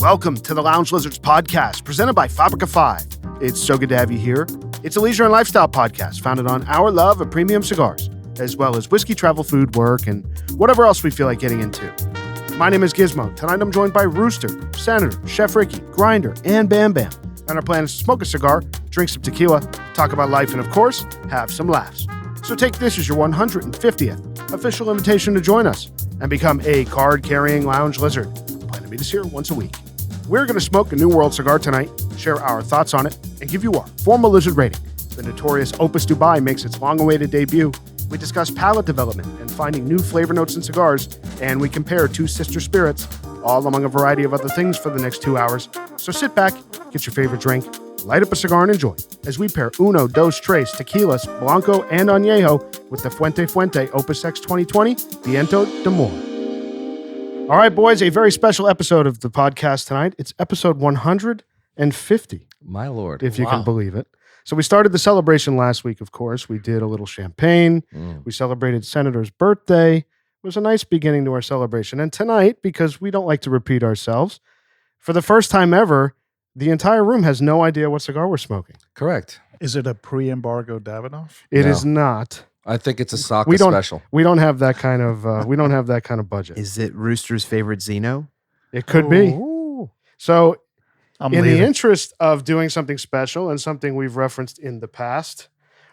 Welcome to the Lounge Lizards podcast, presented by Fabrica 5. It's so good to have you here. It's a leisure and lifestyle podcast founded on our love of premium cigars, as well as whiskey, travel, food, work, and whatever else we feel like getting into. My name is Gizmo. Tonight I'm joined by Rooster, Senator, Chef Ricky, Grinder, and Bam Bam. And our plan is to smoke a cigar, drink some tequila, talk about life, and of course, have some laughs. So take this as your 150th official invitation to join us and become a card-carrying lounge lizard. Plan to meet us here once a week. We're going to smoke a New World cigar tonight, share our thoughts on it, and give you our formal lizard rating. The notorious Opus Dubai makes its long-awaited debut. We discuss palate development and finding new flavor notes in cigars, and we compare two sister spirits, all among a variety of other things for the next 2 hours. So sit back, get your favorite drink, light up a cigar, and enjoy as we pair uno, dos, tres, tequilas, Blanco and Añejo with the Fuente Fuente Opus X 2020 Viento de Amor. All right, boys, a very special episode of the podcast tonight. It's episode 150. My Lord. If you can believe it. So we started the celebration last week, of course. We did a little champagne. We celebrated Senator's birthday. It was a nice beginning to our celebration. And tonight, because we don't like to repeat ourselves, for the first time ever, the entire room has no idea what cigar we're smoking. Correct. Is it a pre-embargo Davidoff? It is not. I think it's a Saka special. We don't have that kind of budget. Is it Rooster's favorite Zeno? It could be. Ooh. So I'm in leaving. the interest of doing something special and something we've referenced in the past,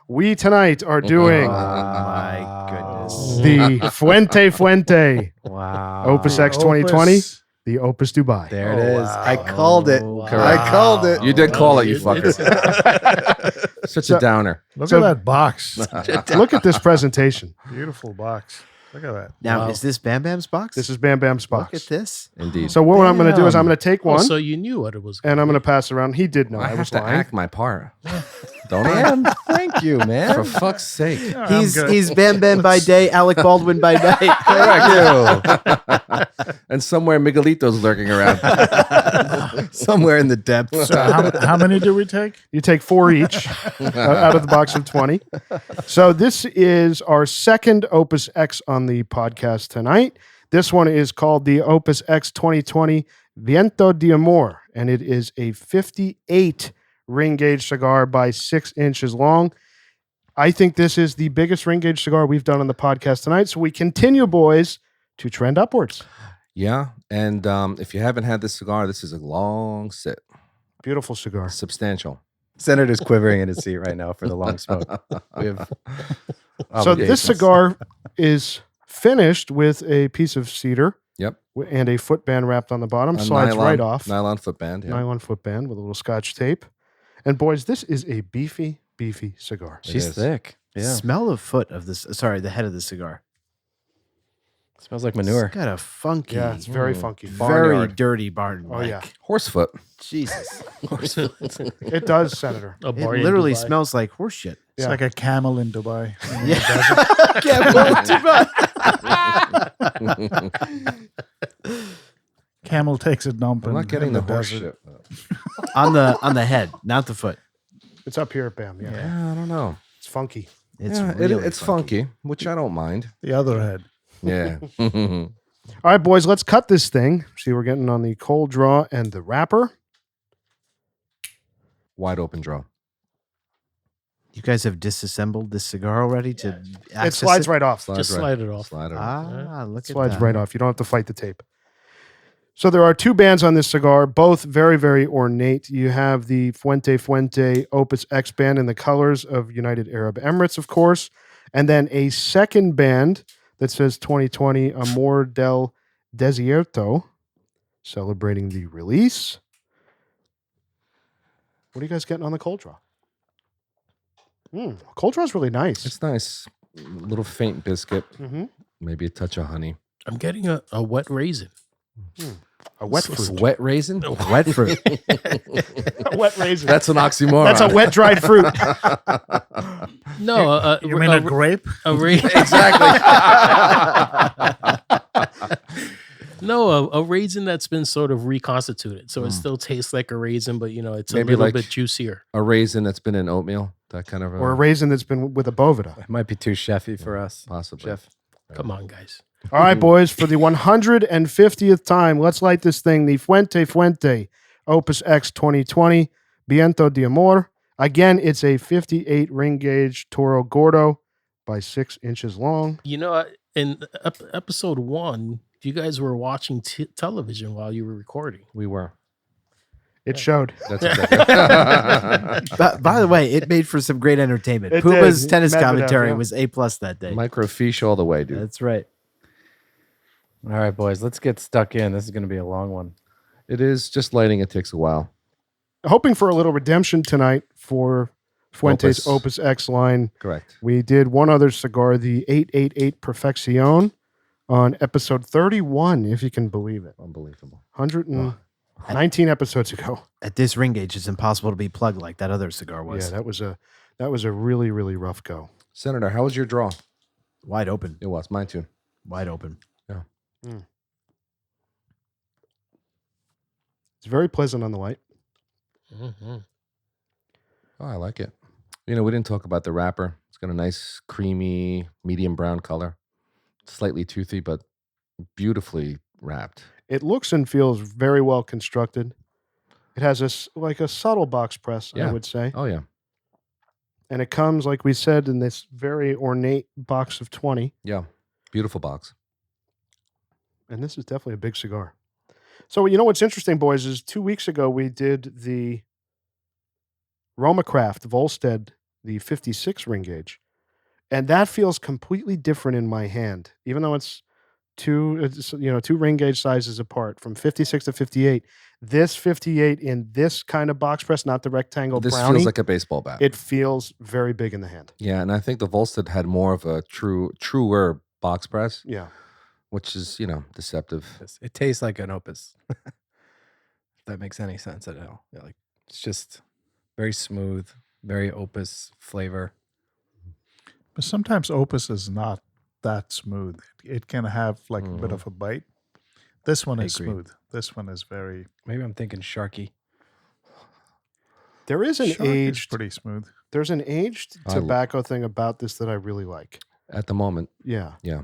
we tonight are doing My goodness. the Fuente Fuente Wow. Opus X 2020, the Opus Dubai. There it is. wow. I called it. Wow. I called it. You did call it, you fucker. Such a downer. Look So- at that box. Look at this presentation. Beautiful box. Look at that. Now, is this Bam Bam's box? This is Bam Bam's box. Look at this. Indeed. So what I'm going to do is I'm going to take Oh, one so you knew what it was. and I'm going to pass it around. He did know I I have was to lying. act my part. Don't I? Thank you, man. For fuck's sake. He's Bam Bam by day, Alec Baldwin by night. Correct. And somewhere Miguelito's lurking around. Somewhere in the depths. So how many do we take? You take 4 each out of the box of 20. So this is our second Opus X on the podcast tonight. This one is called the Opus X 2020 Viento de Amor, and it is a 58 ring gauge cigar by 6 inches long. I think this is the biggest ring gauge cigar we've done on the podcast tonight. So we continue, boys, to trend upwards. Yeah. And if you haven't had this cigar, this is a long sit. Beautiful cigar. Substantial. Senator's quivering in his seat right now for the long smoke. We have So this cigar is finished with a piece of cedar. Yep. And a footband wrapped on the bottom. A Slides nylon- right off. Nylon footband. Yeah. Nylon footband with a little scotch tape. And boys, this is a beefy cigar. She's thick. Yeah. Smell of foot of this. Sorry, the head of the cigar. Smells like manure. It's got a funky, Yeah, it's very funky. very Barnyard. dirty barn. Oh, yeah. Horsefoot. Jesus. It does, Senator. A It bar in literally Dubai. smells like horse shit. It's Yeah. like a camel in Dubai. Camel takes a dump. I'm in- not getting in the horse desert. shit. on the head, not the foot. It's up here at Bam. Yeah. Yeah, I don't know. It's funky. It's Yeah, really it's funky, which I don't mind. The other head. Yeah. All right, boys, let's cut this thing. See, we're getting on the cold draw and the wrapper. Wide open draw. You guys have disassembled this cigar already to It access slides right off. Just slide it off. Slide it off. Ah, look at Slides that. right off. You don't have to fight the tape. So there are 2 bands on this cigar, both very, very ornate. You have the Fuente Fuente Opus X band in the colors of United Arab Emirates, of course, and then a second band that says 2020 Amor del Desierto, celebrating the release. What are you guys getting on the cold draw? Cold draw is really nice. It's nice. Little faint biscuit. Mm-hmm. Maybe a touch of honey. I'm getting a wet raisin. A wet It's fruit. wet raisin? Wet fruit. A wet raisin. That's an oxymoron. That's a wet dried fruit. No, You mean a grape? a raisin. exactly. No, a raisin that's been sort of reconstituted, so it still tastes like a raisin, but it's Maybe a little like- bit juicier. A raisin that's been in oatmeal. That kind of Or a raisin that's been with a Bovida. It might be too chefy for us. possibly. Chef. Come on, guys. All right, boys, for the 150th time, let's light this thing. The Fuente Fuente Opus X 2020 Viento de Amor. Again, it's a 58 ring gauge Toro Gordo by 6 inches long. You know, in episode 1, you guys were watching television while you were recording. We were. It showed. That's exactly. By the way, it made for some great entertainment. It Puma's did. tennis Medvedev, commentary yeah. was A+ that day. Microfiche all the way, dude. That's right. All right, boys, let's get stuck in. This is going to be a long one. It is. Just lighting it takes a while. Hoping for a little redemption tonight for Fuente's Opus X line. Correct. We did one other cigar, the 888 Perfeccion, on episode 31, if you can believe it. Unbelievable. 119 episodes ago. At this ring gauge, it's impossible to be plugged like that other cigar was. Yeah, that was a really, really rough go. Senator, how was your draw? Wide open. It was. Mine too. Wide open. It's very pleasant on the light. Mm-hmm. Oh, I like it. You know, we didn't talk about the wrapper. It's got a nice, creamy, medium brown color. Slightly toothy, but beautifully wrapped. It looks and feels very well constructed. It has a subtle box press, I Yeah. would say. Oh, yeah. And it comes, like we said, in this very ornate box of 20. Yeah. Beautiful box. And this is definitely a big cigar. So, you know what's interesting, boys, is 2 weeks ago we did the Romacraft Volstead, the 56 ring gauge. And that feels completely different in my hand, even though it's two ring gauge sizes apart from 56 to 58. This 58 in this kind of box press, not the rectangle This brownie, feels like a baseball bat. it feels very big in the hand. Yeah, and I think the Volstead had more of a truer box press, Yeah. which is, deceptive. It tastes like an Opus. If that makes any sense at all. Yeah, like it's just very smooth, very Opus flavor. But sometimes Opus is not that smooth. It can have like a bit of a bite. This one I is agree. smooth. This one is very Maybe I'm thinking Sharky. There is an Shark is aged pretty smooth. there's an aged I- tobacco thing about this that I really like. At the moment, Yeah. yeah.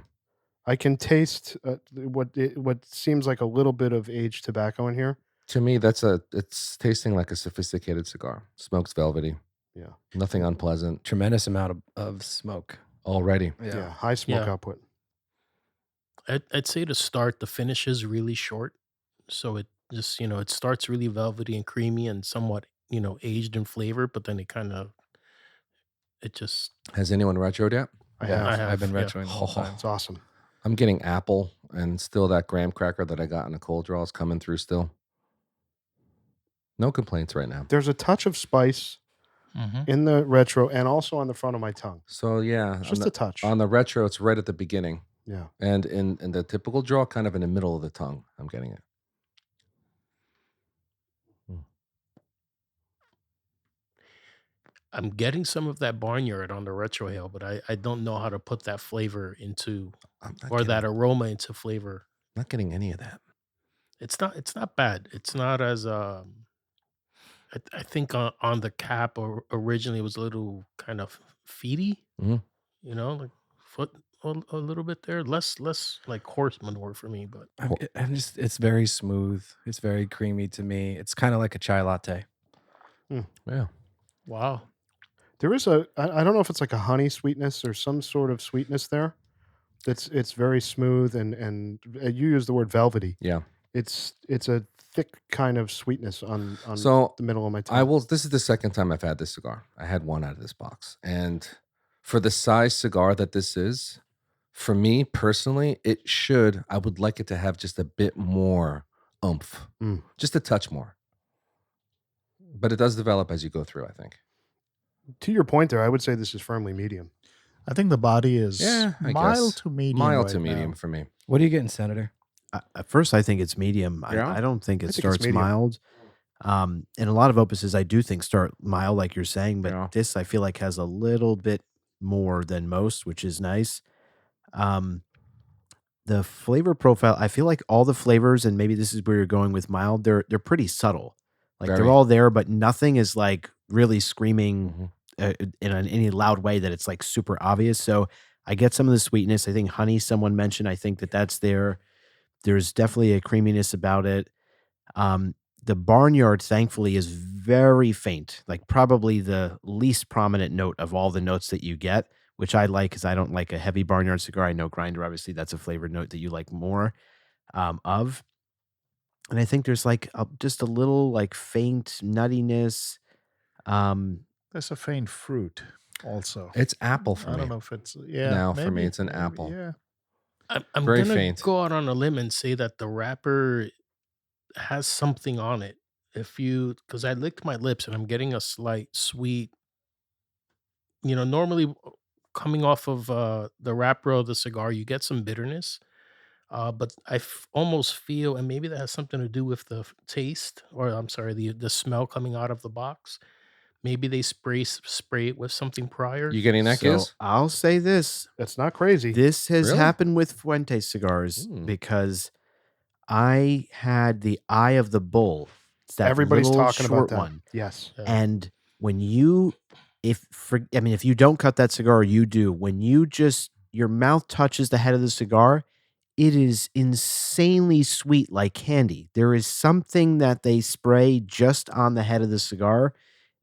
I can taste what seems like a little bit of aged tobacco in here. To me, it's tasting like a sophisticated cigar. Smokes velvety. Yeah. Nothing unpleasant Tremendous amount of smoke. already. Yeah, high smoke Yeah. output. I'd say to start, the finish is really short. So it just, it starts really velvety and creamy and somewhat, aged in flavor, but then it just, Has anyone retroed yet? I Yeah, have. I've been yeah. retroing the whole time. It's awesome. I'm getting apple, and still that graham cracker that I got in the cold draw is coming through still. No complaints right now. There's a touch of spice Mhm. in the retro and also on the front of my tongue. So yeah, Just a touch. on the retro, it's right at the beginning, Yeah. and in the typical draw, kind of in the middle of the tongue. I'm getting it. I'm getting some of that barnyard on the retro hill, but I don't know how to put that flavor into, I'm not or getting, that aroma into flavor. not getting any of that. It's not bad. It's not as I think on the cap originally it was a little kind of feedy, Mhm. like foot a little bit there, less like horse manure for me, but It's very smooth. It's very creamy to me. It's kind of like a chai latte. Yeah. wow. There is I don't know if it's like a honey sweetness or some sort of sweetness there. It's very smooth and you use the word velvety. Yeah. It's a thick kind of sweetness on So the middle of my tongue. I will. This is the second time I've had this cigar. I had one out of this box, and for the size cigar that this is, for me personally, I would like it to have just a bit more oomph, just a touch more. But it does develop as you go through, I think. To your point there, I would say this is firmly medium. I think the body is I mild guess. to medium. Mild right to now. medium for me. What are you getting, Senator? At first, I think it's medium. Yeah? I don't think it I think it's starts medium. mild. And a lot of opuses, I do think start mild, like you're saying, but Yeah. this I feel like has a little bit more than most, which is nice. The flavor profile, I feel like all the flavors, and maybe this is where you're going with mild, they're pretty subtle. Like Very. they're all there, but nothing is like really screaming Mhm. in any loud way that it's like super obvious. So I get some of the sweetness. I think honey, someone mentioned, I think that's there. There's definitely a creaminess about it. The barnyard, thankfully, is very faint, like probably the least prominent note of all the notes that you get, which I like because I don't like a heavy barnyard cigar. I know grinder, obviously, that's a flavored note that you like more of. And I think there's like just a little like faint nuttiness. There's a faint fruit also. It's apple for I me. don't know if it's Now, for me, it's an apple. Yeah. I'm Very gonna faint. go out on a limb and say that the wrapper has something on it. Because I licked my lips and I'm getting a slight sweet. Normally coming off of the wrapper of the cigar, you get some bitterness. But I almost feel, and maybe that has something to do with the taste, or I'm sorry, the smell coming out of the box. Maybe they spray it with something prior. You getting that, So Gills? I'll say this. That's not crazy. This has Really? happened with Fuente cigars because I had the Eye of the Bull. It's that Everybody's little talking short about that. one. Yes. Yeah. And when if you don't cut that cigar, you do. When your mouth touches the head of the cigar, it is insanely sweet like candy. There is something that they spray just on the head of the cigar.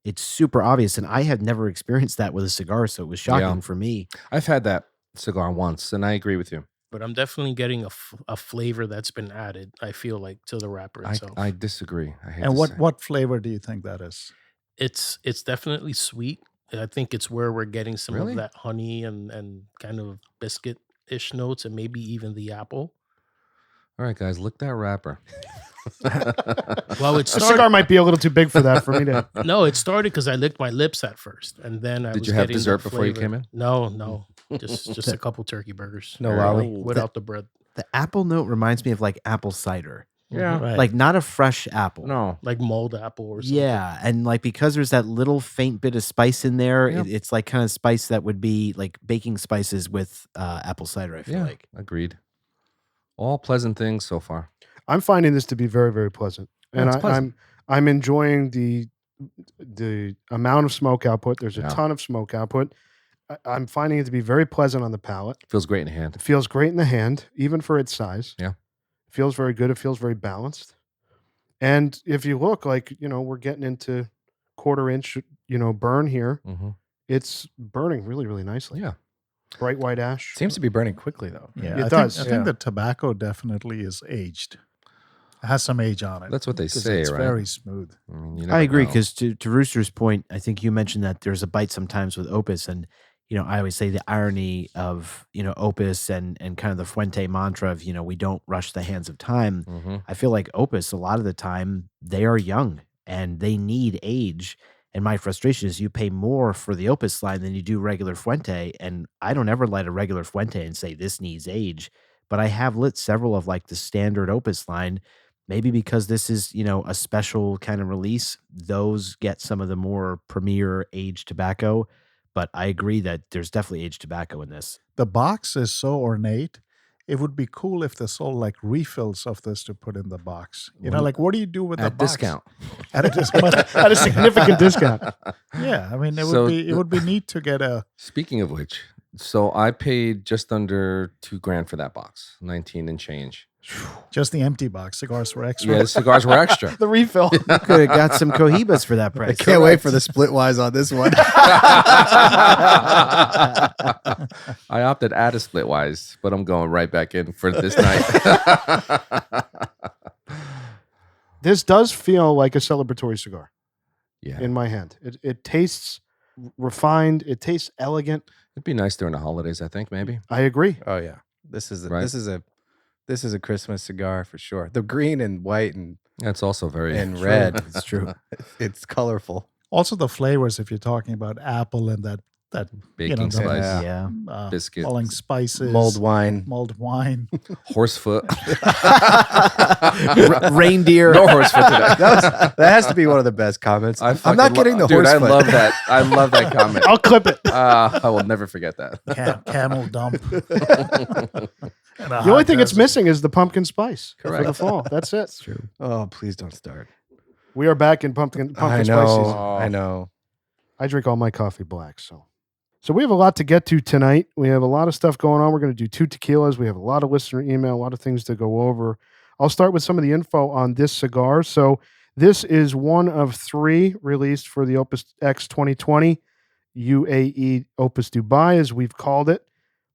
It's super obvious. And I have never experienced that with a cigar, so it was shocking for me. I've had that cigar once, and I agree with you. But I'm definitely getting a flavor that's been added, I feel like, to the wrapper itself. I disagree. I hate And to say. what flavor do you think that is? It's definitely sweet. I think it's where we're getting some Really? of that honey and kind of biscuit-ish notes, and maybe even the apple. All right, guys, lick that wrapper. Well, it A cigar started. might be a little too big for that for me to. No, it started because I licked my lips at first, and then I Did was you have getting the dessert before you flavor. came in? No, just a couple turkey burgers. No Very lolly. well. Without the bread. The apple note reminds me of like apple cider. Yeah. Right. Like not a fresh apple. No. Like mulled apple or something. Yeah, and like because there's that little faint bit of spice in there, Yep. it's like kind of spice that would be like baking spices with apple cider. I feel Yeah. like. Agreed. All pleasant things so far. I'm finding this to be very, very pleasant, and it's pleasant. I'm enjoying the amount of smoke output. There's a Yeah. ton of smoke output. I'm finding it to be very pleasant on the palate. Feels great in the hand. It feels great in the hand, even for its size. Yeah. It feels very good. It feels very balanced. And if you look, like, we're getting into quarter inch, burn here. Mm-hmm. It's burning really, really nicely. Yeah. Bright white ash. Seems to be burning quickly though. Yeah, It I does, Think, I yeah. think the tobacco definitely is aged. It has some age on it. That's what they 'Cause say, it's right? very smooth. I mean, you I never agree know. because to Rooster's point, I think you mentioned that there's a bite sometimes with Opus, and I always say the irony of Opus and kind of the Fuente mantra of we don't rush the hands of time. Mm-hmm. I feel like Opus a lot of the time they are young and they need age. And my frustration is you pay more for the Opus line than you do regular Fuente, and I don't ever light a regular Fuente and say this needs age, but I have lit several of like the standard Opus line. Maybe because this is, a special kind of release, those get some of the more premier aged tobacco. But I agree that there's definitely aged tobacco in this. The box is so ornate. It would be cool if they sold like refills of this to put in the box. Like what do you do with the At box? discount. At a discount. At a significant discount. Yeah, I mean, So it would be neat to get a. Speaking of which, so I paid just under $2,000 for that box, 19 and change. Just the empty box. Cigars were extra. Yeah, the cigars were extra. The refill. You could have got some Cohibas for that I price. can't wait for the splitwise on this one. I opted out of Splitwise, but I'm going right back in for this night. This does feel like a celebratory cigar Yeah, in my hand. It tastes refined. It tastes elegant. it'd be nice during the holidays, I think, maybe. I agree. Oh yeah, this is Right. this is a Christmas cigar for sure. The green and white and That's also very red. It's true. It's colorful. Also, the flavors. If you're talking about apple and that baking the- spice, Yeah. Yeah. biscuit, mulling spices, Mulled wine. mulled wine. horsefoot. Reindeer. No horsefoot today. That has to be one of the best comments. I'm fucking not getting the dude, horse I foot. love that. I love that comment. I'll clip it. I will never forget that. Camel dump. The only thing it's missing is the pumpkin spice for the Correct. fall. That's it. True. Oh, please don't start. We are back in pumpkin I spice know. season. I know. I drink all my coffee black, so So we have a lot to get to tonight. We have a lot of stuff going on. We're going to do 2 tequilas. We have a lot of listener email, a lot of things to go over. I'll start with some of the info on this cigar. So this is one of 3 released for the Opus X 2020 UAE Opus Dubai, as we've called it.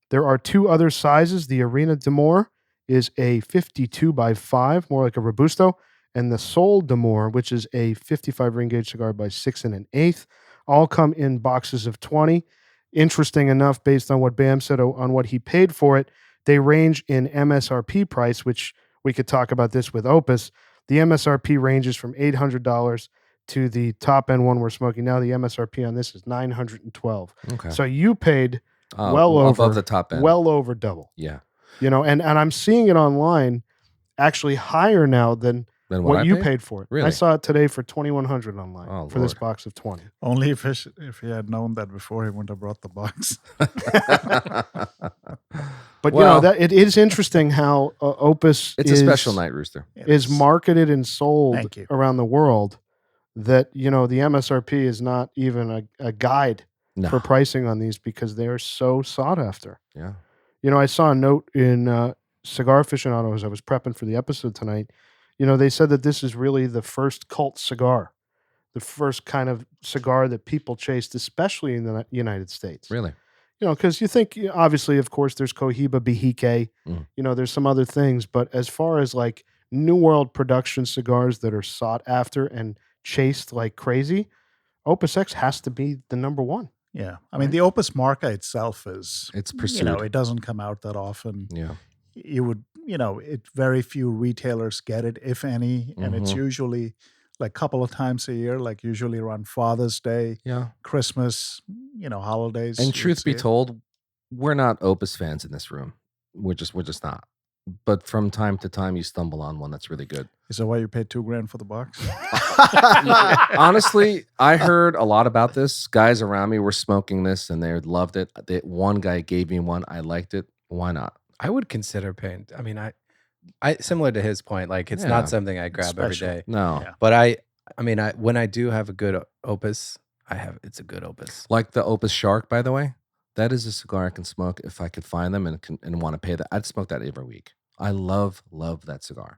There are 2 other sizes. The Arena d'Amor is a 52 by 5, more like a Robusto, and the Sol d'Amor, which is a 55 ring gauge cigar by 6 1/8, all come in boxes of 20. Interesting enough, based on what Bam said on what he paid for it, they range in MSRP price, which we could talk about this with Opus. The MSRP ranges from $800 to the top end one we're smoking now. The MSRP on this is $912. Okay. So you paid well over above the top end. well over double. Yeah. You know, and I'm seeing it online actually higher now than what you paid for it. Really? I saw it today for $2,100 online for this Lord. box of 20. Only if he had known that before, he wouldn't have brought the box. But you know that it is interesting how Opus it's a special night, Rooster. is marketed and sold Thank you. around the world. That the MSRP is not even a guide No. for pricing on these because they are so sought after. Yeah. I saw a note in Cigar Aficionado as I was prepping for the episode tonight. They said that this is really the first cult cigar, the first kind of cigar that people chased, especially in the United States. Really? Because you think, obviously, of course, there's Cohiba, Behike, there's some other things. But as far as like New World production cigars that are sought after and chased like crazy, Opus X has to be the number one. Yeah. I mean, the Opus Marca itself is, It's pursued. it doesn't come out that often. Yeah. You would, very few retailers get it, if any. And it's usually like a couple of times a year, like usually around Father's Day, Yeah. Christmas, holidays. And you'd truth see be it. told, we're not Opus fans in this room. We're just not. But from time to time, you stumble on one that's really good. Is that why you paid $2,000 for the box? Honestly, I heard a lot about this. Guys around me were smoking this and they loved it. One guy gave me one. I liked it. Why not? I would consider paying. I mean, I similar to his point, like it's Yeah. not something I grab every Special. day. No. Yeah. But I mean, when I do have a good Opus, it's a good Opus. Like the Opus Shark, by the way. That is a cigar I can smoke if I could find them and want to pay that. I'd smoke that every week. I love that cigar.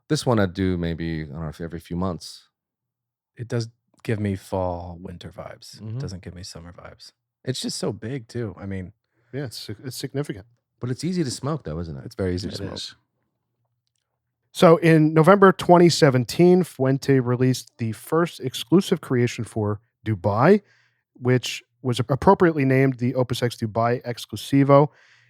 This one I'd do maybe, I don't know, if every few months. It does give me fall, winter vibes. Mhm. It doesn't give me summer vibes. It's just so big too. I mean, Yeah, it's significant. But it's easy to smoke though, isn't it? it's very easy to It smoke. is. So in November 2017, Fuente released the first exclusive creation for Dubai, which was appropriately named the Opus X Dubai Exclusivo.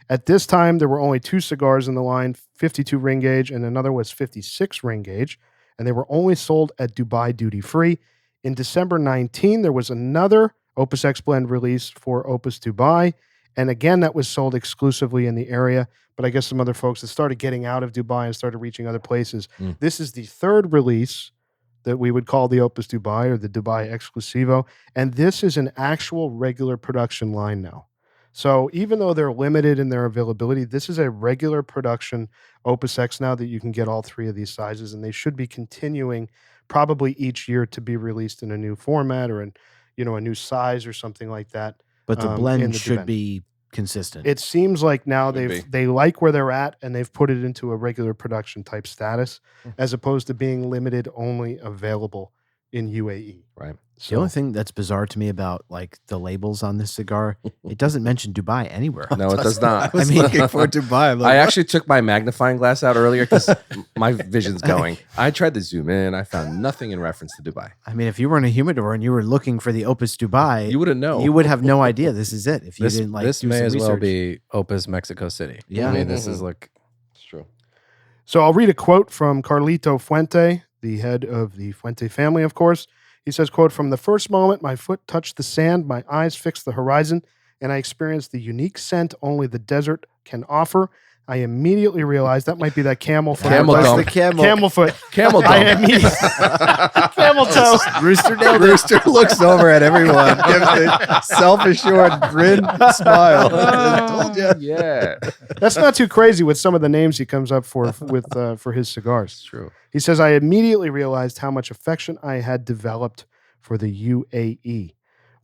At this time, there were only 2 cigars in the line, 52 ring gauge, and another was 56 ring gauge, and they were only sold at Dubai duty free. In December 19, there was another Opus X blend release for Opus Dubai, and again, that was sold exclusively in the area. But I guess some other folks that started getting out of Dubai and started reaching other places. Mm. This is the 3rd release that we would call the Opus Dubai or the Dubai Exclusivo. And this is an actual regular production line now. So even though they're limited in their availability, this is a regular production Opus X now that you can get all 3 of these sizes. And they should be continuing probably each year to be released in a new format or a new size or something like that. But the in blend the should event. be consistent. It seems like now Should they like where they're at and they've put it into a regular production type status as opposed to being limited only available in UAE. Right. So, The only thing that's bizarre to me about like the labels on this cigar, it doesn't mention Dubai anywhere. No, it does not. I was looking for Dubai. I'm like, I what? actually took my magnifying glass out earlier because my vision's going. I tried to zoom in. I found nothing in reference to Dubai. I mean, if you were in a humidor and you were looking for the Opus Dubai, You wouldn't know. you would have no idea this is it if you This, didn't like this do may some as well research. be Opus Mexico City. Yeah. I mean, this is like It's true. So I'll read a quote from Carlito Fuente, the head of the Fuente family, of course. He says, quote, "From the first moment my foot touched the sand, my eyes fixed the horizon, and I experienced the unique scent only the desert can offer. I immediately realized that might be that camel foot. Camel That's gum. the camel. camel foot. Camel I dump. immediately camel toe. Rooster nailed it. Rooster looks over at everyone, gives a self-assured grin, smile. Told ya. Yeah. That's not too crazy with some of the names he comes up for his cigars. It's true. He says, I immediately realized how much affection I had developed for the UAE.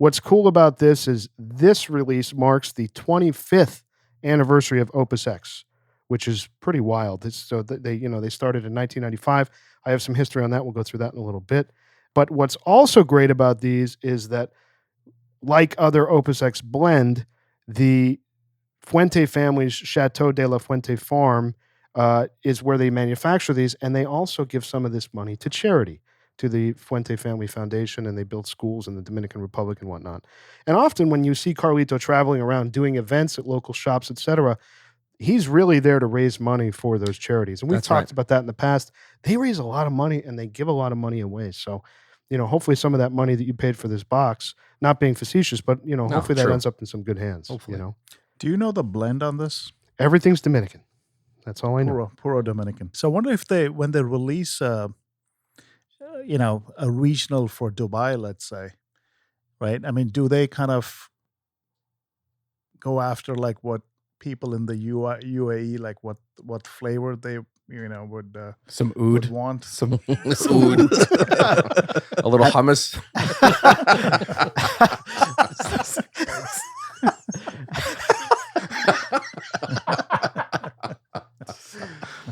What's cool about this is this release marks the 25th anniversary of Opus X, which is pretty wild. They started in 1995. I have some history on that. We'll go through that in a little bit. But what's also great about these is that, like other Opus X blend, the Fuente family's Chateau de la Fuente farm is where they manufacture these, and they also give some of this money to charity, to the Fuente Family Foundation, and they build schools in the Dominican Republic and whatnot. And often when you see Carlito traveling around doing events at local shops, etc., he's really there to raise money for those charities. And we've talked about that in the past. They raise a lot of money and they give a lot of money away. So, hopefully some of that money that you paid for this box, not being facetious, but, hopefully that ends up in some good hands. Hopefully. Do you know the blend on this? Everything's Dominican. That's all I know. Puro Dominican. So I wonder if when they release, a regional for Dubai, let's say, right? I mean, do they kind of go after like what people in the UAE, like what flavor they would some would oud, want? some Oud. A little hummus.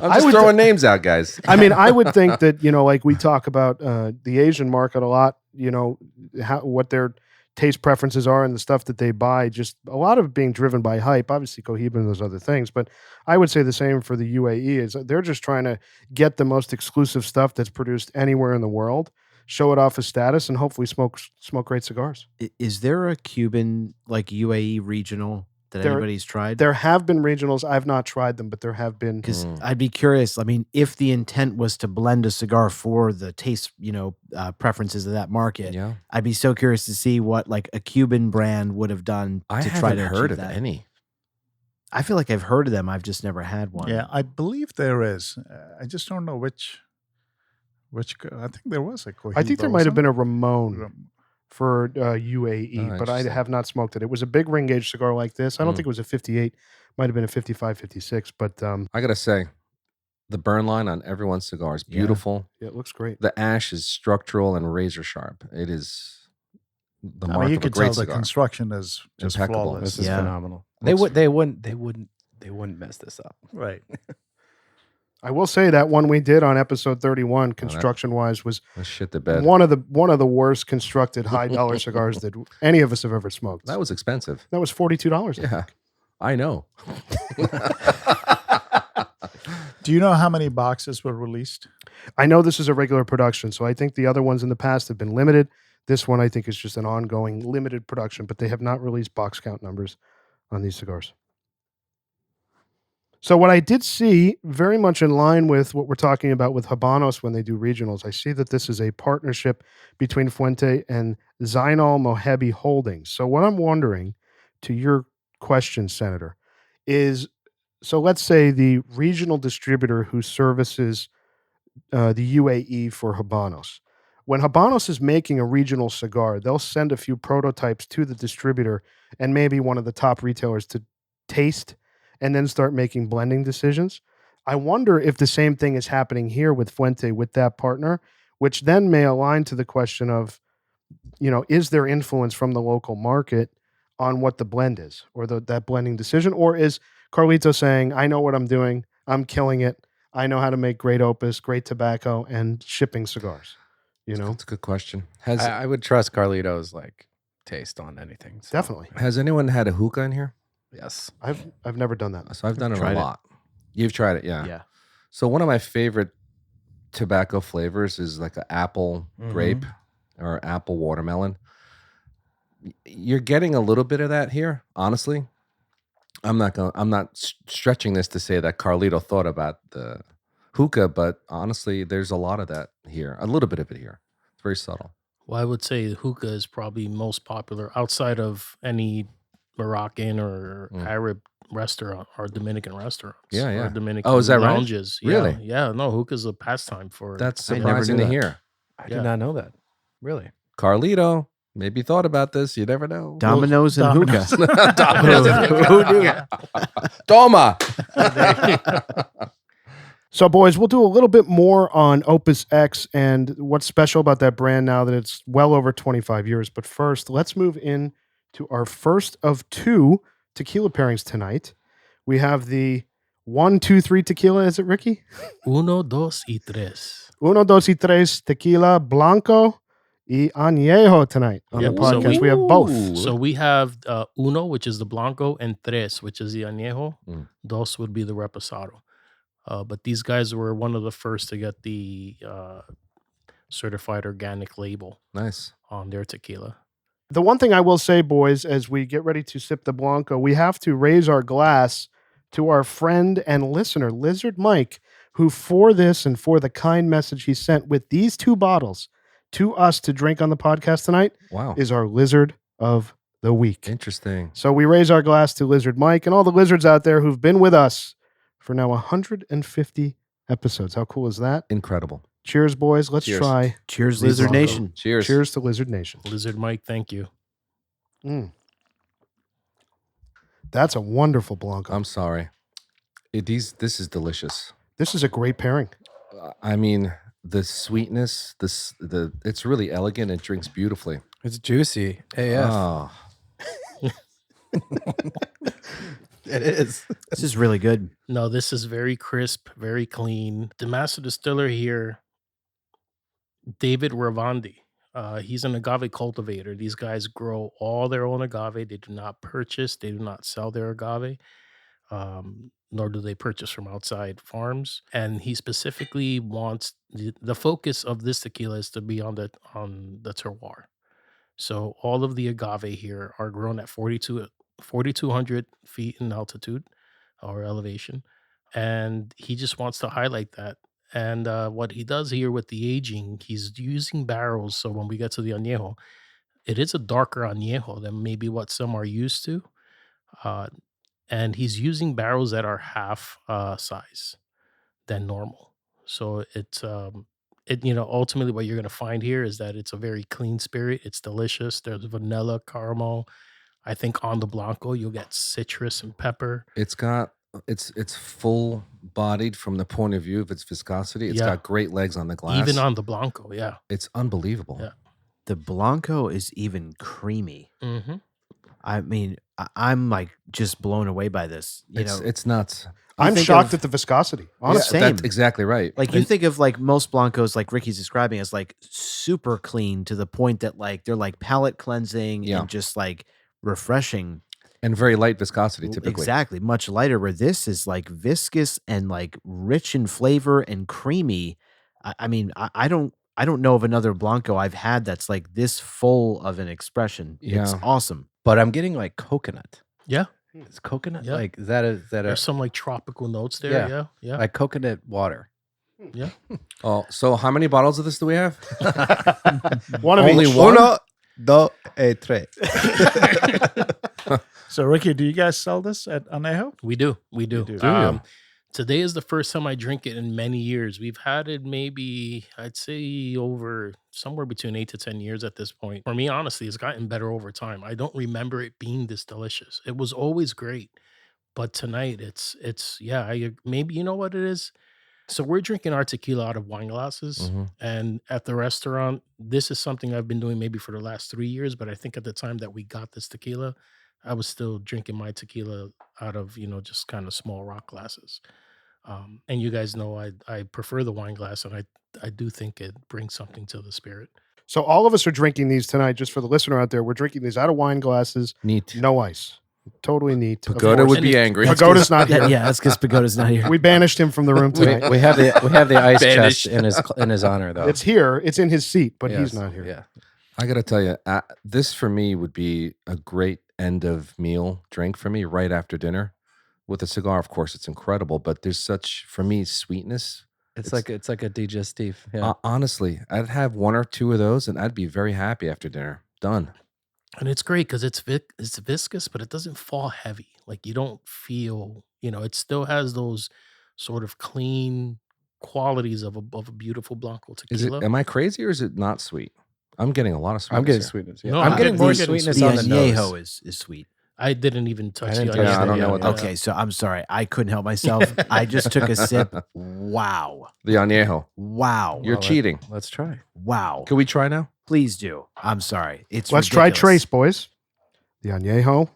I'm just throwing names out, guys. I mean, I would think that, like we talk about the Asian market a lot, what their taste preferences are and the stuff that they buy, just a lot of it being driven by hype, obviously Cohiba and those other things. But I would say the same for the UAE is they're just trying to get the most exclusive stuff that's produced anywhere in the world, show it off as status, and hopefully smoke great cigars. Is there a Cuban, like UAE regional that anybody's tried? There have been regionals. I've not tried them, but there have been. Because I'd be curious. I mean, if the intent was to blend a cigar for the taste, preferences of that market, I'd be so curious to see what like a Cuban brand would have done to try to heard achieve of that. any. I feel like I've heard of them. I've just never had one. Yeah, I believe there is. I just don't know which. I think there was a Cohiba. I think there might have been a Ramon for UAE, but I have not smoked it. It was a big ring gauge cigar like this. I don't think it was a 58. Might have been a 55, 56. But I got to say, the burn line on everyone's cigar is beautiful. Yeah, it looks great. The ash is structural and razor sharp. It is the mark you of a could great tell cigar. the construction is just Impeccable. flawless. This is phenomenal. They wouldn't mess this up. Right. I will say that one we did on episode 31, construction-wise, was shit the bed. one of the worst constructed high-dollar cigars that any of us have ever smoked. That was expensive. That was $42. Yeah, I know. Do you know how many boxes were released? I know this is a regular production, so I think the other ones in the past have been limited. This one, I think, is just an ongoing limited production, but they have not released box count numbers on these cigars. So what I did see, very much in line with what we're talking about with Habanos when they do regionals, I see that this is a partnership between Fuente and Zainal Mohebi Holdings. So what I'm wondering, to your question, Senator, is, so let's say the regional distributor who services the UAE for Habanos. When Habanos is making a regional cigar, they'll send a few prototypes to the distributor and maybe one of the top retailers to taste and then start making blending decisions. I wonder if the same thing is happening here with Fuente, with that partner, which then may align to the question of, is there influence from the local market on what the blend is or that blending decision? Or is Carlito saying, I know what I'm doing, I'm killing it, I know how to make great opus, great tobacco, and shipping cigars? That's a good question. I would trust Carlito's taste on anything. So. Definitely. Has anyone had a hookah in here? Yes. I've never done that. So I've done it a lot. You've tried it, yeah. Yeah. So one of my favorite tobacco flavors is like an apple grape or apple watermelon. You're getting a little bit of that here, honestly. I'm not stretching this to say that Carlito thought about the hookah, but honestly, there's a lot of that here. A little bit of it here. It's very subtle. Well, I would say hookah is probably most popular outside of any Moroccan or Arab restaurant or Dominican restaurants. Yeah. Or Dominican is that right? lounges. Really? Yeah. No, hookah's a pastime for. That's I never surprising knew to that. hear. I did not know that. Really? Carlito maybe thought about this. You never know. Domino's and Domino's. hookah. Domino's and Who knew? Toma. So, boys, we'll do a little bit more on Opus X and what's special about that brand now that it's well over 25 years. But first, let's move in to our first of 2 tequila pairings tonight. We have the 1, 2, 3 tequila. Is it, Ricky? Uno, dos, y tres. Uno, dos, y tres tequila Blanco y Añejo tonight on the Yep, so podcast. We have both. Ooh. So we have uno, which is the Blanco, and tres, which is the Añejo. Mm. Dos would be the Reposado. But these guys were one of the first to get the certified organic label Nice. on their tequila. The one thing I will say, boys, as we get ready to sip the Blanco, we have to raise our glass to our friend and listener, Lizard Mike, who for this and for the kind message he sent with these 2 bottles to us to drink on the podcast tonight Wow. is our Lizard of the Week. Interesting. So we raise our glass to Lizard Mike and all the lizards out there who've been with us for now 150 episodes. How cool is that? Incredible. Cheers, boys. Let's Cheers. try. Cheers, These Lizard Blanco. Nation. Cheers. Cheers to Lizard Nation. Lizard Mike, thank you. That's a wonderful Blanco. I'm sorry. This is delicious. This is a great pairing. I mean, the sweetness, it's really elegant. It drinks beautifully. It's juicy. AF. Oh, It is. This is really good. No, this is very crisp, very clean. The master distiller here, David Ravandi, he's an agave cultivator. These guys grow all their own agave. They do not purchase, they do not sell their agave, nor do they purchase from outside farms. And he specifically wants the focus of this tequila is to be on the terroir. So all of the agave here are grown at 4,200 feet in altitude or elevation. And he just wants to highlight that. And what he does here with the aging, he's using barrels. So when we get to the añejo, it is a darker añejo than maybe what some are used to. And he's using barrels that are half size than normal. So it's ultimately what you're going to find here is that it's a very clean spirit. It's delicious. There's vanilla, caramel. I think on the Blanco, you'll get citrus and pepper. it's full bodied from the point of view of its viscosity. It's Yeah. got great legs on the glass. Even on the Blanco, yeah. It's unbelievable. Yeah. The Blanco is even creamy. Mm-hmm. I mean, I'm like just blown away by this. It's nuts. I'm think shocked of- at the viscosity. Yeah, Honestly, same. That's exactly right. Like you think of like most Blancos, like Ricky's describing as like super clean to the point that like they're like palate cleansing Yeah. and just like refreshing. And very light viscosity typically. Exactly. Much lighter, where this is like viscous and like rich in flavor and creamy. I mean, I don't know of another Blanco I've had that's like this full of an expression. It's Yeah. awesome. But I'm getting like coconut. Yeah. Is coconut Yeah. like is that a There's some like tropical notes there. Yeah. Yeah. Yeah. like coconut water? Oh, so how many bottles of this do we have? one of Only each. one? Uno, dos, tres. So, Ricky, do you guys sell this at Añejo? We do. We do. do. Do you? Today is the first time I drink it in many years. We've had it maybe, I'd say, over somewhere between 8 to 10 years at this point. For me, honestly, it's gotten better over time. I don't remember it being this delicious. It was always great. But tonight, maybe you know what it is? So we're drinking our tequila out of wine glasses. Mhm. And at the restaurant, this is something I've been doing maybe for the last 3 years. But I think at the time that we got this tequila, I was still drinking my tequila out of, just kind of small rock glasses. And you guys know I prefer the wine glass, and I do think it brings something to the spirit. So all of us are drinking these tonight. Just for the listener out there, we're drinking these out of wine glasses, Neat. no ice, totally neat. Of Pagoda course. would be angry. Pagoda's not here. Yeah, that's because Pagoda's not here. We banished him from the room tonight. We have the ice Banished. chest in his honor though. It's here. It's in his seat, but he's Yes, not here. Yeah. I got to tell you, this for me would be a great end of meal drink for me right after dinner. With a cigar, of course, it's incredible, but there's such, for me, sweetness. It's like a digestif. Yeah. Honestly, I'd have 1 or 2 of those and I'd be very happy after dinner. Done. And it's great because it's viscous, but it doesn't fall heavy. Like you don't feel, it still has those sort of clean qualities of a beautiful Blanco tequila. Am I crazy or is it not sweet? I'm getting a lot of sweetness. I'm getting here. sweetness. Yeah. No, I'm I'm getting getting- more we're getting sweetness The on the nose. Añejo is sweet. I didn't even touch didn't the touch Yeah, I Añejo don't know yet, what yeah. that's- Okay, so I'm sorry. I couldn't help myself. I just took a sip. Wow. The Añejo. Wow. You're cheating. Let's try. Wow. Can we try now? Please do. I'm sorry. It's Let's try ridiculous. Trace, boys. The Añejo.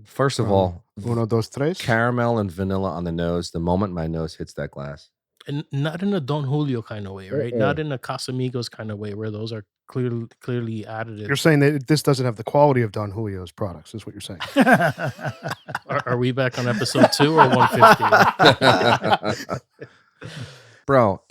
First of all, Uno, dos, tres. caramel and vanilla on the nose. The moment my nose hits that glass, And not in a Don Julio kind of way, right? Not in a Casamigos kind of way, where those are clearly additive. You're saying that this doesn't have the quality of Don Julio's products, is what you're saying. Are we back on episode 2 or 150? bro.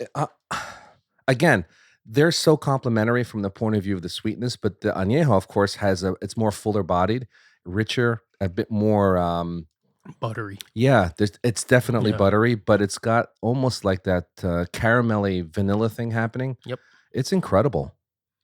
Again, they're so complementary from the point of view of the sweetness, but the Añejo, of course, it's more fuller bodied, richer, a bit more. Buttery. Yeah, it's definitely Yeah. buttery, but it's got almost like that caramelly vanilla thing happening. Yep. It's incredible.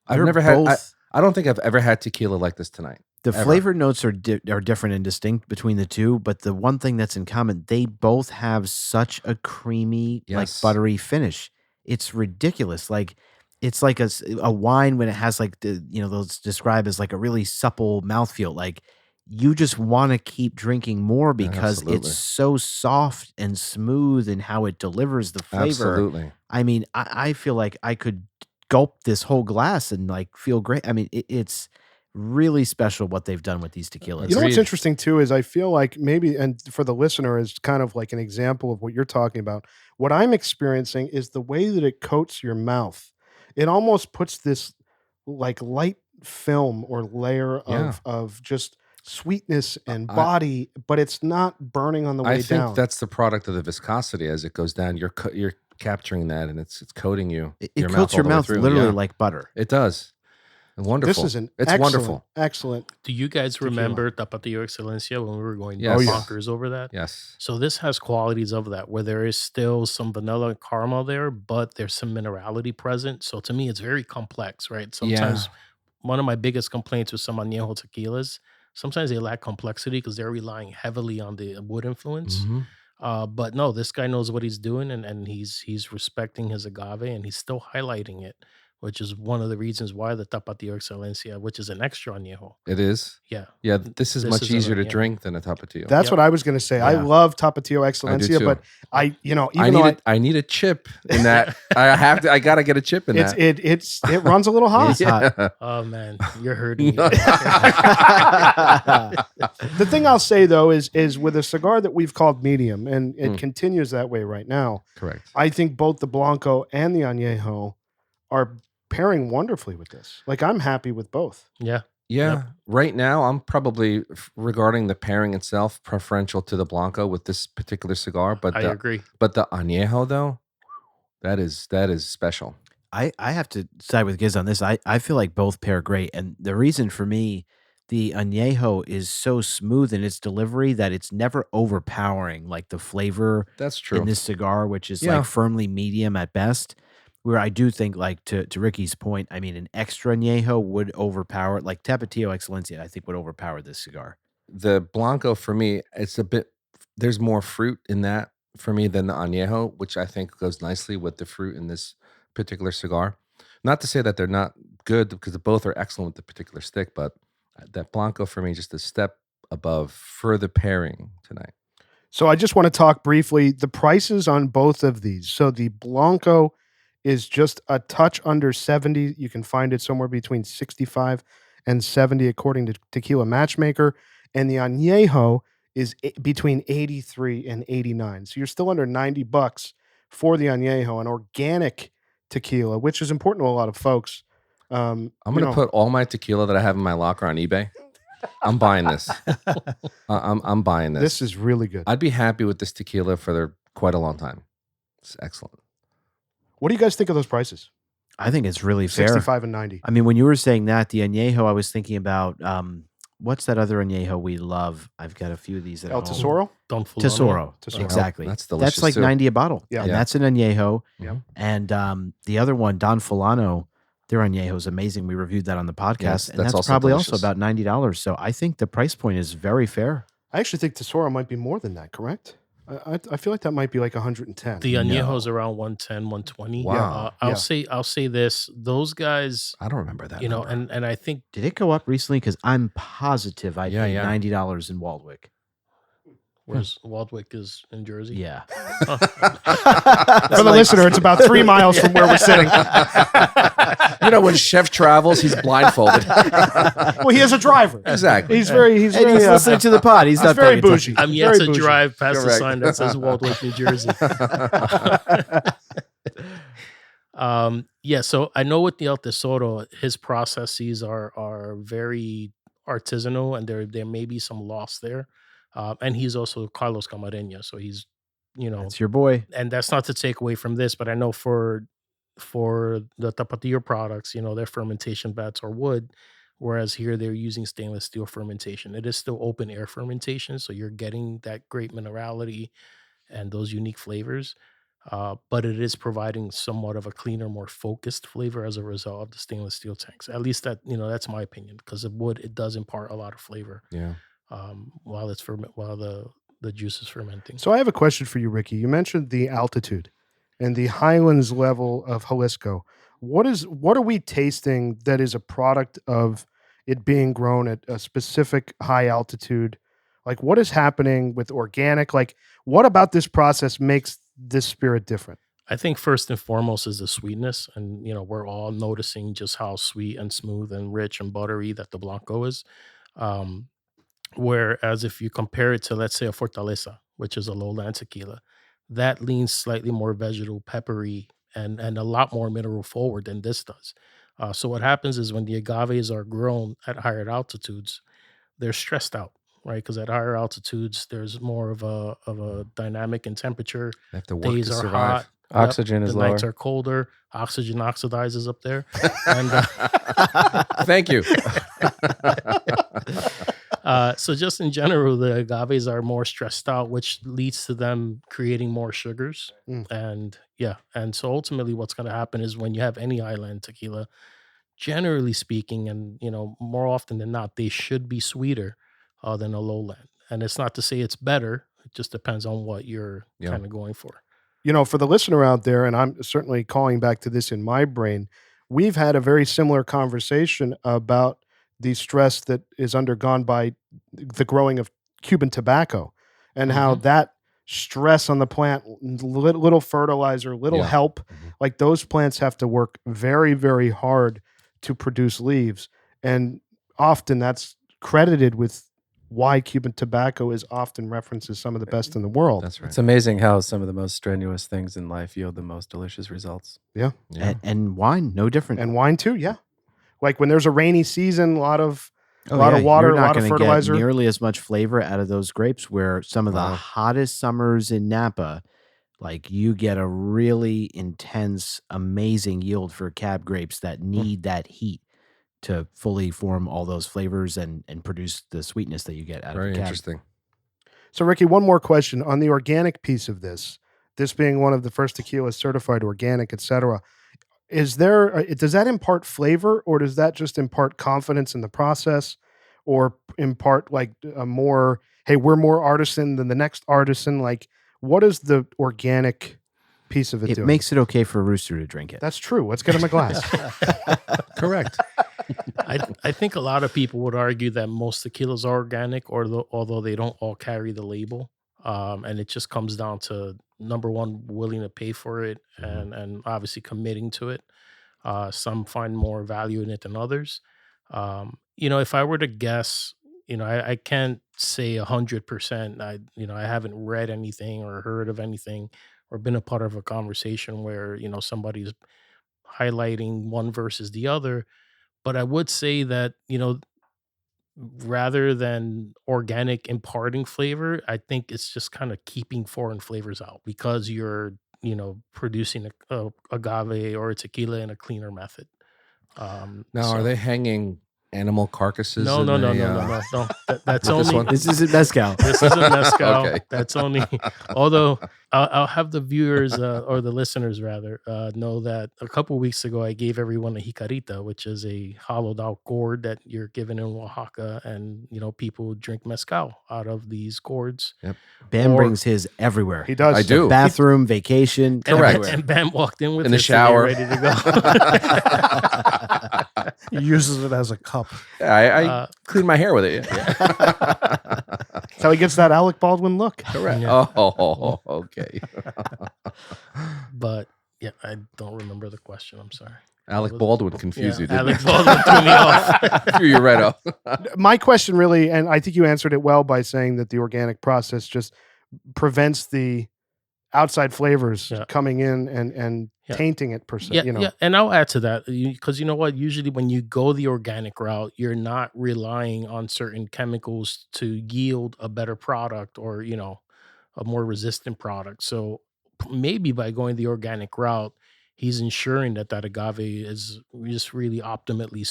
I've They're never had. both- I don't think I've ever had tequila like this tonight. The ever. flavor notes are different and distinct between the two, but the one thing that's in common, they both have such a creamy, like Yes. buttery finish. It's ridiculous. Like it's like a wine when it has like those described as like a really supple mouthfeel. Like you just want to keep drinking more because Absolutely. it's so soft and smooth in how it delivers the flavor. Absolutely. I mean, I feel like I could gulp this whole glass and like feel great. I mean, it's really special what they've done with these tequilas. You know what's Agreed. interesting too is I feel like maybe, and for the listener is kind of like an example of what you're talking about. What I'm experiencing is the way that it coats your mouth. It almost puts this like light film or layer Yeah. of just sweetness and I- body, but it's not burning on the way I think down. that's the product of the viscosity as it goes down. You're capturing that, and it's coating you. It your coats all your the way mouth through. literally Yeah. like butter. It does. Wonderful. This is an it's excellent, wonderful. excellent. Do you guys Tequila. remember Tapatio Excelencia when we were going Yes. Oh, yeah. bonkers over that? Yes. So this has qualities of that, where there is still some vanilla and caramel there, but there's some minerality present. So to me, it's very complex, right? Sometimes one of my biggest complaints with some añejo tequilas, sometimes they lack complexity because they're relying heavily on the wood influence. Mhm. But no, this guy knows what he's doing, and he's respecting his agave, and he's still highlighting it, which is one of the reasons why the Tapatio Excelencia, which is an extra añejo. It is. Yeah. Yeah, this is This much is an easier to Añejo. drink than a Tapatio. That's Yep. what I was going to say. I Yeah. love Tapatio Excelencia, too. but even I though need I need a chip in that. I gotta get a chip in that. it runs a little hot. It's hot. Oh man, you're hurting me. The thing I'll say though is with a cigar that we've called medium, and it Mm. continues that way right now. Correct. I think both the Blanco and the Añejo are pairing wonderfully with this. Like I'm happy with both. Yeah. Yeah. Yep. Right now, I'm probably regarding the pairing itself preferential to the Blanco with this particular cigar, but I agree. the Añejo though, that is special. I have to side with Giz on this. I feel like both pair great. And the reason for me, the Añejo is so smooth in its delivery that it's never overpowering like the flavor That's true. in this cigar, which is Yeah. like firmly medium at best. Where I do think, like to Ricky's point, I mean, an extra Añejo would overpower, like Tapatio Excelencia, I think would overpower this cigar. The Blanco for me, it's a bit. There's more fruit in that for me than the Añejo, which I think goes nicely with the fruit in this particular cigar. Not to say that they're not good, because both are excellent with the particular stick, but that Blanco for me just a step above for the pairing tonight. So I just want to talk briefly the prices on both of these. So the Blanco is just a touch under 70. You can find it somewhere between 65 and 70 according to Tequila Matchmaker, and the Añejo is between 83 and 89. So you're still under $90 for the Añejo, an organic tequila, which is important to a lot of folks. I'm gonna put all my tequila that I have in my locker on eBay. I'm buying this. I'm buying this. This is really good. I'd be happy with this tequila for quite a long time. It's excellent. What do you guys think of those prices? I think it's really fair. 65 and 90. I mean, when you were saying that, the Añejo, I was thinking about what's that other Añejo we love? I've got a few of these at El home. Tesoro? Don't fool Tesoro. Tesoro. Exactly. That's delicious. That's like too. 90 a bottle. Yeah. And Yeah. that's an Añejo. Yeah. And the other one, Don Fulano, their Añejo is amazing. We reviewed that on the podcast. Yes, and that's that's also probably delicious. also about $90. So I think the price point is very fair. I actually think Tesoro might be more than that, correct? I feel like that might be like 110. The Añejo's around 110, 120. Wow. I'll say this: those guys, I don't remember that. you know, number. and I think Did it go up recently? Because I'm positive I Yeah, paid yeah. $90 in Waldwick. where's Waldwick is in Jersey. Yeah. For the listener, it's about 3 miles from where we're sitting. You know, when Chef travels, he's blindfolded. Well, he has a driver. Exactly. He's very And he's listening to the pod. He's not very paying attention. bougie. I'm yet Very to bougie. drive past the Correct. sign that says Waldwick, New Jersey. Yeah, so I know with the El Tesoro, his processes are very artisanal, and there may be some loss there. And he's also Carlos Camarena, so he's, you know, That's your boy. and that's not to take away from this, but I know for the Tapatio products, you know, their fermentation vats are wood, whereas here they're using stainless steel fermentation. It is still open air fermentation, so you're getting that great minerality and those unique flavors. But it is providing somewhat of a cleaner, more focused flavor as a result of the stainless steel tanks. At least that, you know, that's my opinion, because the wood, it does impart a lot of flavor Yeah. while the juice is fermenting. So I have a question for you, Ricky. You mentioned the altitude and the highlands level of Jalisco. What are we tasting that is a product of it being grown at a specific high altitude? Like, what is happening with organic? Like, what about this process makes this spirit different? I think first and foremost is the sweetness, and you know, we're all noticing just how sweet and smooth and rich and buttery that the Blanco is. Um, Whereas if you compare it to, let's say, a Fortaleza, which is a lowland tequila, that leans slightly more vegetal, peppery, and a lot more mineral forward than this does. So what happens is when the agaves are grown at higher altitudes, they're stressed out, right? Because at higher altitudes, there's more of a dynamic in temperature. They have to work Days to are survive. hot. Oxygen is the lower. nights are colder. Oxygen oxidizes up there. And Thank you. so just in general, the agaves are more stressed out, which leads to them creating more sugars. And so ultimately what's going to happen is when you have any island tequila, generally speaking, and you know, more often than not, they should be sweeter than a lowland. And it's not to say it's better. It just depends on what you're kind of going for. You know, for the listener out there, and I'm certainly calling back to this in my brain, we've had a very similar conversation about the stress that is undergone by the growing of Cuban tobacco and how that stress on the plant, little fertilizer, little help, like those plants have to work very, very hard to produce leaves. And often that's credited with why Cuban tobacco is often referenced as some of the best in the world. That's right. It's amazing how some of the most strenuous things in life yield the most delicious results. Yeah. And wine, no different. And wine too, yeah. Like when there's a rainy season, a lot of water, You're a not lot of gonna fertilizer. get nearly as much flavor out of those grapes, where some of the hottest summers in Napa, like you get a really intense, amazing yield for cab grapes that need that heat to fully form all those flavors and produce the sweetness that you get out Very of the cab. interesting. So, Ricky, one more question on the organic piece of this being one of the first tequilas certified organic, etc. Is there, does that impart flavor, or does that just impart confidence in the process, or impart like a more, hey, we're more artisan than the next artisan? Like, what is the organic piece of it doing? It makes it okay for a rooster to drink it. That's true. Let's get him a glass. Correct. I think a lot of people would argue that most tequilas are organic, although they don't all carry the label. And it just comes down to, number one, willing to pay for it and obviously committing to it. Some find more value in it than others. You know, if I were to guess, you know, I can't say 100%. I haven't read anything or heard of anything or been a part of a conversation where, you know, somebody's highlighting one versus the other. But I would say that, you know, rather than organic imparting flavor, I think it's just kind of keeping foreign flavors out, because you're, you know, producing a agave or a tequila in a cleaner method. Now, are they hanging animal carcasses? No, in no, no, a, no, no, no, no. That's with this only one? This isn't mezcal. this isn't mezcal. Okay. That's only. Although I'll have the viewers or the listeners rather know that a couple weeks ago I gave everyone a jicarita, which is a hollowed out gourd that you're given in Oaxaca, and people drink mezcal out of these gourds. Yep. Bam Or- brings his everywhere. He does. I do. Bathroom, vacation, Correct. everywhere. And Bam walked in with In the his to get shower. ready to go. He uses it as a cup. I clean my hair with it. Yeah. That's how he gets that Alec Baldwin look. Correct. Yeah. Oh, okay. But yeah, I don't remember the question. I'm sorry. Alec Baldwin confused you, didn't Alec he? Baldwin threw me off. Threw you right off. My question really, and I think you answered it well by saying that the organic process just prevents the outside flavors Yeah. coming in and Yeah. tainting it per se. Yeah, yeah, and I'll add to that because you know what? Usually, when you go the organic route, you're not relying on certain chemicals to yield a better product or a more resistant product. So maybe by going the organic route, he's ensuring that agave is just really optimally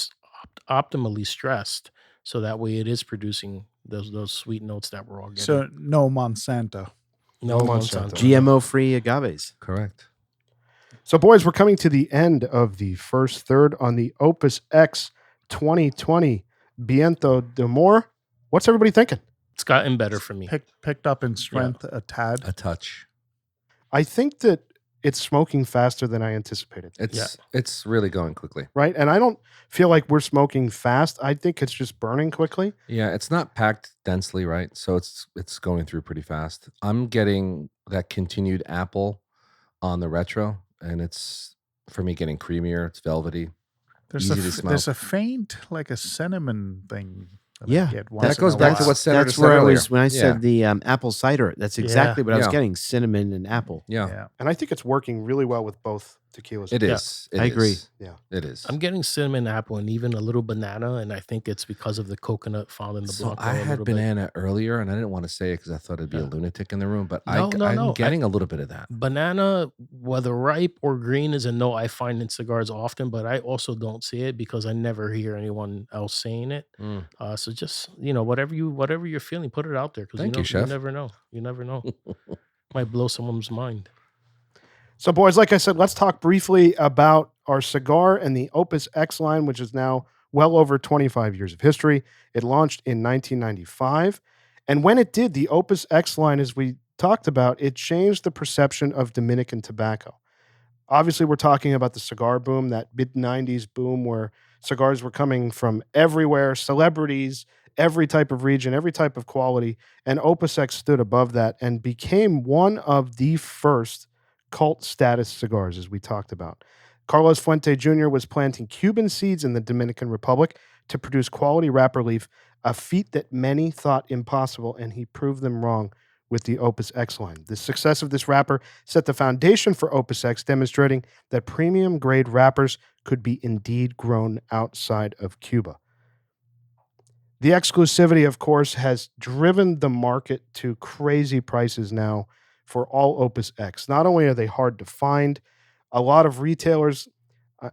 stressed, so that way it is producing those sweet notes that we're all getting. So no Monsanto. no Monsanto. Monsanto. GMO-free agaves. Correct. So, boys, we're coming to the end of the first third on the Opus X 2020 Viento de Amor. What's everybody thinking? It's gotten better for me. Picked up in strength a tad. A touch. I think that it's smoking faster than I anticipated, It's really going quickly. right? And I don't feel like we're smoking fast. I think it's just burning quickly. Yeah, it's not packed densely, right? So it's going through pretty fast. I'm getting that continued apple on the retro, and it's for me getting creamier. It's velvety. There's easy to smoke. there's a faint like a cinnamon thing. That I Yeah, get once That in goes a back to while. what Senator That's said where I earlier. was when I Yeah. said the apple cider. That's exactly what I was Yeah. getting: cinnamon and apple. Yeah, Yeah. And I think it's working really well with both tequilas. it is. It I agree. is. Yeah. It is. I'm getting cinnamon apple and even a little banana, and I think it's because of the coconut found in the So Blanco. I a had little bit. banana earlier, and I didn't want to say it because I thought it'd be a Yeah. lunatic in the room. But No, no, I'm no. getting a little bit of that. Banana, whether ripe or green, is a no I find in cigars often, but I also don't see it because I never hear anyone else saying it. Mm. So just whatever you're feeling, put it out there because Thank you, Chef. you never know. You never know. Might blow someone's mind. So, boys, like I said, let's talk briefly about our cigar and the Opus X line, which is now well over 25 years of history. It launched in 1995. And when it did, the Opus X line, as we talked about, it changed the perception of Dominican tobacco. Obviously, we're talking about the cigar boom, that mid-90s boom where cigars were coming from everywhere, celebrities, every type of region, every type of quality. And Opus X stood above that and became one of the first cult status cigars, as we talked about. Carlos Fuente Jr. was planting Cuban seeds in the Dominican Republic to produce quality wrapper leaf, a feat that many thought impossible, and he proved them wrong with the Opus X line. The success of this wrapper set the foundation for Opus X, demonstrating that premium grade wrappers could be indeed grown outside of Cuba. The exclusivity, of course, has driven the market to crazy prices now for all Opus X. Not only are they hard to find, a lot of retailers,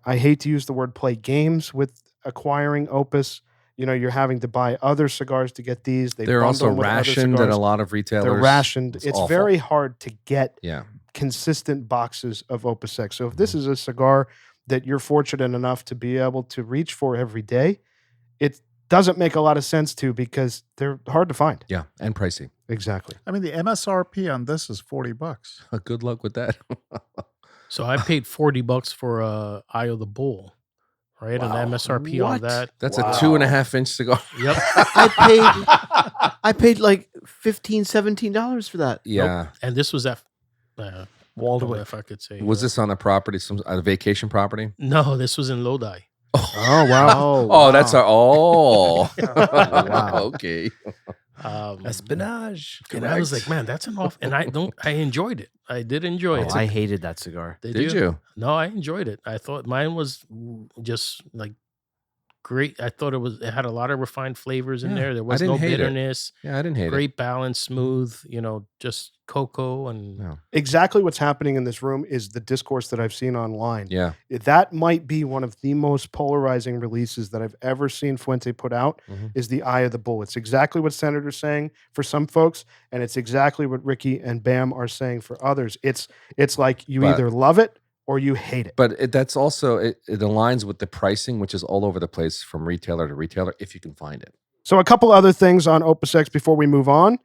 I hate to use the word play games with acquiring Opus. You're having to buy other cigars to get these. They're bundle also them with other rationed at cigars. a lot of retailers. They're rationed. It's It's awful. very hard to get Yeah. consistent boxes of Opus X. So if this is a cigar that you're fortunate enough to be able to reach for every day, it doesn't make a lot of sense to because they're hard to find. Yeah. And pricey. Exactly. I mean, the MSRP on this is $40. Good luck with that. So I paid $40 for Eye of the Bull, right? Wow. An MSRP on What? that. That's Wow. a 2.5-inch cigar. Yep. I paid like $15, $17 for that. Yeah. And this was at Waldwick, if I could say. Was this on a property, a vacation property? No, this was in Lodi. Oh, wow. Oh, that's a Wow. Okay. Espionage. And I was like, man, that's an off. And I enjoyed it. I did enjoy it. I hated that cigar. Did Did you? No, I enjoyed it. I thought mine was just like great. I thought it had a lot of refined flavors in Yeah, there. There I was didn't no hate it. bitterness. Yeah, I didn't hate it. Great balance, smooth. Just cocoa and Yeah. Exactly what's happening in this room is the discourse that I've seen online. Yeah. That might be one of the most polarizing releases that I've ever seen Fuente put out. Mhm. Is the Eye of the Bull. It's exactly what Senator's saying for some folks, and it's exactly what Ricky and Bam are saying for others. It's like you But- either love it or you hate it. But that's also, it aligns with the pricing, which is all over the place from retailer to retailer, if you can find it. So a couple other things on Opus X before we move on.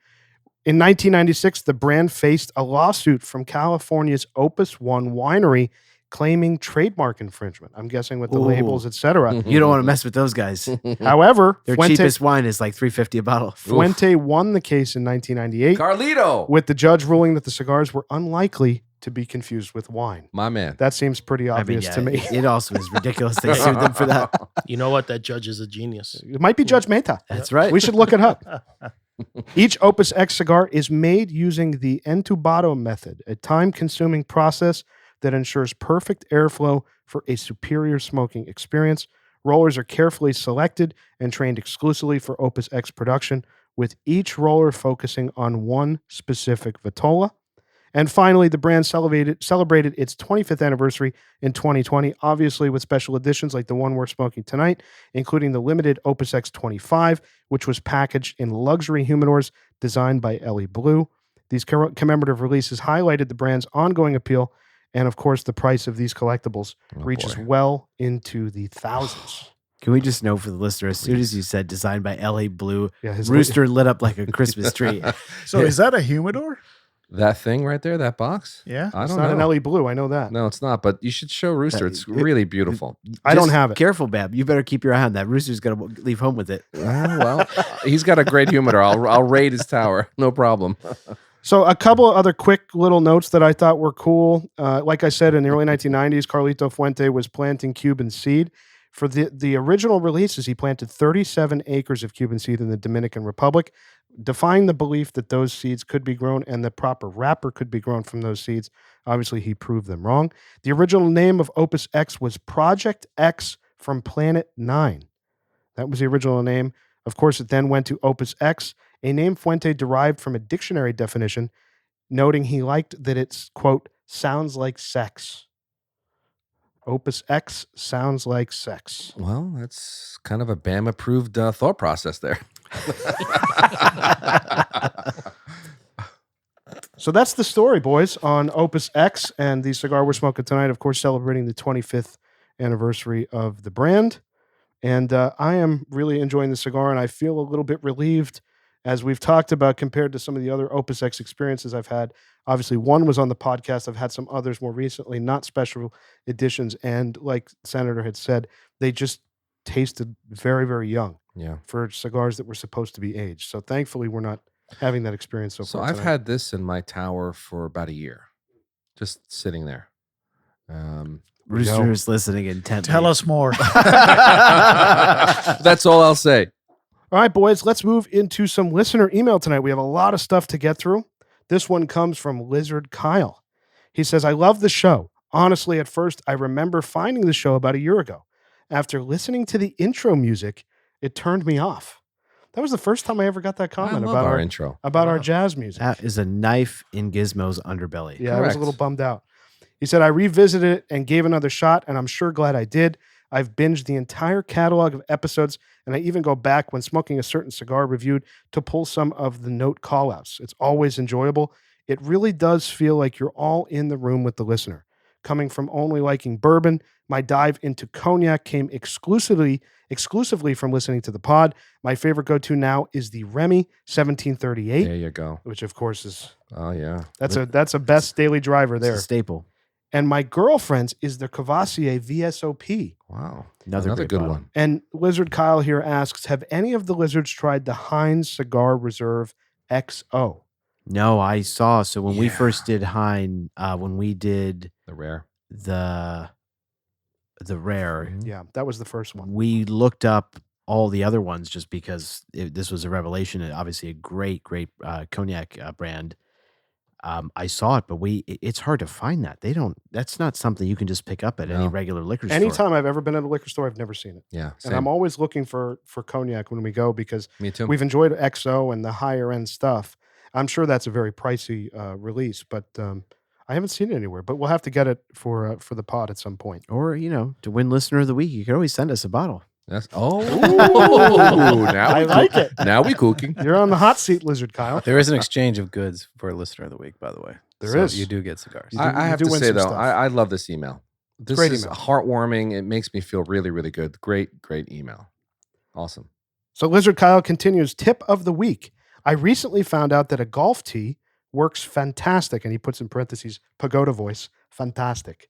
In 1996, the brand faced a lawsuit from California's Opus One winery claiming trademark infringement. I'm guessing with the Ooh. labels, etc. You don't want to mess with those guys. However, Their Fuente, cheapest wine is like $3.50 a bottle. Fuente won the case in 1998 Carlito, with the judge ruling that the cigars were unlikely to be confused with wine. my man. That seems pretty obvious to me. It also is ridiculous they sued them for that. you know what? That judge is a genius. It might be Judge Mehta. That's right. We should look it up. Each Opus X cigar is made using the entubado method, a time-consuming process that ensures perfect airflow for a superior smoking experience. Rollers are carefully selected and trained exclusively for Opus X production, with each roller focusing on one specific vitola. And finally, the brand celebrated its 25th anniversary in 2020, obviously with special editions like the one we're smoking tonight, including the limited Opus X 25, which was packaged in luxury humidors designed by Ellie Blue. These commemorative releases highlighted the brand's ongoing appeal, and of course, the price of these collectibles reaches well into the thousands. Can we just know for the listener, as soon as you said designed by L.A. Blue, Yeah, his Rooster lit up like a Christmas tree. So is that a humidor? That thing right there, that box? Yeah. I It's don't not know. an Ellie Blue, I know that. No, it's not, but you should show Rooster. It's It- really beautiful. I don't Just have it. Careful, Bab. You better keep your eye on that. Rooster's going to leave home with it. Well, he's got a great humidor. I'll raid his tower. No problem. So a couple of other quick little notes that I thought were cool. Like I said, in the early 1990s, Carlito Fuente was planting Cuban seed. For the original releases, he planted 37 acres of Cuban seed in the Dominican Republic, defying the belief that those seeds could be grown and the proper wrapper could be grown from those seeds. Obviously, he proved them wrong. The original name of Opus X was Project X from Planet 9. That was the original name. Of course, it then went to Opus X, a name Fuente derived from a dictionary definition, noting he liked that it's, quote, sounds like sex. Opus X sounds like sex. Well, that's kind of a BAM-approved thought process there. So that's the story, boys, on Opus X and the cigar we're smoking tonight, of course, celebrating the 25th anniversary of the brand. And I am really enjoying the cigar, and I feel a little bit relieved, as we've talked about, compared to some of the other Opus X experiences I've had. Obviously, one was on the podcast. I've had some others more recently, not special editions. And like Senator had said, they just tasted very, very young Yeah. for cigars that were supposed to be aged. So thankfully, we're not having that experience so So far. I've tonight. had this in my tower for about a year, just sitting there. Rooster is listening intently. Tell us more. That's all I'll say. All right, boys, let's move into some listener email tonight. We have a lot of stuff to get through. This one comes from Lizard Kyle. He says, I love the show. Honestly, at first, I remember finding the show about a year ago. After listening to the intro music, it turned me off. That was the first time I ever got that I comment love about our intro. our jazz music. That is a knife in Gizmo's underbelly. Yeah, I was a Correct. little bummed out. He said, I revisited it and gave another shot, and I'm sure glad I did. I've binged the entire catalog of episodes, and I even go back when smoking a certain cigar reviewed to pull some of the note callouts. It's always enjoyable. It really does feel like you're all in the room with the listener. Coming from only liking bourbon, my dive into cognac came exclusively from listening to the pod. My favorite go-to now is the Remy 1738, There you go. which of course is Oh, yeah. that's a best daily driver It's a there. staple. And my girlfriend's is the Cavassier VSOP. Wow. Another great good bottle. one. And Lizard Kyle here asks, have any of the lizards tried the Heinz Cigar Reserve XO? No, I saw. So when we Yeah. first did Hein, when we did The rare. the rare, Yeah, that was the first one. we looked up all the other ones just because this was a revelation. And obviously, a great cognac brand. I saw it, but it's hard to find that. That's not something you can just pick up at any No. regular liquor store. Anytime I've ever been at a liquor store, I've never seen it. Yeah. And I'm always looking for cognac when we go because Me too. we've enjoyed XO and the higher end stuff. I'm sure that's a very pricey release, but I haven't seen it anywhere. But we'll have to get it for the pod at some point. Or, to win Listener of the Week, you can always send us a bottle. That's I like it. Now we cooking. You're on the hot seat, Lizard Kyle. There is an exchange of goods for Listener of the Week, by the way. There So is. You do get cigars. I have do to win say some though, stuff. I love this email. This great is email. heartwarming. It makes me feel really, really good. Great email. Awesome. So Lizard Kyle continues, tip of the week. I recently found out that a golf tee works fantastic, and he puts in parentheses, pagoda voice, fantastic,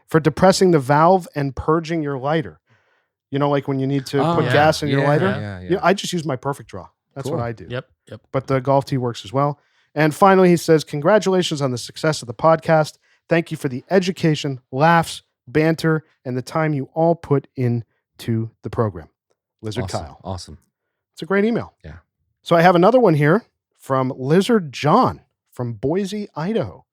for depressing the valve and purging your lighter. Like when you need to put gas in your lighter? Yeah. I just use my Perfect Draw. That's Cool. what I do. Yep. But the golf tee works as well. And finally, he says, congratulations on the success of the podcast. Thank you for the education, laughs, banter, and the time you all put into the program. Lizard Kyle. Awesome. It's a great email. Yeah. So I have another one here from Lizard John from Boise, Idaho.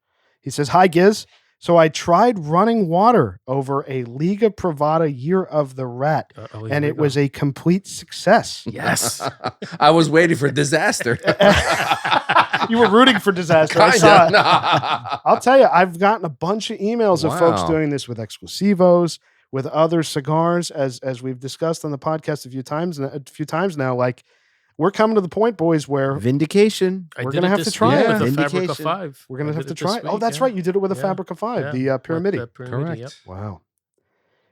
He says, hi, Giz. So I tried running water over a Liga Privada Year of the Rat, and it was a complete success. Yes. I was waiting for disaster. You were rooting for disaster. I saw it. Kinda. I'll tell you, I've gotten a bunch of emails of folks Wow. doing this with exclusivos, with other cigars, as we've discussed on the podcast a few times now. Like, we're coming to the point, boys, where Vindication. We're gonna have to try it it. with the Fabrica Vindication. 5. we're going I to have did to it try this it. Oh, week, that's yeah. right. You did it with a Yeah. Fabrica 5, Yeah, the Pyramidi. with the Pyramidi, Correct. yep. Wow.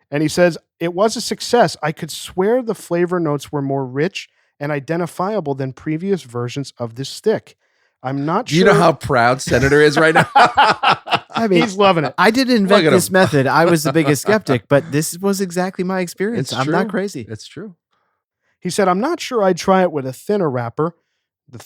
And he says, it was a success. I could swear the flavor notes were more rich and identifiable than previous versions of this stick. I'm not Do sure. you know how proud Senator is right now? I mean, He's loving it. I didn't Look invent at this him. method. I was the biggest skeptic, but this was exactly my experience. It's I'm not true. crazy. It's true. He said, I'm not sure I'd try it with a thinner wrapper.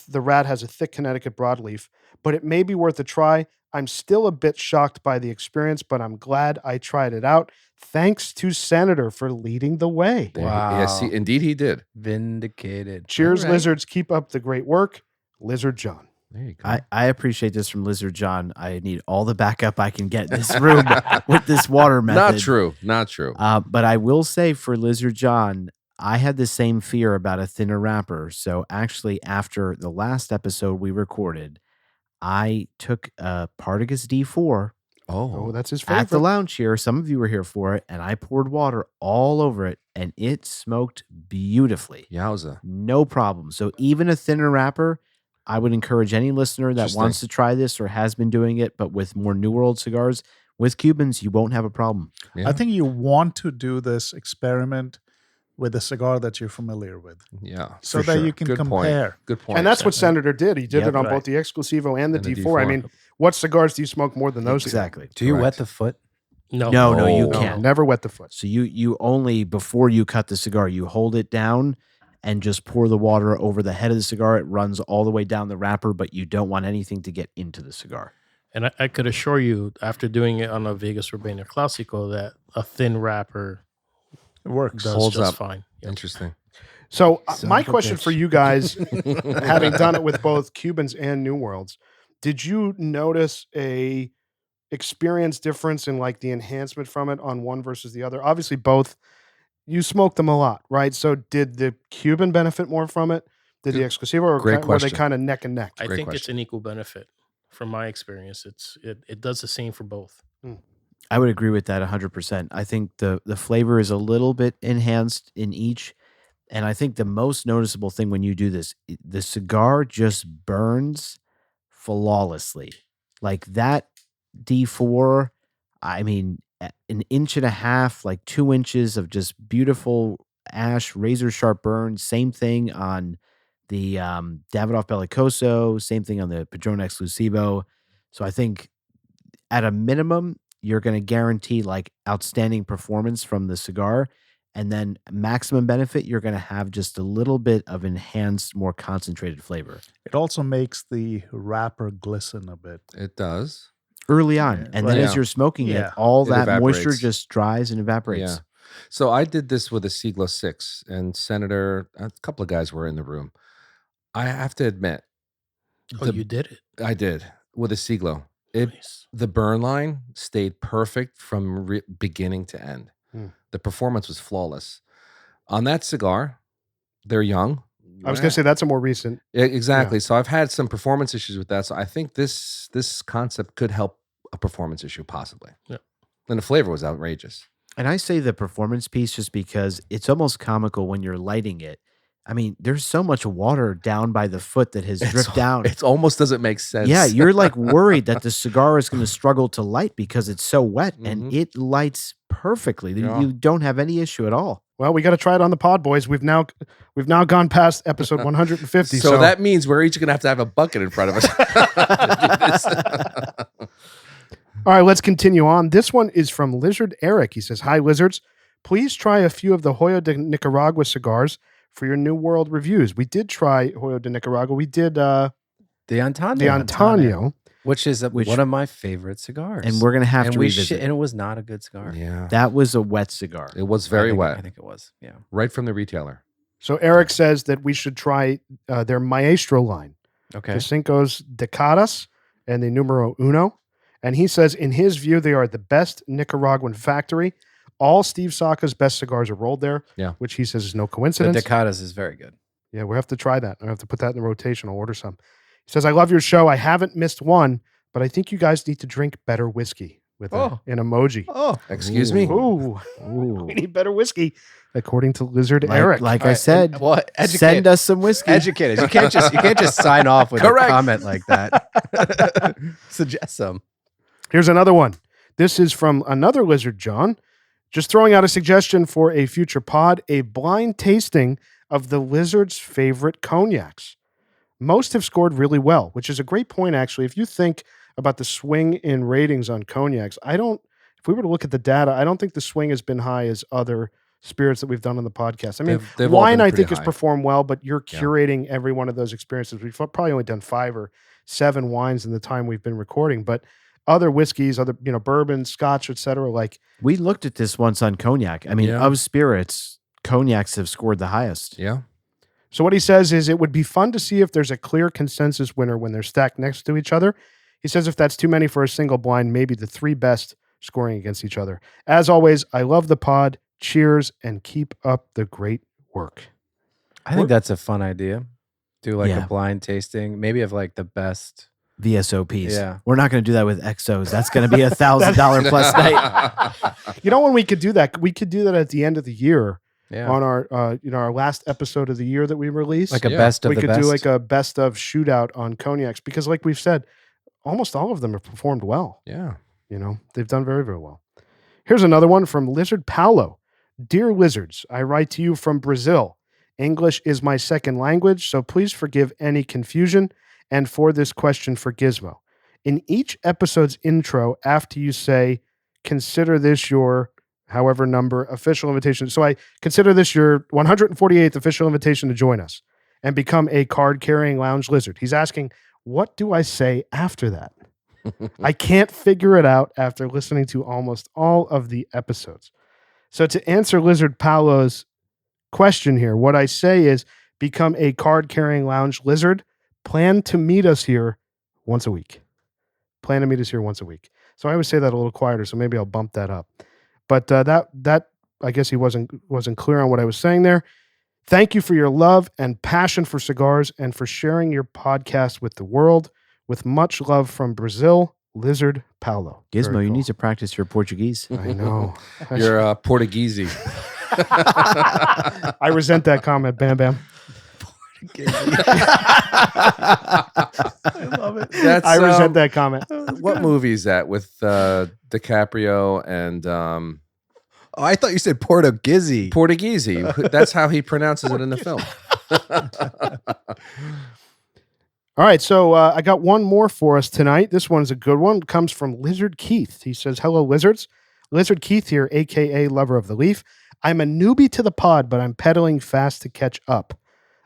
The Rat has a thick Connecticut broadleaf, but it may be worth a try. I'm still a bit shocked by the experience, but I'm glad I tried it out. Thanks to Senator for leading the way. There- Wow. Yes, indeed he did. Vindicated. Cheers, All right. Lizards. Keep up the great work. Lizard John. There you go. I appreciate this from Lizard John. I need all the backup I can get in this room with this water method. Not true. Not true. But I will say for Lizard John, I had the same fear about a thinner wrapper. So actually, after the last episode we recorded, I took a Partagas D4 Oh, that's his favorite. at the lounge here. Some of you were here for it, and I poured water all over it, and it smoked beautifully. Yowza. No problem. So even a thinner wrapper, I would encourage any listener that Interesting. wants to try this or has been doing it, but with more New World cigars, with Cubans, you won't have a problem. Yeah. I think you want to do this experiment with a cigar that you're familiar with, Yeah. so for that sure. you can Good compare. Point. Good point. And that's what Senator did. He did Yep, it on right. both the Exclusivo and the And the D4. I D4. mean, what cigars do you smoke more than those? two? Exactly. Do you Correct. wet the foot? No. No, you No. can't. Never wet the foot. So you only, before you cut the cigar, you hold it down and just pour the water over the head of the cigar. It runs all the way down the wrapper, but you don't want anything to get into the cigar. And I could assure you, after doing it on a Vegas Urbana Classico, that a thin wrapper It works. does Holds just up. fine. Yep. Interesting. So Son my of a question bitch. for you guys, having done it with both Cubans and New Worlds, did you notice a experience difference in like the enhancement from it on one versus the other? Obviously, both you smoked them a lot, right? So did the Cuban benefit more from it? Did the Exclusivo, or Great were they question. kind of neck and neck? I Great think it's question. an equal benefit. From my experience, it does the same for both. I would agree with that 100%. I think the flavor is a little bit enhanced in each. And I think the most noticeable thing when you do this, the cigar just burns flawlessly. Like that D4, I mean, an inch and a half, like 2 inches of just beautiful ash, razor sharp burn. Same thing on the Davidoff Bellicoso, same thing on the Padron Exclusivo. So I think at a minimum, you're going to guarantee like outstanding performance from the cigar. And then maximum benefit, you're going to have just a little bit of enhanced, more concentrated flavor It also makes the wrapper glisten a bit. It does. early on. Yeah, And right. then as Yeah. you're smoking Yeah. it, all It that moisture evaporates. just dries and evaporates. Yeah. So I did this with a Siglo 6, and Senator, a couple of guys were in the room. I have to admit, Oh, you did it. I did. with a Siglo. Nice. The burn line stayed perfect from beginning to end. The performance was flawless. On that cigar, they're young. I was going to say that's a more recent. Exactly. Yeah. So I've had some performance issues with that. So I think this concept could help a performance issue possibly. Yeah. And the flavor was outrageous. And I say the performance piece just because it's almost comical when you're lighting it. I mean, there's so much water down by the foot that has dripped down. It almost doesn't make sense. Yeah, you're like worried that the cigar is going to struggle to light because it's so wet, and it lights perfectly. Yeah. You don't have any issue at all. Well, we got to try it on the pod, boys. We've now gone past episode 150. So that means we're each going to have a bucket in front of us. All right, let's continue on. This one is from Lizard Eric. He says, "Hi, Lizards. Please try a few of the Hoyo de Nicaragua cigars for your New World reviews." We did try Hoyo de Nicaragua. We did The Antonio. the Antonio. Which is one of my favorite cigars. And we're going to have to revisit. And it was not a good cigar. Yeah. That was a wet cigar. It was very wet. I think it was. Yeah. Right from the retailer. So Eric says that we should try their Maestro line, Okay. the Cinco's Decadas and the Numero Uno. And he says, in his view, they are the best Nicaraguan factory. All Steve Saka's best cigars are rolled there, which he says is no The coincidence. Decadas is very good. Yeah, we'll have to try that. I have to put that in the rotation. I'll order some. He says, "I love your show. I haven't missed one, but I think you guys need to drink better whiskey," with an emoji. Oh, Excuse me. Ooh. We need better whiskey, according to Lizard Eric. Like I said, send us some whiskey. Educate us. You can't just sign off with a comment like that. Suggest some. Here's another one. This is from another Lizard John. Just throwing out a suggestion for a future pod, a blind tasting of the Lizard's favorite cognacs. Most have scored really well, which is a great point, actually. If you think about the swing in ratings on cognacs, if we were to look at the data, I don't think the swing has been high as other spirits that we've done on the podcast. I mean, They've all wine, been I pretty think, has high. performed well, but you're curating every one of those experiences. We've probably only done 5 or 7 wines in the time we've been recording, but other whiskeys, other bourbon, scotch, etc. Like We looked at this once on cognac. I mean, of spirits, cognacs have scored the highest. Yeah. So what he says is it would be fun to see if there's a clear consensus winner when they're stacked next to each other. He says if that's too many for a single blind, maybe the 3 best scoring against each other. As always, I love the pod. Cheers and keep up the great work. I think that's a fun idea. Do like a blind tasting, maybe of like the best VSOPs. Yeah. We're not going to do that with XOs. That's going to be $1,000 plus night. You know when we could do that? We could do that at the end of the year on our our last episode of the year that we release. Like a best of we the could best. do like a best of shootout on cognacs because like we've said, almost all of them have performed well. Yeah. They've done very, very well. Here's another one from Lizard Paulo. Dear Lizards, I write to you from Brazil. English is my second language, so please forgive any confusion. And for this question for Gizmo. In each episode's intro, after you say, consider this your however number official invitation. So I consider this your 148th official invitation to join us and become a card-carrying lounge lizard. He's asking, what do I say after that? I can't figure it out after listening to almost all of the episodes. So to answer Lizard Paulo's question here, what I say is become a card-carrying lounge lizard. Plan to meet us here once a week. Plan to meet us here once a week. So I always say that a little quieter, so maybe I'll bump that up. But that I guess he wasn't clear on what I was saying there. Thank you for your love and passion for cigars and for sharing your podcast with the world. With much love from Brazil, Lizard Paulo. Gizmo, Very you cool. need to practice your Portuguese. I know. You're Portuguese. I resent that comment, Bam Bam. I love it. I resent that comment. What movie is that with DiCaprio and Oh, I thought you said Portuguese. Portuguese? That's how he pronounces it in the film. All right, so I got one more for us tonight. This one's a good one. It comes from Lizard Keith. He says, hello, Lizards. Lizard Keith here, a.k.a. Lover of the Leaf. I'm a newbie to the pod, but I'm pedaling fast to catch up.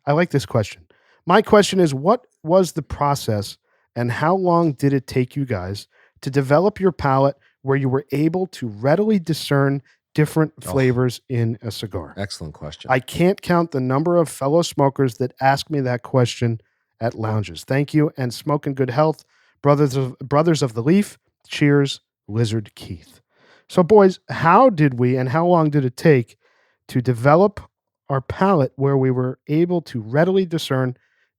I like this question. My question is, what was the process and how long did it take you guys to develop your palate where you were able to readily discern different flavors in a cigar? Excellent question. I can't count the number of fellow smokers that ask me that question at lounges. Thank you and smoke in good health. Brothers of the Leaf. Cheers, Lizard Keith. So, boys, how did we and how long did it take to develop our palate where we were able to readily discern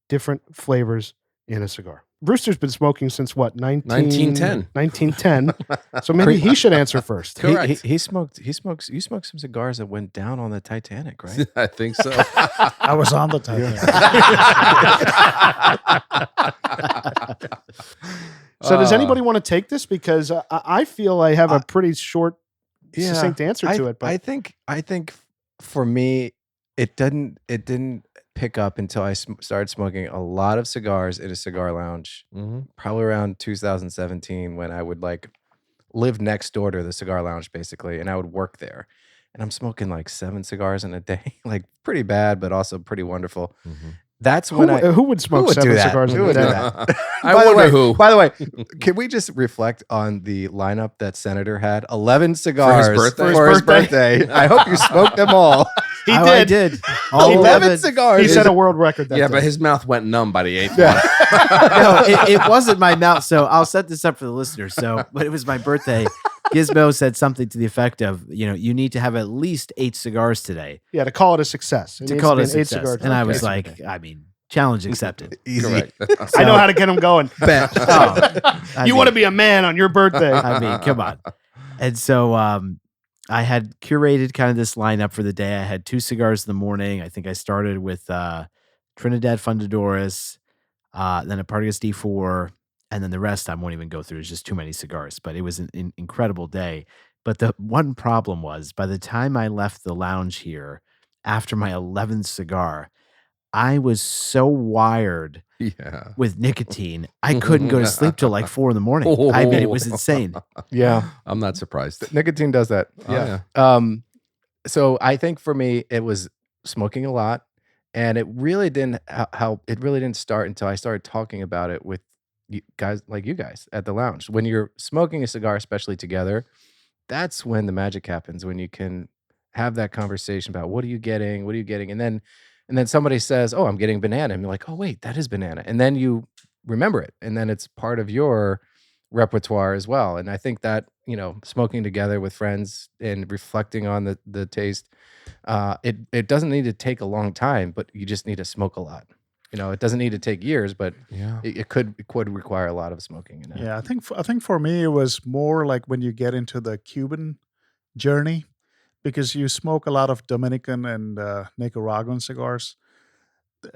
different flavors in a cigar? Brewster's been smoking since what? 1910. 1910. So maybe he should answer first. Correct. You smoked some cigars that went down on the Titanic, right? I think so. I was on the Titanic. So does anybody want to take this? Because I feel I have a pretty short, succinct answer to it. But I think for me, it didn't pick up until I started smoking a lot of cigars in a cigar lounge, probably around 2017, when I would like live next door to the cigar lounge basically, and I would work there. And I'm smoking like 7 cigars in a day, like pretty bad, but also pretty wonderful. That's when who would smoke 7 cigars in a day? By the way, can we just reflect on the lineup that Senator had? 11 cigars for his birthday. I hope you smoked them all. I did. All 11 cigars. He set a world record that day. But his mouth went numb by the 8th No, it wasn't my mouth. So I'll set this up for the listeners. So when it was my birthday, Gizmo said something to the effect of, you need to have at least 8 cigars today. Yeah, to call it a success. To call it a success. 8 cigars. And I was like, challenge accepted. Easy. I know how to get him going. You want to be a man on your birthday. Come on. And so I had curated kind of this lineup for the day. I had 2 cigars in the morning. I think I started with Trinidad Fundadores, then a Partagas D4, and then the rest I won't even go through. It's just too many cigars, but it was an incredible day. But the one problem was, by the time I left the lounge here, after my 11th cigar, I was so wired with nicotine, I couldn't go to sleep till like 4 a.m. I mean, it was insane. Yeah. I'm not surprised. Nicotine does that. Yeah. So I think for me, it was smoking a lot, and it really didn't help. It really didn't start until I started talking about it with guys like you guys at the lounge. When you're smoking a cigar, especially together, that's when the magic happens, when you can have that conversation about what are you getting? And then somebody says, oh, I'm getting banana. And you're like, oh, wait, that is banana. And then you remember it. And then it's part of your repertoire as well. And I think that, smoking together with friends and reflecting on the taste, it doesn't need to take a long time, but you just need to smoke a lot. It doesn't need to take years, but it could require a lot of smoking. Yeah, I think for me, it was more like when you get into the Cuban journey, because you smoke a lot of Dominican and Nicaraguan cigars.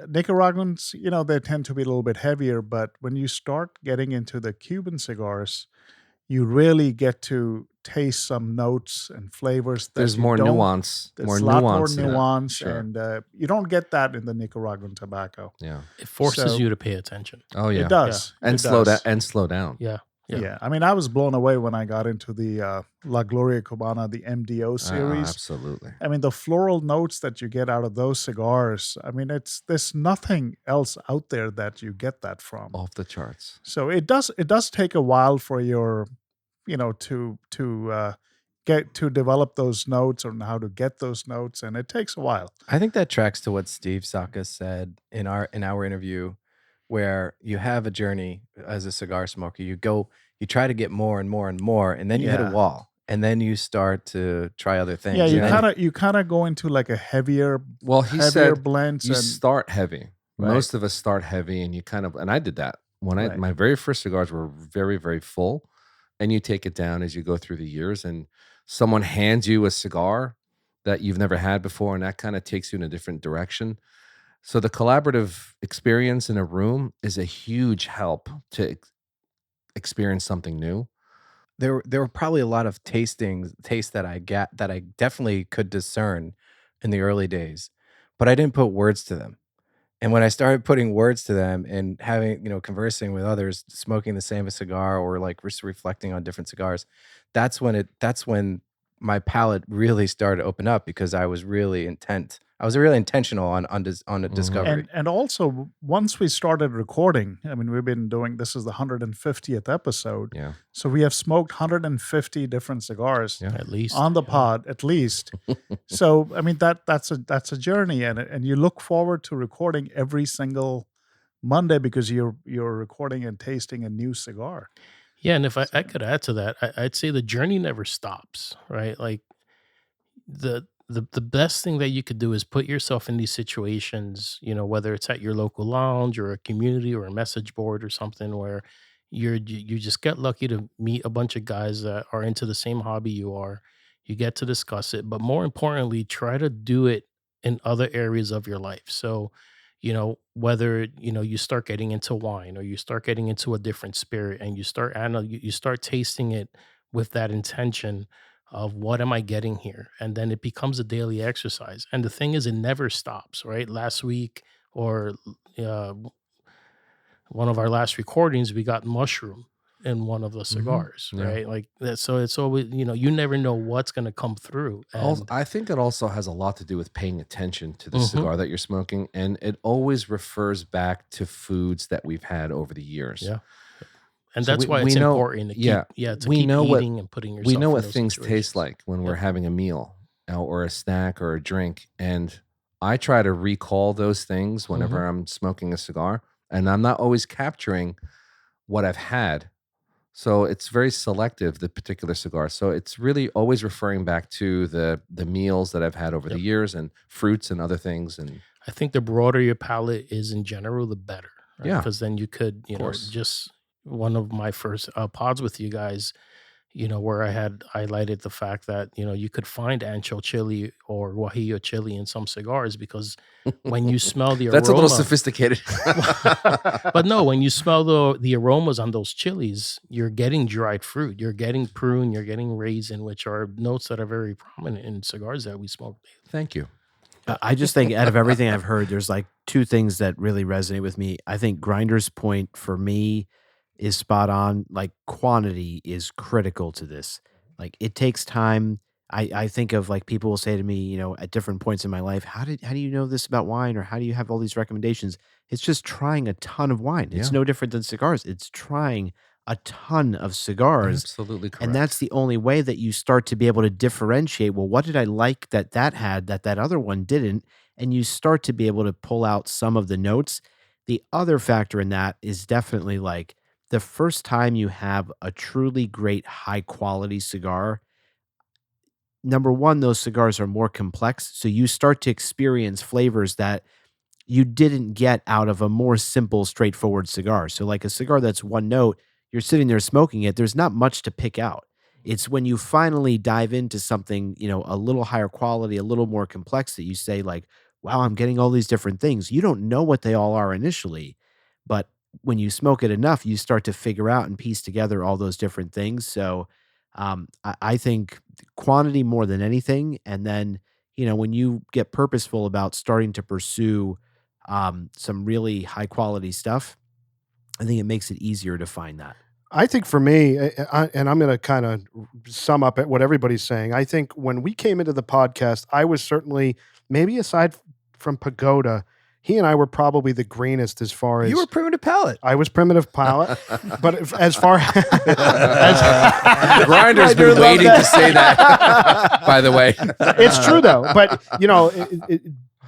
Nicaraguans, they tend to be a little bit heavier, but when you start getting into the Cuban cigars, you really get to taste some notes and flavors. There's more nuance. There's a lot more nuance, Sure. and you don't get that in the Nicaraguan tobacco. Yeah. It forces you to pay attention. Oh, yeah. It does. And It slow down. does. And slow down. Yeah. Yeah. I mean, I was blown away when I got into the La Gloria Cubana, the MDO series. Absolutely. I mean, the floral notes that you get out of those cigars, I mean, there's nothing else out there that you get that from. Off the charts. So it does take a while for your, to get to develop those notes or how to get those notes, and it takes a while. I think that tracks to what Steve Saka said in our interview, where you have a journey as a cigar smoker. You try to get more and more and more, and then you hit a wall, and then you start to try other things. Yeah, you kind of go into like a heavier. Well, he said blends. you and, start heavy. Right. Most of us start heavy, and and I did that when my very first cigars were very, very full, and you take it down as you go through the years, and someone hands you a cigar that you've never had before, and that kind of takes you in a different direction. So the collaborative experience in a room is a huge help to experience something new. There were probably a lot of tastes that I definitely could discern in the early days, but I didn't put words to them. And when I started putting words to them and having, conversing with others, smoking the same cigar or like just reflecting on different cigars, that's when my palate really started to open up, because I was really intentional on a discovery. And also, once we started recording, I mean, we've been doing, this is the 150th episode. Yeah. So we have smoked 150 different cigars At least. on the pod, at least. So, I mean, that's a journey, and you look forward to recording every single Monday because you're recording and tasting a new cigar. Yeah, and if I could add to that, I'd say the journey never stops, right? Like the best thing that you could do is put yourself in these situations, whether it's at your local lounge or a community or a message board or something where you just get lucky to meet a bunch of guys that are into the same hobby you are. You get to discuss it, but more importantly, try to do it in other areas of your life. So, whether you start getting into wine or you start getting into a different spirit and you start tasting it with that intention of what am I getting here? And then it becomes a daily exercise. And the thing is, it never stops, right? Last week or uh, one of our last recordings, we got mushroom in one of the cigars, Yeah. right? Like that. So it's always, you never know what's going to come through. Also, And I think it also has a lot to do with paying attention to the Mhm. cigar that you're smoking, and it always refers back to foods that we've had over the years. yeah. And So that's why we it's know, important to yeah, to we keep know what eating and putting yourself we know in what those things taste situations. like when we're Yep. having a meal or a snack or a drink, and I try to recall those things whenever I'm smoking a cigar, and I'm not always capturing what I've had. So it's very selective, the particular cigar. So it's really always referring back to the meals that I've had over the Yep. years and fruits and other things. And I think the broader your palate is in general, the better, right? yeah, Because then you could, of course. just one of my first pods with you guys, where I had highlighted the fact that, you could find ancho chili or guajillo chili in some cigars because when you smell the That's a little aroma, sophisticated. but no, when you smell the aromas on those chilies, you're getting dried fruit, you're getting prune, you're getting raisin, which are notes that are very prominent in cigars that we smoke. Thank you. I just think out of everything I've heard, there's like two things that really resonate with me. I think Grinder's point for me is spot on. Like quantity is critical to this. Like it takes time. I think of like people will say to me, at different points in my life, how do you know this about wine or how do you have all these recommendations? It's just trying a ton of wine. It's Yeah. no different than cigars. It's trying a ton of cigars. Absolutely correct. And that's the only way that you start to be able to differentiate. Well, what did I like that had that other one didn't? And you start to be able to pull out some of the notes. The other factor in that is definitely like the first time you have a truly great high quality cigar. Number one, those cigars are more complex. So you start to experience flavors that you didn't get out of a more simple, straightforward cigar. So, like a cigar that's one note, you're sitting there smoking it, there's not much to pick out. It's when you finally dive into something, a little higher quality, a little more complex that you say, like, wow, I'm getting all these different things. You don't know what they all are initially, but when you smoke it enough, you start to figure out and piece together all those different things. So, I think quantity more than anything. And then, when you get purposeful about starting to pursue some really high quality stuff, I think it makes it easier to find that. I think for me, and I'm going to kind of sum up at what everybody's saying. I think when we came into the podcast, I was certainly, maybe aside from Pagoda, he and I were probably the greenest as far as You were primitive palate. I was primitive palate, but as far Grinder's been waiting to say that, by the way. It's true though. But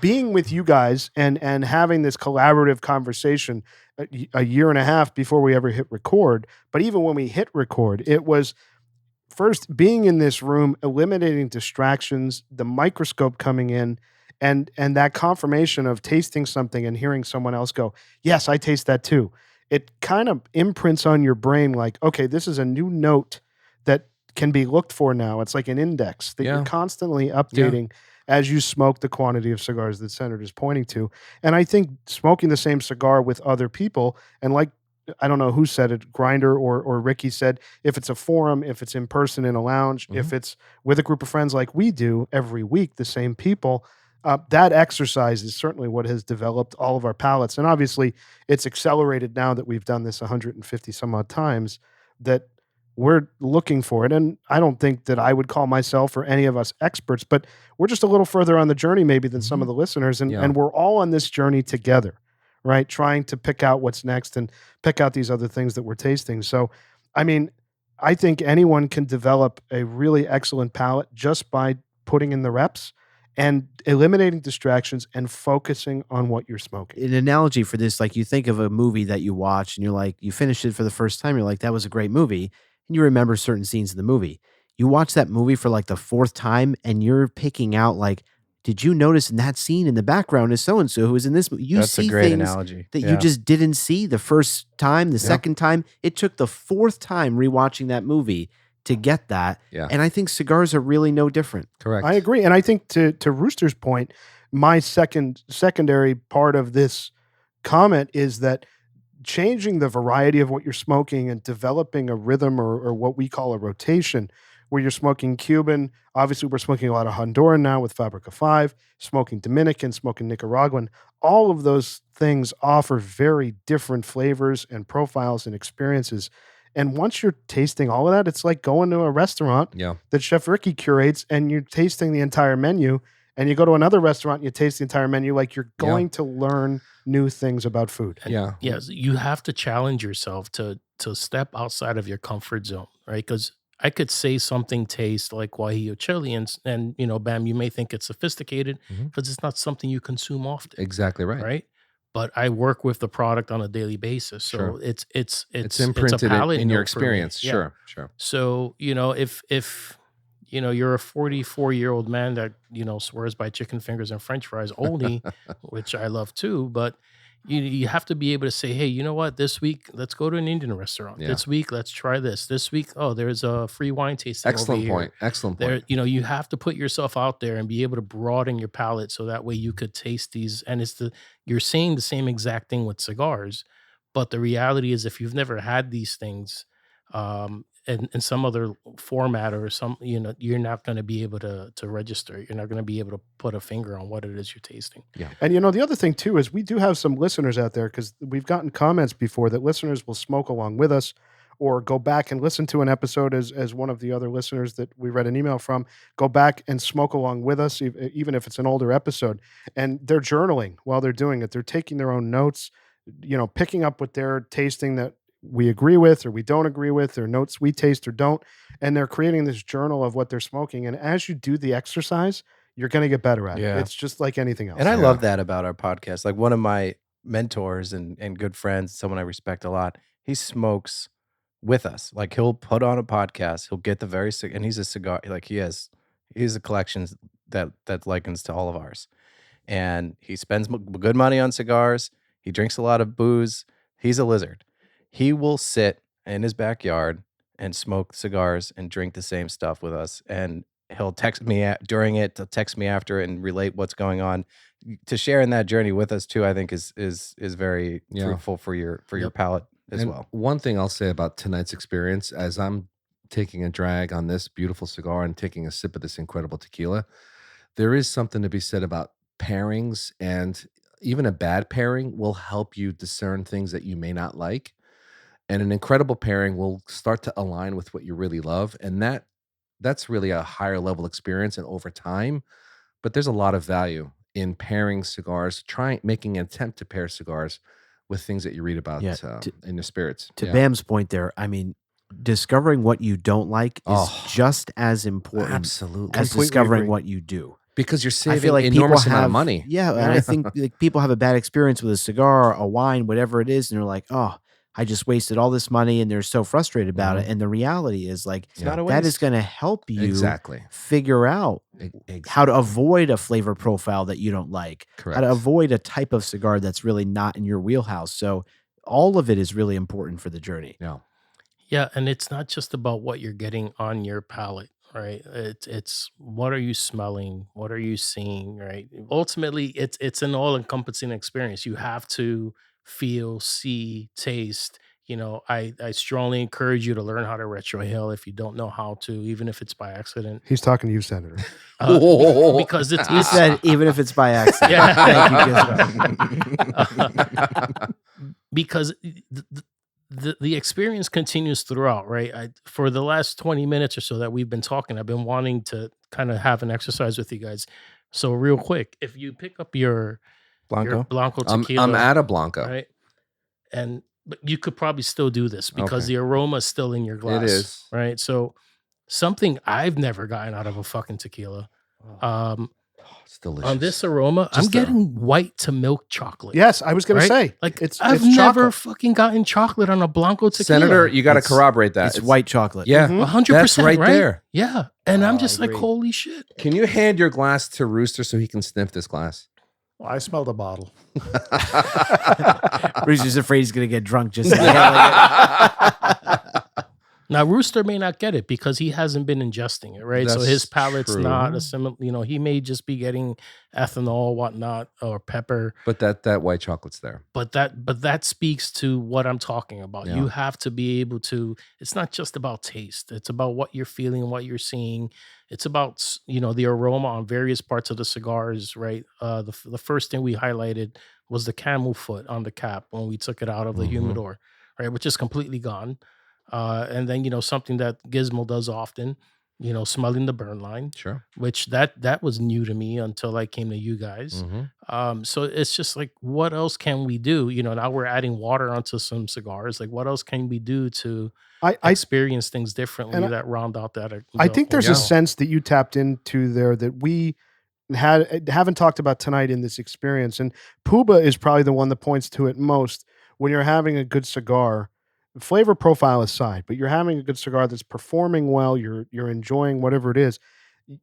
being with you guys and having this collaborative conversation a year and a half before we ever hit record, but even when we hit record, it was first being in this room, eliminating distractions, the microscope coming in, and that confirmation of tasting something and hearing someone else go, yes, I taste that too. It kind of imprints on your brain like, okay, this is a new note that can be looked for now. It's like an index that you're constantly updating as you smoke the quantity of cigars that Senator is pointing to. And I think smoking the same cigar with other people, and like, I don't know who said it, Grinder or Ricky said, if it's a forum, if it's in person in a lounge, if it's with a group of friends like we do every week, the same people, that exercise is certainly what has developed all of our palates. And obviously it's accelerated now that we've done this 150 some odd times that we're looking for it. And I don't think that I would call myself or any of us experts, but we're just a little further on the journey maybe than some of the listeners. And we're all on this journey together, right? Trying to pick out what's next and pick out these other things that we're tasting. So, I mean, I think anyone can develop a really excellent palate just by putting in the reps and eliminating distractions and focusing on what you're smoking. An analogy for this, like you think of a movie that you watch and you're like, you finish it for the first time, you're like, that was a great movie. And you remember certain scenes of the movie. You watch that movie for like the fourth time and you're picking out like, did you notice in that scene in the background is so-and-so who is in this movie? You That's a see great things analogy. that Yeah. you just didn't see the first time, the second time. It took the fourth time rewatching that movie to get that. Yeah. And I think cigars are really no different. Correct. I agree. And I think to Rooster's point, my secondary part of this comment is that changing the variety of what you're smoking and developing a rhythm or what we call a rotation, where you're smoking Cuban. Obviously, we're smoking a lot of Honduran now with Fabrica 5, smoking Dominican, smoking Nicaraguan. All of those things offer very different flavors and profiles and experiences. And once you're tasting all of that, it's like going to a restaurant Yeah. that Chef Ricky curates and you're tasting the entire menu. And you go to another restaurant and you taste the entire menu, like you're going to learn new things about food. Yeah. Yes, you have to challenge yourself to step outside of your comfort zone, right? Because I could say something tastes like Guajillo chili, and bam, you may think it's sophisticated Mhm. because it's not something you consume often, Exactly right. right? But I work with the product on a daily basis, so Sure. it's It's a imprinted palate in your note for me. experience. Yeah. Sure. So if you're a 44-year-old man that swears by chicken fingers and French fries only, which I love too, but you have to be able to say, hey, you know what? This week, let's go to an Indian restaurant. Yeah. This week, let's try this. This week, oh, there's a free wine tasting. Excellent over here. point. Excellent There, point. you have to put yourself out there and be able to broaden your palate so that way you could taste these. And you're saying the same exact thing with cigars, but the reality is if you've never had these things, in some other format or some, you're not going to be able to register. You're not going to be able to put a finger on what it is you're tasting. And the other thing too is we do have some listeners out there because we've gotten comments before that listeners will smoke along with us or go back and listen to an episode as one of the other listeners that we read an email from, go back and smoke along with us, even if it's an older episode. And they're journaling while they're doing it. They're taking their own notes, picking up what they're tasting that we agree with or we don't agree with, or notes we taste or don't. And they're creating this journal of what they're smoking. And as you do the exercise, you're going to get better at it. Yeah. It's just like anything else. And I Yeah. love that about our podcast. Like one of my mentors and good friends, someone I respect a lot, he smokes with us. Like he'll put on a podcast, he'll get the very sick, and he's a cigar, like he has a collection that likens to all of ours. And he spends good money on cigars. He drinks a lot of booze. He's a lizard. He will sit in his backyard and smoke cigars and drink the same stuff with us. And he'll text me during it, he'll text me after it and relate what's going on. To share in that journey with us too, I think is very Yeah. fruitful for your Yep. palate as And well. one thing I'll say about tonight's experience, as I'm taking a drag on this beautiful cigar and taking a sip of this incredible tequila, there is something to be said about pairings, and even a bad pairing will help you discern things that you may not like. And an incredible pairing will start to align with what you really love. And that's really a higher level experience and over time. But there's a lot of value in pairing cigars, making an attempt to pair cigars with things that you read about Yeah, in the spirits. To Yeah. Bam's point there, I mean, discovering what you don't like is Oh, just as important absolutely. as Completely discovering agree. what you do. Because you're I saving feel like enormous people amount have of money. Yeah, and I think like people have a bad experience with a cigar, a wine, whatever it is, and they're like, "Oh, I just wasted all this money," and they're so frustrated about it. And the reality is, like, It's not a that is waste. going to help you Exactly. figure out how to avoid a flavor profile that you don't like, Correct. how to avoid a type of cigar that's really not in your wheelhouse. So all of it is really important for the journey. Yeah. Yeah, and it's not just about what you're getting on your palate, right? It's what are you smelling? What are you seeing, right? Ultimately, it's an all-encompassing experience. You have to feel, see, taste. I strongly encourage you to learn how to retrohale if you don't know how to, even if it's by accident. He's talking to you, Senator. Because He said, even if it's by accident. Yeah. Thank you, Gizmo. Because the experience continues throughout, right? For the last 20 minutes or so that we've been talking, I've been wanting to kind of have an exercise with you guys. So real quick, if you pick up your Blanco tequila, I'm at a Blanco. right? But you could probably still do this because Okay. the aroma is still in your glass. It is. Right? So something I've never gotten out of a fucking tequila. It's delicious. On this aroma, I'm getting white to milk chocolate. Yes, I was going to say. Like it's I've never chocolate. fucking gotten chocolate on a Blanco tequila. Senator, you got to corroborate that. It's white chocolate. Yeah, 100%, that's right there. Yeah, and I'm Oh, just I like, agree. holy shit. Can you hand your glass to Rooster so he can sniff this glass? Well, I smell the bottle. Bruce is afraid he's gonna get drunk just yelling Now, Rooster may not get it because he hasn't been ingesting it, right? So That's his palate's true. not a similar, he may just be getting ethanol, whatnot, or pepper. But that white chocolate's there. But that speaks to what I'm talking about. Yeah. You have to be able to, it's not just about taste. It's about what you're feeling, what you're seeing. It's about, the aroma on various parts of the cigars, right? The first thing we highlighted was the camel foot on the cap when we took it out of the humidor, right? Which is completely gone. And then, something that Gizmo does often, smelling the burn line, Sure. which that was new to me until I came to you guys. So it's just like, what else can we do? Now we're adding water onto some cigars. Like, what else can we do to I experience things differently that round out that? I think there's a aroma? sense that you tapped into there that we haven't talked about tonight in this experience. And Puba is probably the one that points to it most. When you're having a good cigar, flavor profile aside, but you're having a good cigar that's performing well, you're enjoying whatever it is,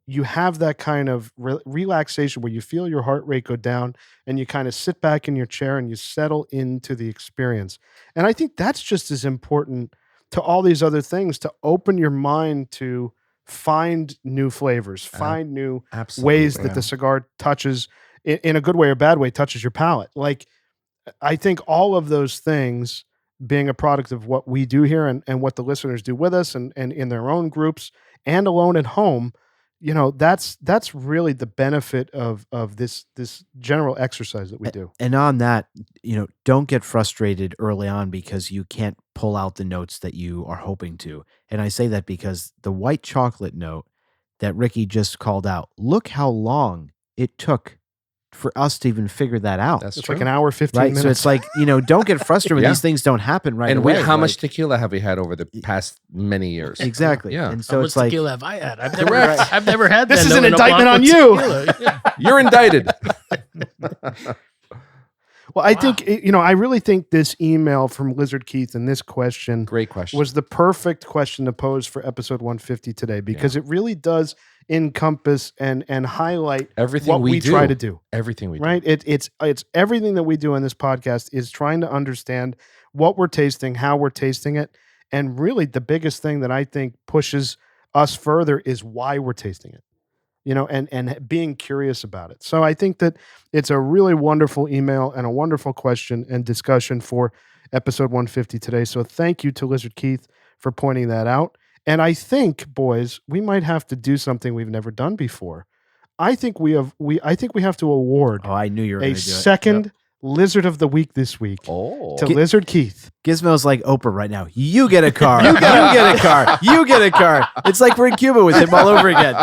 you have that kind of relaxation where you feel your heart rate go down and you kind of sit back in your chair and you settle into the experience. And I think that's just as important to all these other things, to open your mind to find new flavors, find new ways that the cigar touches, in a good way or bad way, touches your palate. Like, I think all of those things being a product of what we do here and what the listeners do with us and in their own groups and alone at home, that's really the benefit of this general exercise that we do. And on that, don't get frustrated early on because you can't pull out the notes that you are hoping to. And I say that because the white chocolate note that Ricky just called out, look how long it took for us to even figure that out. That's It's true. like an hour, 15 right. minutes. So it's like, don't get frustrated when Yeah. these things don't happen right And away. how much Like, tequila have we had over the past many years? exactly. Yeah. And How so much it's like, tequila have I had? I've never had This that is note an in a indictment on Blanco you. tequila. Yeah. You're indicted. Well, I think, I really think this email from Lizard Keith and this question Great question. was the perfect question to pose for episode 150 today, because it really does encompass and highlight Everything what we do. try to do. Everything we do. Right? It's everything that we do on this podcast is trying to understand what we're tasting, how we're tasting it. And really the biggest thing that I think pushes us further is why we're tasting it. And being curious about it. So I think that it's a really wonderful email and a wonderful question and discussion for episode 150 today. So thank you to Lizard Keith for pointing that out. And I think, boys, we might have to do something we've never done before. I think we have to award oh, I knew you were going a to do it. second Lizard of the Week this week Oh. to Lizard Keith. Gizmo's like Oprah right now. You get a car. you get a car. You get a car. It's like we're in Cuba with him all over again.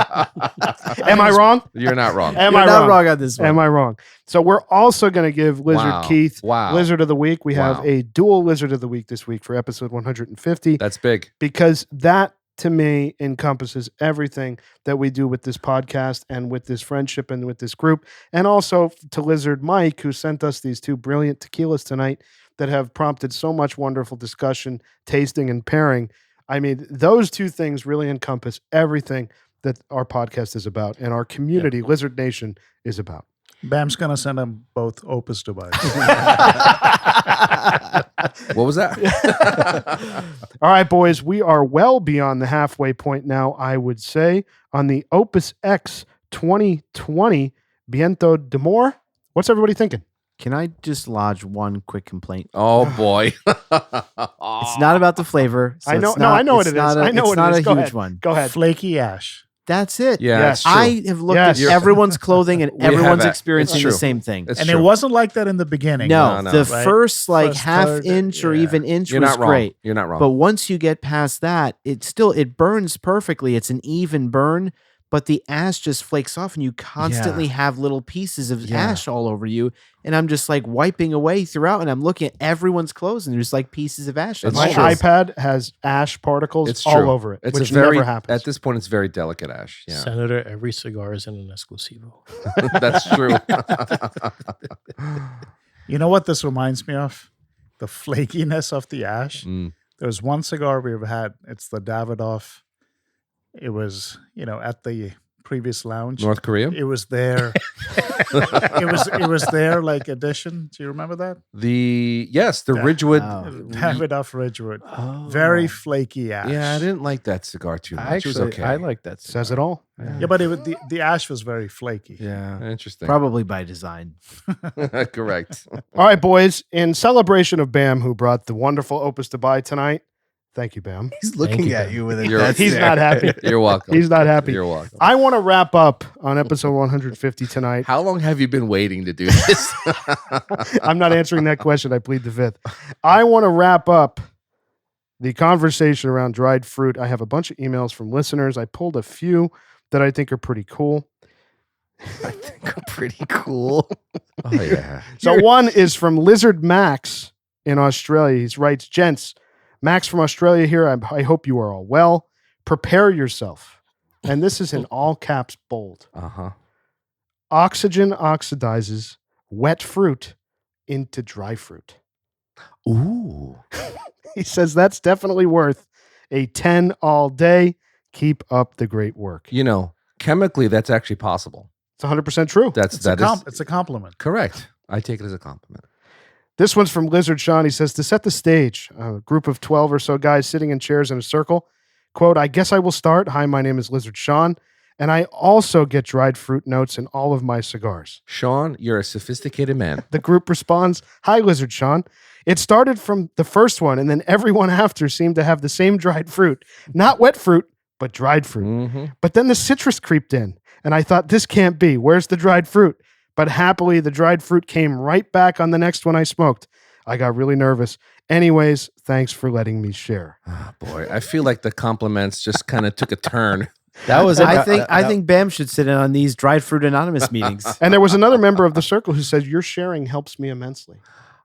Am I wrong? You're not wrong. Am You're I not wrong on this one. Am I wrong? So we're also going to give Lizard Wow. Keith Wow. Lizard of the Week. We have Wow. a dual Lizard of the Week this week for episode 150 That's big. because that, to me, encompasses everything that we do with this podcast and with this friendship and with this group. And also to Lizard Mike, who sent us these two brilliant tequilas tonight that have prompted so much wonderful discussion, tasting, and pairing. I mean, those two things really encompass everything that our podcast is about and our community, Lizard Nation, is about. Bam's going to send them both Opus Dubai. What was that? All right, boys, we are well beyond the halfway point now, I would say, on the Opus X 2020 Viento d'Amor. What's everybody thinking? Can I just lodge one quick complaint? Oh boy. It's not about the flavor. So I know. it's No, not, I know what it's it is. not a- I know it's what not it is. a Go huge ahead. one. Go ahead. Flaky ash. That's it. Yeah, Yes. it's true. I have looked Yes. at everyone's clothing and We have everyone's that. experiencing It's the true. same thing. It's And true. it wasn't like that in the beginning. No, No, the right? first like First, half third, inch or yeah. even inch You're was not wrong. great. You're not wrong. But once you get past that, it burns perfectly. It's an even burn, but the ash just flakes off and you constantly have little pieces of ash all over you. And I'm just like wiping away throughout and I'm looking at everyone's clothes and there's like pieces of ash. My iPad has ash particles all over it, which never happens. At this point, it's very delicate ash. Yeah. Senator, every cigar is in an exclusivo. That's true. You know what this reminds me of? The flakiness of the ash. There's one cigar we've had. It's the Davidoff. It was, at the previous lounge. North Korea? It was there. it was there like edition. Do you remember that? The Ridgewood. Davidoff Ridgewood. Oh. Very flaky ash. Yeah, I didn't like that cigar too much. It was okay. I like that cigar. Says it all. Yeah, but the ash was very flaky. Yeah, interesting. Probably by design. Correct. All right, boys. In celebration of Bam, who brought the wonderful Opus Dubai tonight. Thank you, Bam. He's looking at you with He's not happy. You're welcome. He's not happy. You're welcome. I want to wrap up on episode 150 tonight. How long have you been waiting to do this? I'm not answering that question. I plead the fifth. I want to wrap up the conversation around dried fruit. I have a bunch of emails from listeners. I pulled a few that I think are pretty cool. I think are pretty cool. Oh, yeah. So one is from Lizard Max in Australia. He writes, gents, Max from Australia here. I hope you are all well. Prepare yourself. And this is in all caps bold. Oxygen oxidizes wet fruit into dry fruit. Ooh. He says that's definitely worth a 10 all day. Keep up the great work. Chemically, that's actually possible. It's 100% true. It's a compliment. Correct. I take it as a compliment. This one's from Lizard Sean. He says, to set the stage, a group of 12 or so guys sitting in chairs in a circle. Quote, I guess I will start. Hi, my name is Lizard Sean, and I also get dried fruit notes in all of my cigars. Sean, you're a sophisticated man. The group responds, hi, Lizard Sean. It started from the first one, and then everyone after seemed to have the same dried fruit. Not wet fruit, but dried fruit. Mm-hmm. But then the citrus creeped in, and I thought, this can't be. Where's the dried fruit? But happily, the dried fruit came right back on the next one I smoked. I got really nervous. Anyways, thanks for letting me share. Oh, boy, I feel like the compliments just kind of took a turn. That was. I think Bam should sit in on these dried fruit anonymous meetings. And there was another member of the circle who said, your sharing helps me immensely.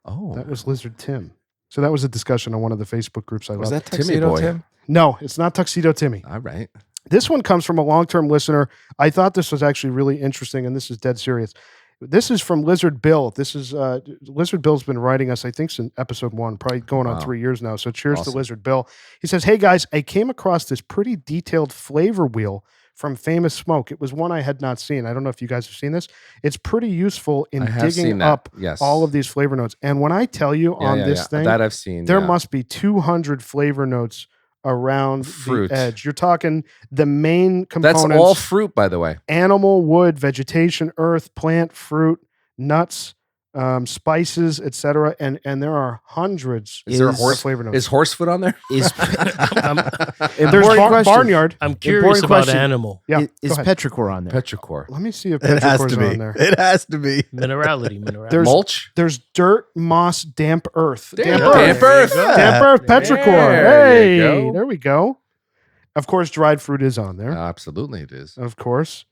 Oh, that was Lizard Tim. So that was a discussion on one of the Facebook groups I love. Was that Tuxedo Tim? No, it's not Tuxedo Timmy. All right. This one comes from a long-term listener. I thought this was actually really interesting, and this is dead serious. This is from Lizard Bill. This is Lizard Bill's been writing us, I think, since episode 1, probably going on 3 years now. So cheers to Lizard Bill. He says, hey guys, I came across this pretty detailed flavor wheel from Famous Smoke. It was one I had not seen. I don't know if you guys have seen this. It's pretty useful in digging up all of these flavor notes. And when I tell you on this thing, that I've seen, there must be 200 flavor notes around fruit. The edge. You're talking the main components. That's all fruit, by the way. Animal, wood, vegetation, earth, plant, fruit, nuts, spices, etc. And there are hundreds of flavor notes. Is horsefoot on there? There's barnyard. I'm curious about animal. Yeah, is petrichor on there? Petrichor. Let me see if petrichor's on there. It has to be. Minerality. Mulch? There's dirt, moss, damp earth. Damp earth. Damp earth, petrichor. There there we go. Of course, dried fruit is on there. Absolutely, it is. Of course.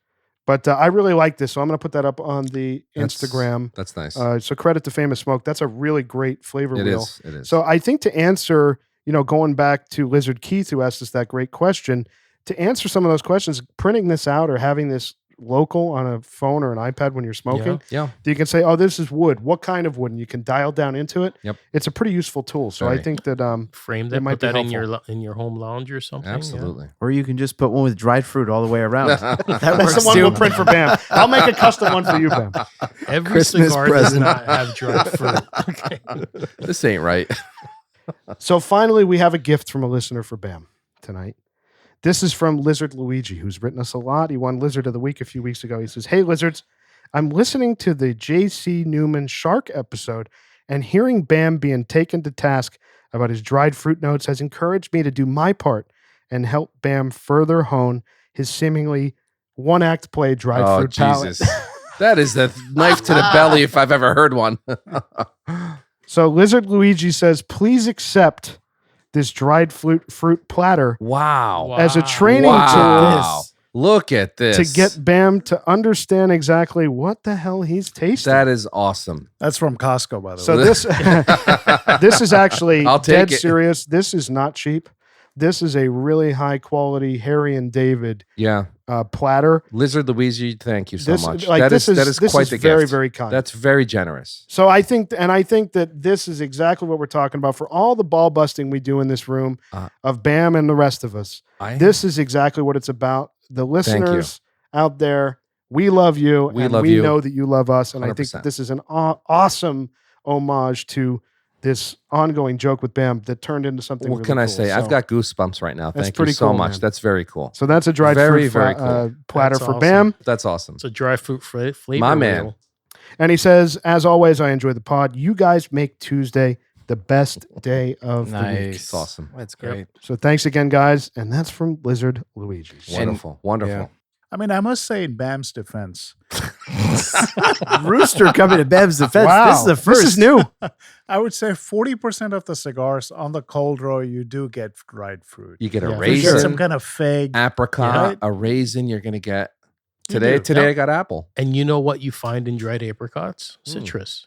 But I really like this, so I'm going to put that up on the Instagram. That's nice. So credit to Famous Smoke. That's a really great flavor wheel. It is. So I think to answer, going back to Lizard Keith, who asked us that great question, to answer some of those questions, printing this out or having this local on a phone or an iPad when you're smoking, you can say, oh, this is wood. What kind of wood? And you can dial down into it. Yep. It's a pretty useful tool. So I think that frame that, put that in your home lounge or something. Absolutely. Yeah. Or you can just put one with dried fruit all the way around. That's the one we'll print for Bam. I'll make a custom one for you, Bam. Every Christmas cigar present. does not have dried fruit. Okay. This ain't right. So finally, we have a gift from a listener for Bam tonight. This is from Lizard Luigi, who's written us a lot. He won Lizard of the Week a few weeks ago. He says, hey, Lizards, I'm listening to the J.C. Newman Shark episode, and hearing Bam being taken to task about his dried fruit notes has encouraged me to do my part and help Bam further hone his seemingly one-act play dried fruit palate. That is the knife to the belly if I've ever heard one. So Lizard Luigi says, please accept this dried fruit platter Wow. as a training tool Look at this. to get Bam to understand exactly what the hell he's tasting. That is awesome. That's from Costco, by the So way. this is actually I'll take dead it. serious. This is not cheap. This is a really high quality Harry and David Yeah. platter. Lizard Luigi, thank you so This much. like that this is this quite is the very gift. very kind. That's very generous. So I think that this is exactly what we're talking about for all the ball busting we do in this room of Bam and the rest of us. This is exactly what it's about. The listeners out there, we love you, We and love we you. know that you love us, and I think 100%. that this is an awesome homage to this ongoing joke with Bam that turned into something. What really can I cool. say? I've So got goosebumps right now. That's Thank you pretty so cool, much. man. That's very cool. So that's a dried Very, fruit very cool. platter That's for awesome. Bam. That's awesome. It's a dry fruit flavor. My man. wheel. And he says, as always, I enjoy the pod. You guys make Tuesday the best day of the week. Nice. It's awesome. That's great. So thanks again, guys. And that's from Lizard Luigi. Wonderful. Wonderful. yeah. I mean, I must say, in Bam's defense, Rooster coming to Bam's defense. Wow. This is the first. This is new. I would say 40% of the cigars on the cold roll, you do get dried fruit. You get a Yeah, for You get raisin, some kind of fig. apricot, Yeah. a raisin. You're gonna get You today. do. Today Yep. I got apple. And you know what you find in dried apricots? Citrus.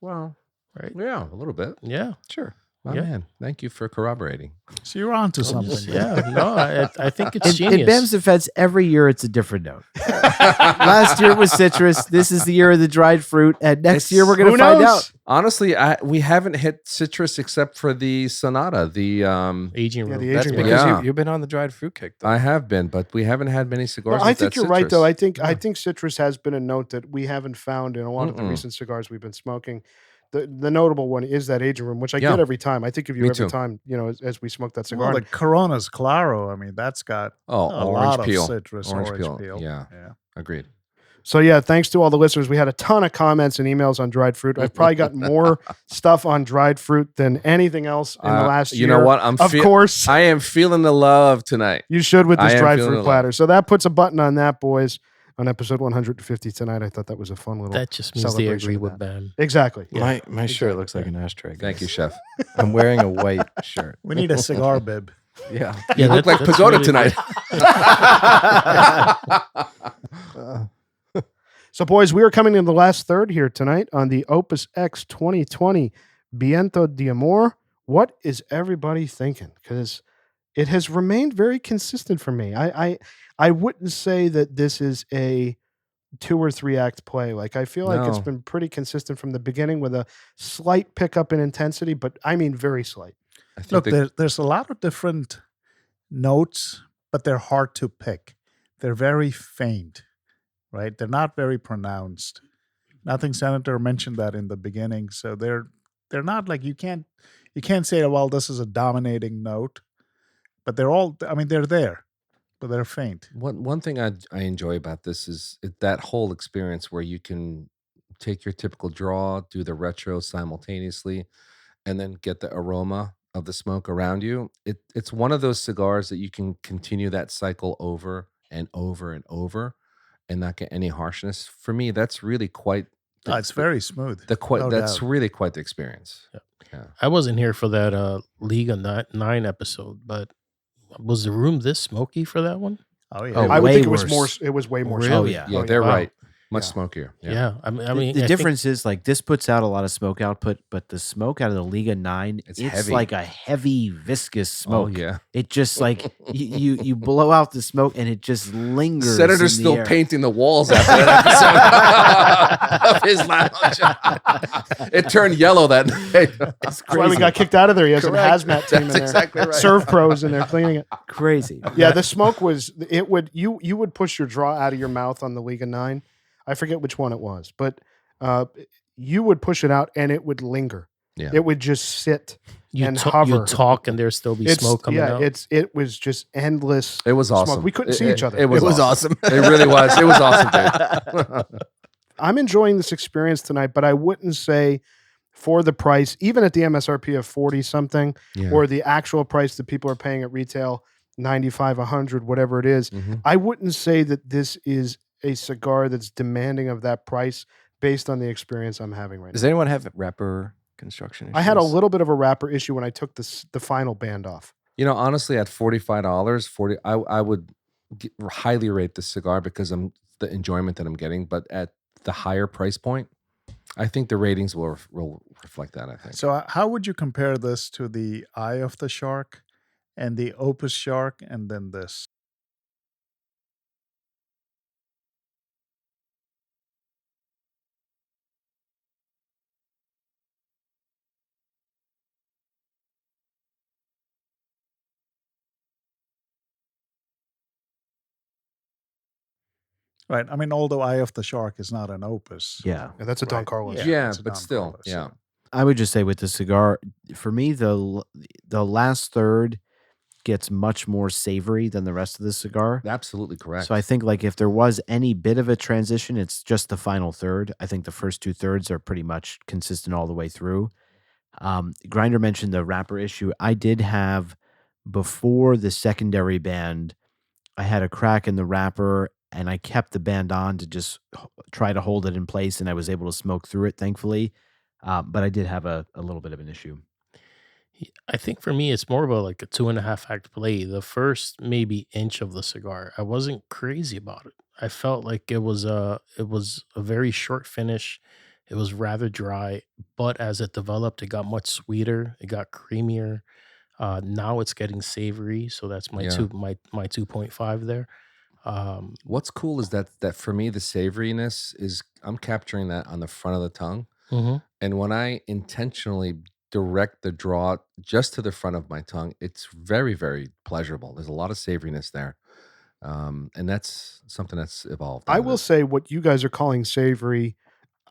Well, Right? yeah, a little bit. Yeah. Sure. My Yeah. man. Thank you for corroborating. So you're on to something. Yeah. No, I think it's In genius. Bam's defense, every year it's a different note. Last year was citrus. This is the year of the dried fruit. And next year we're going Who to find knows? out. Honestly, we haven't hit citrus except for the Sonata. The Aging Yeah, room. the That's aging because room. Yeah. you've been on the dried fruit kick. Though. I have been, but we haven't had many cigars. No, I with think that you're right, citrus. though. I think citrus has been a note that we haven't found in a lot of the Mm-mm. recent cigars we've been smoking. The notable one is that aging room, which I Yeah. get every time. I think of you Me every too. time, as we smoke that cigar. Well, the Corona's Claro, I mean, that's got Oh, a orange lot peel. of citrus, Orange orange, peel, peel. yeah. Agreed. So yeah, thanks to all the listeners. We had a ton of comments and emails on dried fruit. I've probably gotten more stuff on dried fruit than anything else in the last year. You know what? Of course, I am feeling the love tonight. you should with I this am dried feeling fruit the platter. So that puts a button on that, boys. On episode 150 tonight, I thought that was a fun little. That just means they celebration agree of with that. Bam. Exactly. My shirt looks like an ashtray. Thank guys. you, chef. I'm wearing a white shirt. We need a cigar bib. Yeah. You look like that's Pagoda really tonight. So, boys, we are coming in the last third here tonight on the Opus X 2020 Viento de Amor. What is everybody thinking? Because it has remained very consistent for me. I wouldn't say that this is a 2 or 3 act play. Like, I feel like it's No. been pretty consistent from the beginning with a slight pickup in intensity, but I mean very slight. I think Look, the- there's a lot of different notes, but they're hard to pick. They're very faint, right? They're not very pronounced. Nothing Senator mentioned that in the beginning. So they're not like you can't say, well, this is a dominating note, but they're all, I mean, they're there, but they're faint. one thing I enjoy about this is that whole experience where you can take your typical draw, do the retro simultaneously, and then get the aroma of the smoke around you. It's one of those cigars that you can continue that cycle over and over and over and not get any harshness. For me, that's really quite It's very smooth. no that's doubt. really quite the experience. I wasn't here for that Liga 9 episode, but was the room this smoky for that one? Oh, yeah. Oh, I would way think it was worse. more. It was way more. Really? smoky. Oh, yeah. Yeah, Oh, they're Wow. right. Much Yeah. smokier. Yeah. I mean, The I think- difference is like this puts out a lot of smoke output, but the smoke out of the Liga 9, It's it's heavy. like a heavy viscous smoke. Oh yeah. It just like you blow out the smoke and it just lingers. Senator's in the still air. painting the walls after that episode of his lounge. It turned yellow that night. It's That's why we crazy. got kicked out of there. He has Correct. a hazmat team in That's there. exactly right. Serve pros in there cleaning it. Crazy. Yeah, the smoke was. It would you would push your draw out of your mouth on the Liga 9. I forget which one it was, but you would push it out and it would linger. Yeah. It would just sit and you hover. talk and there'd still be smoke coming out. It was just endless. It was smoke. awesome. We couldn't see each other. It was awesome. It really was. It was awesome, dude. I'm enjoying this experience tonight, but I wouldn't say for the price, even at the MSRP of 40 something, Yeah. or the actual price that people are paying at retail, 95, 100, whatever it is, Mhm. I wouldn't say that this is a cigar that's demanding of that price based on the experience I'm having right Does now. anyone have wrapper construction issues? I had a little bit of a wrapper issue when I took the final band off. You know, honestly, at $45, I would highly rate this cigar because the enjoyment that I'm getting. But at the higher price point, I think the ratings will reflect that. I think. So how would you compare this to the Eye of the Shark and the Opus Shark and then this? Right. I mean, although Eye of the Shark is not an Opus. Yeah. Yeah, that's a Don Carlos. Yeah, it's a but Don still, Carlos, yeah. I would just say with the cigar, for me, the last third gets much more savory than the rest of the cigar. Absolutely correct. So I think like if there was any bit of a transition, it's just the final third. I think the first 2/3 are pretty much consistent all the way through. Grinder mentioned the wrapper issue. I did have, before the secondary band, I had a crack in the wrapper and I kept the band on to just try to hold it in place, and I was able to smoke through it, thankfully. But I did have a little bit of an issue. I think for me, it's more of like a 2.5 act play. The first maybe inch of the cigar, I wasn't crazy about it. I felt like it was a very short finish. It was rather dry, but as it developed, it got much sweeter. It got creamier. Now it's getting savory, so that's my Yeah. my 2.5 there. What's cool is that for me the savoriness is I'm capturing that on the front of the tongue, Mhm. and when I intentionally direct the draw just to the front of my tongue, it's very, very pleasurable. There's a lot of savoriness there, and that's something that's evolved. I out of will this. say what you guys are calling savory,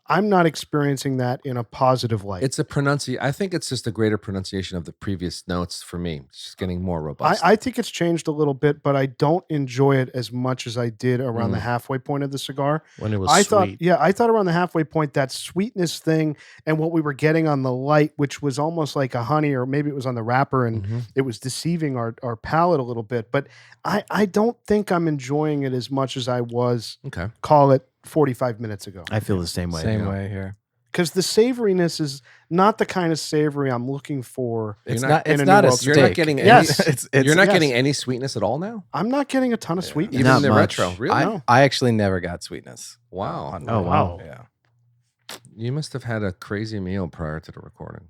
I'm not experiencing that in a positive light. It's a pronunciation. I think it's just a greater pronunciation of the previous notes for me. It's just getting more robust. I think it's changed a little bit, but I don't enjoy it as much as I did around the halfway point of the cigar. When it was I sweet. thought around the halfway point, that sweetness thing and what we were getting on the light, which was almost like a honey, or maybe it was on the wrapper and it was deceiving our palate a little bit. But I don't think I'm enjoying it as much as I was, Okay. call it 45 minutes ago. I feel the same way. Same yeah. way here. Because the savoriness is not the kind of savory I'm looking for. It's You're not. in It's a not New a World steak. You're not getting any. Yes. It's You're not yes. getting any sweetness at all now. I'm not getting a ton of sweetness. Even Not in the much. retro, really? No. I actually never got sweetness. Wow. on Oh, mine. wow. Yeah. You must have had a crazy meal prior to the recording.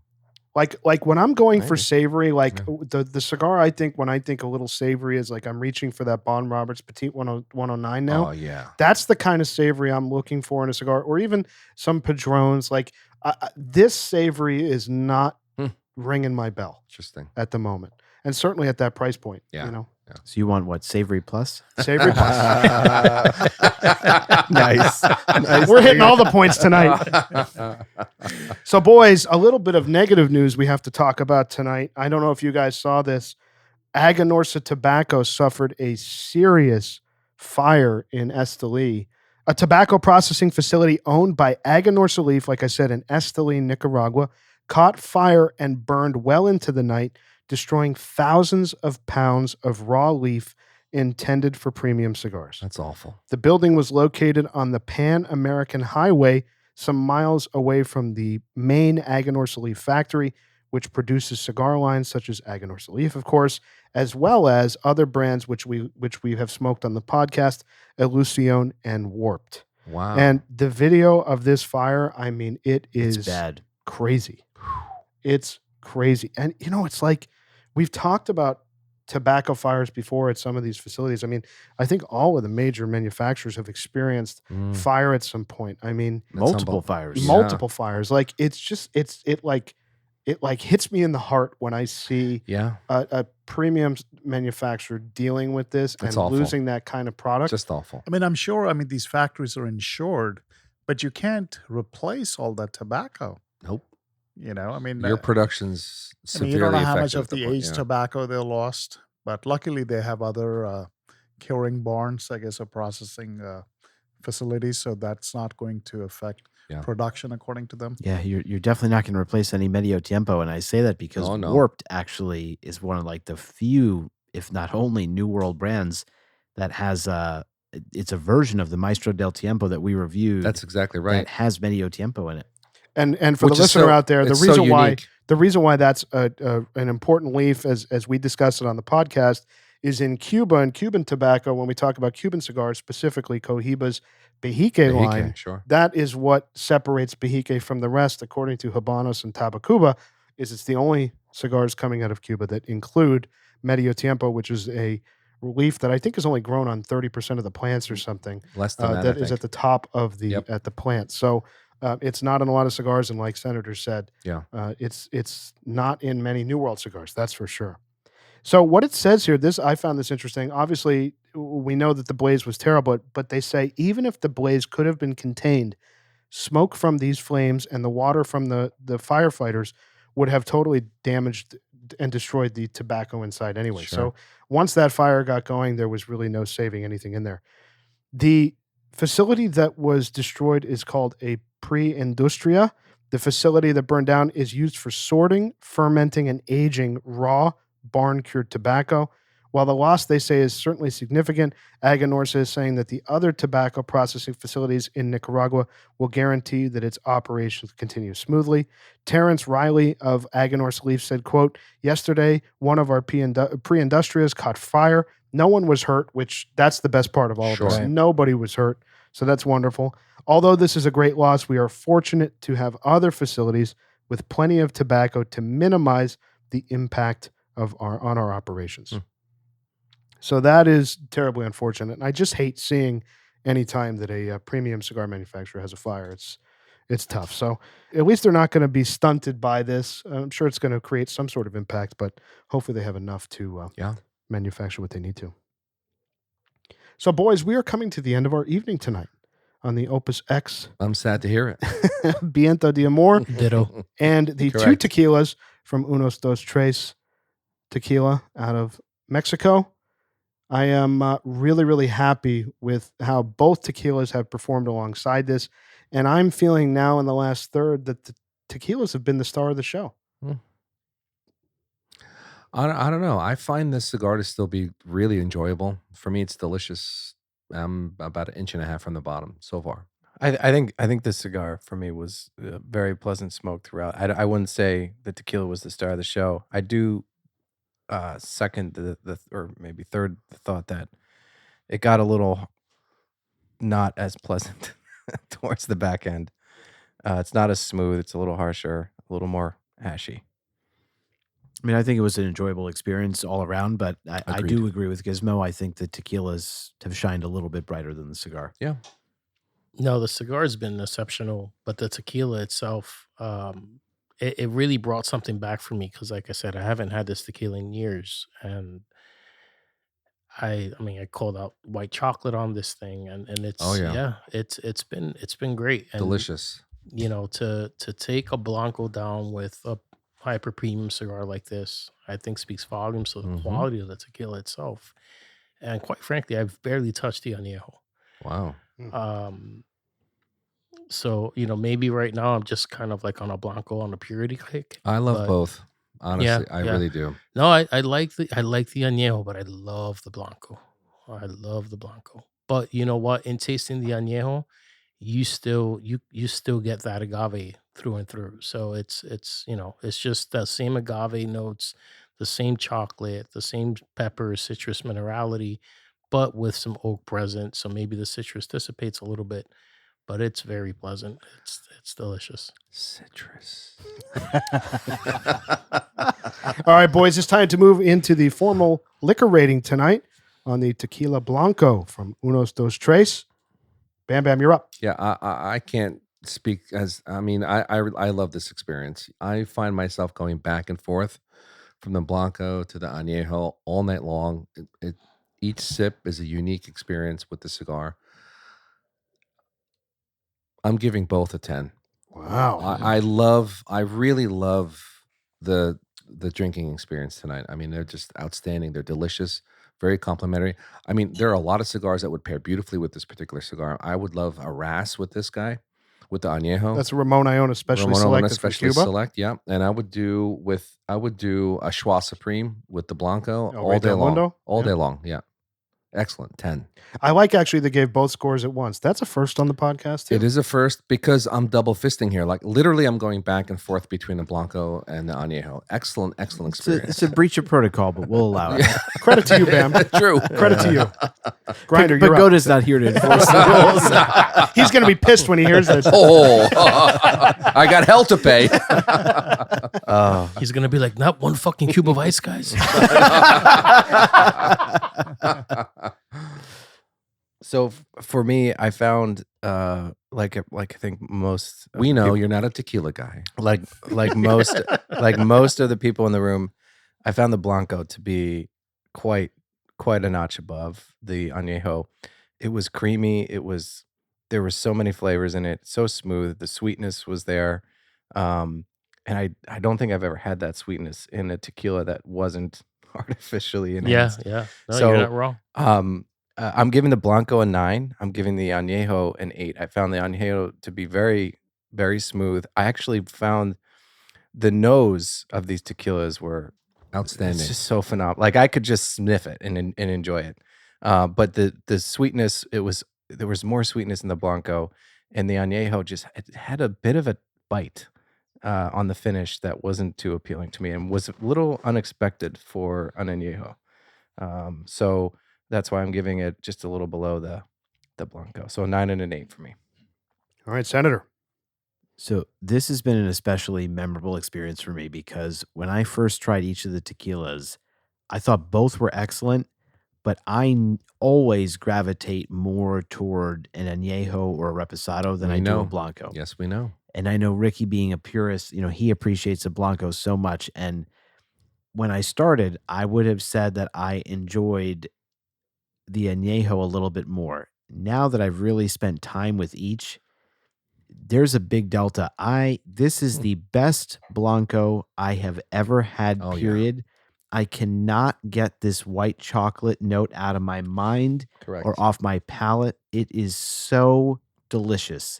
Like when I'm going for Maybe. savory, like Yeah. the cigar, I think when I think a little savory is like I'm reaching for that Bon Roberts Petite 109 now. Oh yeah. That's the kind of savory I'm looking for in a cigar, or even some Padrones. Like this savory is not ringing my bell Interesting. at the moment, and certainly at that price point. Yeah. You know, So you want what, savory plus? savory plus. Nice. Nice. We're hitting all the points tonight. So, boys, a little bit of negative news we have to talk about tonight. I don't know if you guys saw this. Aganorsa Tobacco suffered a serious fire in Esteli, a tobacco processing facility owned by Aganorsa Leaf, like I said, in Esteli, Nicaragua, caught fire and burned well into the night, destroying thousands of pounds of raw leaf intended for premium cigars. That's awful. The building was located on the Pan American Highway, some miles away from the main Aganorsa Leaf factory, which produces cigar lines such as Aganorsa Leaf, of course, as well as other brands which we have smoked on the podcast, Illusione and Warped. Wow. And the video of this fire, I mean, it is It's bad. crazy. It's crazy. And, you know, it's like we've talked about tobacco fires before at some of these facilities. I mean, I think all of the major manufacturers have experienced fire at some point. I mean, Multiple fires. multiple fires. Like it's just it like hits me in the heart when I see a premium manufacturer dealing with this That's and awful. losing that kind of product. Just awful. I mean, I'm sure, these factories are insured, but you can't replace all that tobacco. Nope. You know, I mean, Your production's severely you don't know how affected much of at the the point, aged tobacco they lost, but luckily they have other curing barns, I guess, or processing facilities, so that's not going to affect production according to them. Yeah, you're definitely not going to replace any Medio Tiempo, and I say that because No. Warped actually is one of like the few, if not only, New World brands that has it's a version of the Maestro del Tiempo that we reviewed. That's exactly right. That has Medio Tiempo in it. And for Which the is listener out there, the it's reason why unique. that's an important leaf, as we discussed it on the podcast, is in Cuba, and Cuban tobacco, when we talk about Cuban cigars, specifically Cohiba's Bejique line, sure. that is what separates Bejique from the rest, according to Habanos and Tabacuba, is it's the only cigars coming out of Cuba that include Medio Tiempo, which is a leaf that I think is only grown on 30% of the plants or something. Less than that, I That is think. at the top of the Yep. at the plant. So it's not in a lot of cigars, and like Senator said, Yeah. it's not in many New World cigars. That's for sure. So what it says here, I found this interesting. Obviously, we know that the blaze was terrible, but they say even if the blaze could have been contained, smoke from these flames and the water from the firefighters would have totally damaged and destroyed the tobacco inside anyway. Sure. So once that fire got going, there was really no saving anything in there. The facility that was destroyed is called a pre-industria. The facility that burned down is used for sorting, fermenting, and aging raw barn-cured tobacco. While the loss, they say, is certainly significant, Aganorsa is saying that the other tobacco processing facilities in Nicaragua will guarantee that its operations continue smoothly. Terrence Riley of Aganorsa Leaf said, quote, yesterday, one of our pre-industrias caught fire. No one was hurt, which that's the best part of all of this. Sure. Nobody was hurt, so that's wonderful. Although this is a great loss, we are fortunate to have other facilities with plenty of tobacco to minimize the impact on our operations. So that is terribly unfortunate. And I just hate seeing any time that a premium cigar manufacturer has a fire. It's tough. So at least they're not going to be stunted by this. I'm sure it's going to create some sort of impact, but hopefully they have enough to manufacture what they need to. So boys, we are coming to the end of our evening tonight on the Opus X. I'm sad to hear it. Viento de Amor. Ditto. And the Correct. 2 tequilas from Unos Dos Tres Tequila out of Mexico. I am really, really happy with how both tequilas have performed alongside this. And I'm feeling now in the last third that the tequilas have been the star of the show. I don't know. I find this cigar to still be really enjoyable. For me, it's delicious. I'm about 1.5 inches from the bottom so far. I think this cigar for me was a very pleasant smoke throughout. I wouldn't say the tequila was the star of the show. I do second the or maybe third the thought that it got a little not as pleasant towards the back end. It's not as smooth. It's a little harsher, a little more ashy. I mean, I think it was an enjoyable experience all around, but I Agreed. do agree with Gizmo. I think the tequilas have shined a little bit brighter than the cigar. Yeah. No, the cigar has been exceptional, but the tequila itself, it really brought something back for me because, like I said, I haven't had this tequila in years, and I mean, I called out white chocolate on this thing, and it's Oh, yeah. it's been great, and Delicious. you know, to take a Blanco down with a hyper premium cigar like this, I think speaks volumes to the Mhm. quality of the tequila itself, and quite frankly, I've barely touched the añejo. Wow. Um, so you know, maybe right now I'm just kind of like on a Blanco on a purity kick. I love but both. Honestly, I yeah. really do. No, I like the añejo, but I love the Blanco. I love the Blanco. But you know what? In tasting the añejo, you still get that agave through and through. So it's you know, it's just the same agave notes, the same chocolate, the same pepper, citrus minerality, but with some oak present. So maybe the citrus dissipates a little bit, but it's very pleasant. It's delicious. Citrus. All right, boys, it's time to move into the formal liquor rating tonight on the Tequila Blanco from Unos Dos Tres. Bam Bam, you're up. Yeah, I can't speak as I mean I love this experience. I find myself going back and forth from the Blanco to the Añejo all night long. Each sip is a unique experience with the cigar. I'm giving both a 10. Wow. I really love the drinking experience tonight. I mean, they're just outstanding. They're delicious, very complimentary. I mean, there are a lot of cigars that would pair beautifully with this particular cigar. I would love a Ras with this guy, with the Añejo. That's a Ramon Iona Specially Ramon Iona Selected from Specially Cuba. Select, yeah. And I would do a Schwa Supreme with the Blanco El all Rey day del long. Mundo? All Yeah. day long, yeah. Excellent. 10. I like actually they gave both scores at once. That's a first on the podcast too. It is a first because I'm double fisting here. Like literally, I'm going back and forth between the Blanco and the Añejo. Excellent experience. It's a breach of protocol, but we'll allow it. Credit to you, Bam. True. Credit to you. Grinder, But you're up. Goda's not here to enforce the rules. He's going to be pissed when he hears this. Oh, I got hell to pay. He's gonna be like, not one fucking cube of ice, guys. So for me, I found like I think most of We the know peop- you're not a tequila guy. like most like most of the people in the room, I found the Blanco to be quite a notch above the Añejo. It was creamy. There were so many flavors in it. So smooth. The sweetness was there, and I don't think I've ever had that sweetness in a tequila that wasn't artificially enhanced. Yeah. No, So, you're not wrong. I'm giving the Blanco a 9. I'm giving the Añejo an 8. I found the Añejo to be very, very smooth. I actually found the nose of these tequilas were Outstanding. it's just so phenomenal. Like I could just sniff it and enjoy it. But the sweetness, there was more sweetness in the Blanco, and the Añejo it had a bit of a bite on the finish that wasn't too appealing to me and was a little unexpected for an Añejo. So that's why I'm giving it just a little below the Blanco. So a 9 and an 8 for me. All right, Senator. So this has been an especially memorable experience for me because when I first tried each of the tequilas, I thought both were excellent, but I always gravitate more toward an Añejo or a Reposado than We I do know. a Blanco. Yes, we know. And I know Ricky being a purist, he appreciates a Blanco so much. And when I started, I would have said that I enjoyed the Añejo a little bit more. Now that I've really spent time with each, there's a big delta. This is the best Blanco I have ever had, Oh, yeah. period. I cannot get this white chocolate note out of my mind Correct. or off my palate. It is so delicious.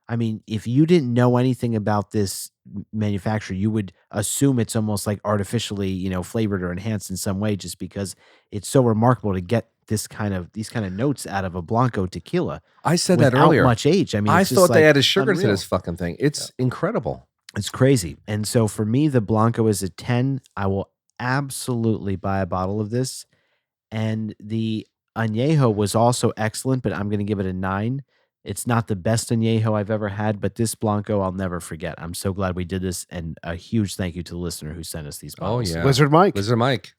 I mean, if you didn't know anything about this manufacturer, you would assume it's almost like artificially, flavored or enhanced in some way, just because it's so remarkable to get these kind of notes out of a Blanco tequila. I said that without earlier. much age. I mean, I it's just thought they like added sugar to unreal. this fucking thing. It's incredible. It's crazy. And so for me, the Blanco is a 10. I will absolutely buy a bottle of this. And the Añejo was also excellent, but I'm going to give it a 9. It's not the best Añejo I've ever had, but this Blanco I'll never forget. I'm so glad we did this, and a huge thank you to the listener who sent us these bottles. yeah. Wizard Mike. Wizard Mike.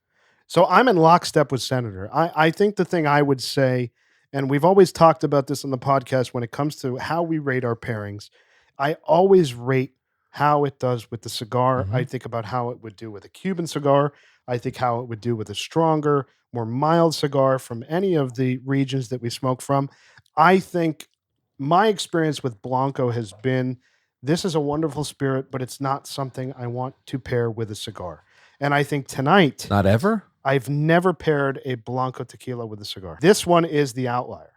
So I'm in lockstep with Senator. I think the thing I would say, and we've always talked about this on the podcast when it comes to how we rate our pairings, I always rate how it does with the cigar. Mhm. I think about how it would do with a Cuban cigar. I think how it would do with a stronger, more mild cigar from any of the regions that we smoke from. I think my experience with Blanco has been, this is a wonderful spirit, but it's not something I want to pair with a cigar. And I think tonight, Not ever? I've never paired a Blanco tequila with a cigar. This one is the outlier.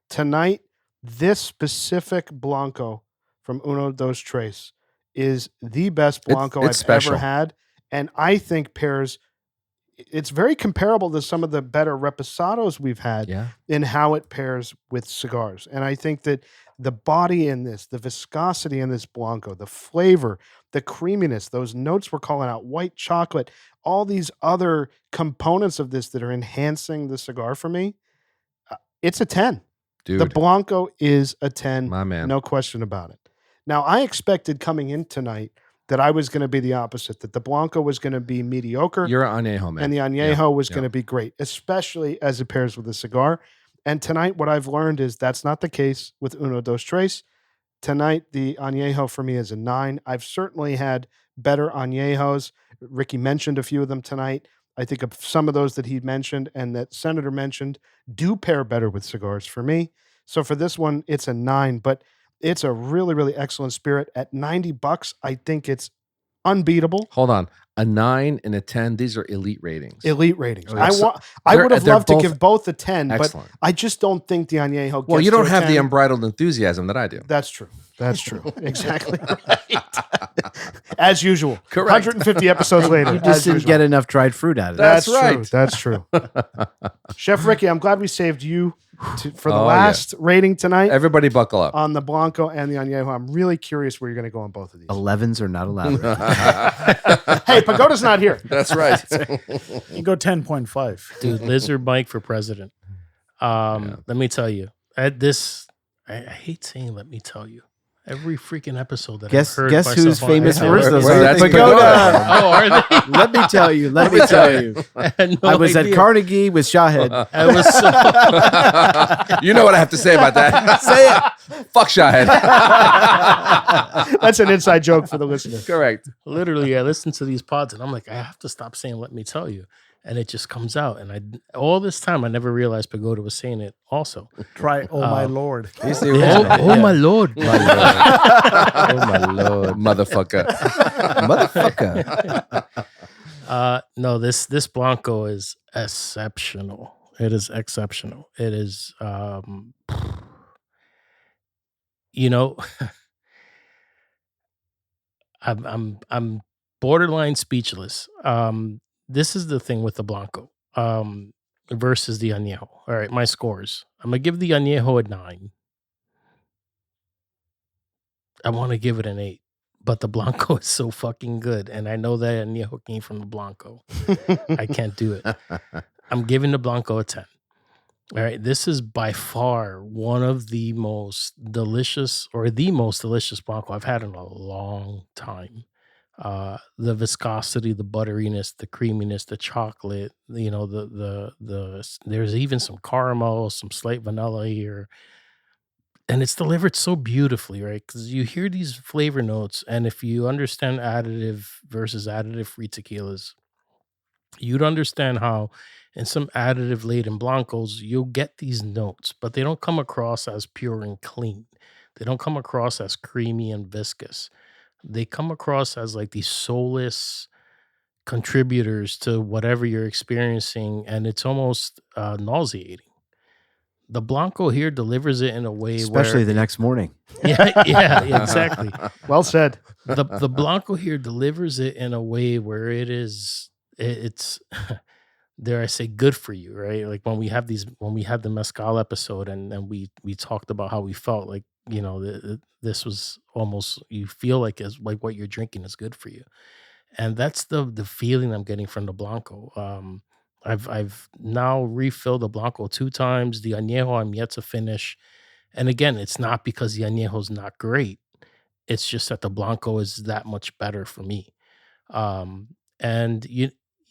Tonight, this specific Blanco from Uno Dos Tres is the best Blanco it's I've special. ever had. And I think pairs, it's very comparable to some of the better Reposados we've had Yeah. in how it pairs with cigars. And I think that the body in this, the viscosity in this Blanco, the flavor, the creaminess, those notes we're calling out, white chocolate, all these other components of this that are enhancing the cigar for me, it's a 10. Dude, The Blanco is a 10, my man. no question about it. Now, I expected coming in tonight that I was going to be the opposite, that the Blanco was going to be mediocre. You're an Añejo, man. And the Añejo was yeah. going to be great, especially as it pairs with a cigar. And tonight, what I've learned is that's not the case with Uno Dos Tres. Tonight, the Añejo for me is a 9. I've certainly had better Añejos. Ricky mentioned a few of them tonight. I think of some of those that he mentioned and that Senator mentioned do pair better with cigars for me. So for this one, it's a 9, but it's a really, really excellent spirit. At $90, I think it's unbeatable. Hold on. A 9 and a 10, these are elite ratings. Elite ratings. Oh, I so would have they're loved to both give both a 10, excellent. but I just don't think the Añejo gets Well, you to don't a have the 10. unbridled enthusiasm that I do. That's true. That's true. Exactly right. As usual. Correct. 150 episodes later. You as just didn't usual. get enough dried fruit out of it. That's True. right. That's true. Chef Ricky, I'm glad we saved you for the Oh, last rating tonight Everybody buckle up. on the Blanco and the Añejo. I'm really curious where you're going to go on both of these. 11s are not allowed. Hey, Pagoda's not here. That's right. You go 10.5. Dude, Lizard Mike for president. Let me tell you, I hate saying "let me tell you." Every freaking episode that Guess I've heard who's myself on, famous I words? have Those heard. are That's Pagoda. Pagoda. Oh, are they? Let me tell you. Let me tell you. I had no I was idea. at Carnegie with Shahed. I was so You know what I have to say about that. Say it. Fuck Shahed. That's an inside joke for the listener. Correct. literally, I listen to these pods and I'm like, I have to stop saying "let me tell you," and it just comes out. And all this time, I never realized Pagoda was saying it also. Try, oh my lord. He's the original. My lord! My lord. Oh my lord. Motherfucker. Motherfucker. No, this Blanco is exceptional. It is exceptional. It is, you know, I'm borderline speechless. This is the thing with the Blanco versus the Añejo. All right, my scores. I'm gonna give the Añejo a 9. I want to give it an 8, but the Blanco is so fucking good, and I know that Añejo came from the Blanco. I can't do it. I'm giving the Blanco a 10. All right, this is by far one of the most delicious, or the most delicious Blanco I've had in a long time. The viscosity, the butteriness, the creaminess, the chocolate, you know, the there's even some caramel, some slight vanilla here. And it's delivered so beautifully, right? Because you hear these flavor notes, and if you understand additive versus additive free tequilas, you'd understand how in some additive laden blancos, you'll get these notes, but they don't come across as pure and clean. They don't come across as creamy and viscous. They come across as like these soulless contributors to whatever you're experiencing, and it's almost nauseating. The Blanco here delivers it in a way Especially where the next morning. yeah, exactly. Well said. The Blanco here delivers it in a way where it's dare I say good for you, right? Like when we had the mezcal episode and we talked about how we felt like, you know, this was almost, you feel like it's like what you're drinking is good for you. And that's the feeling I'm getting from the Blanco. I've now refilled the Blanco 2 times. The Añejo I'm yet to finish. And again, it's not because the Añejo is not great. It's just that the Blanco is that much better for me. And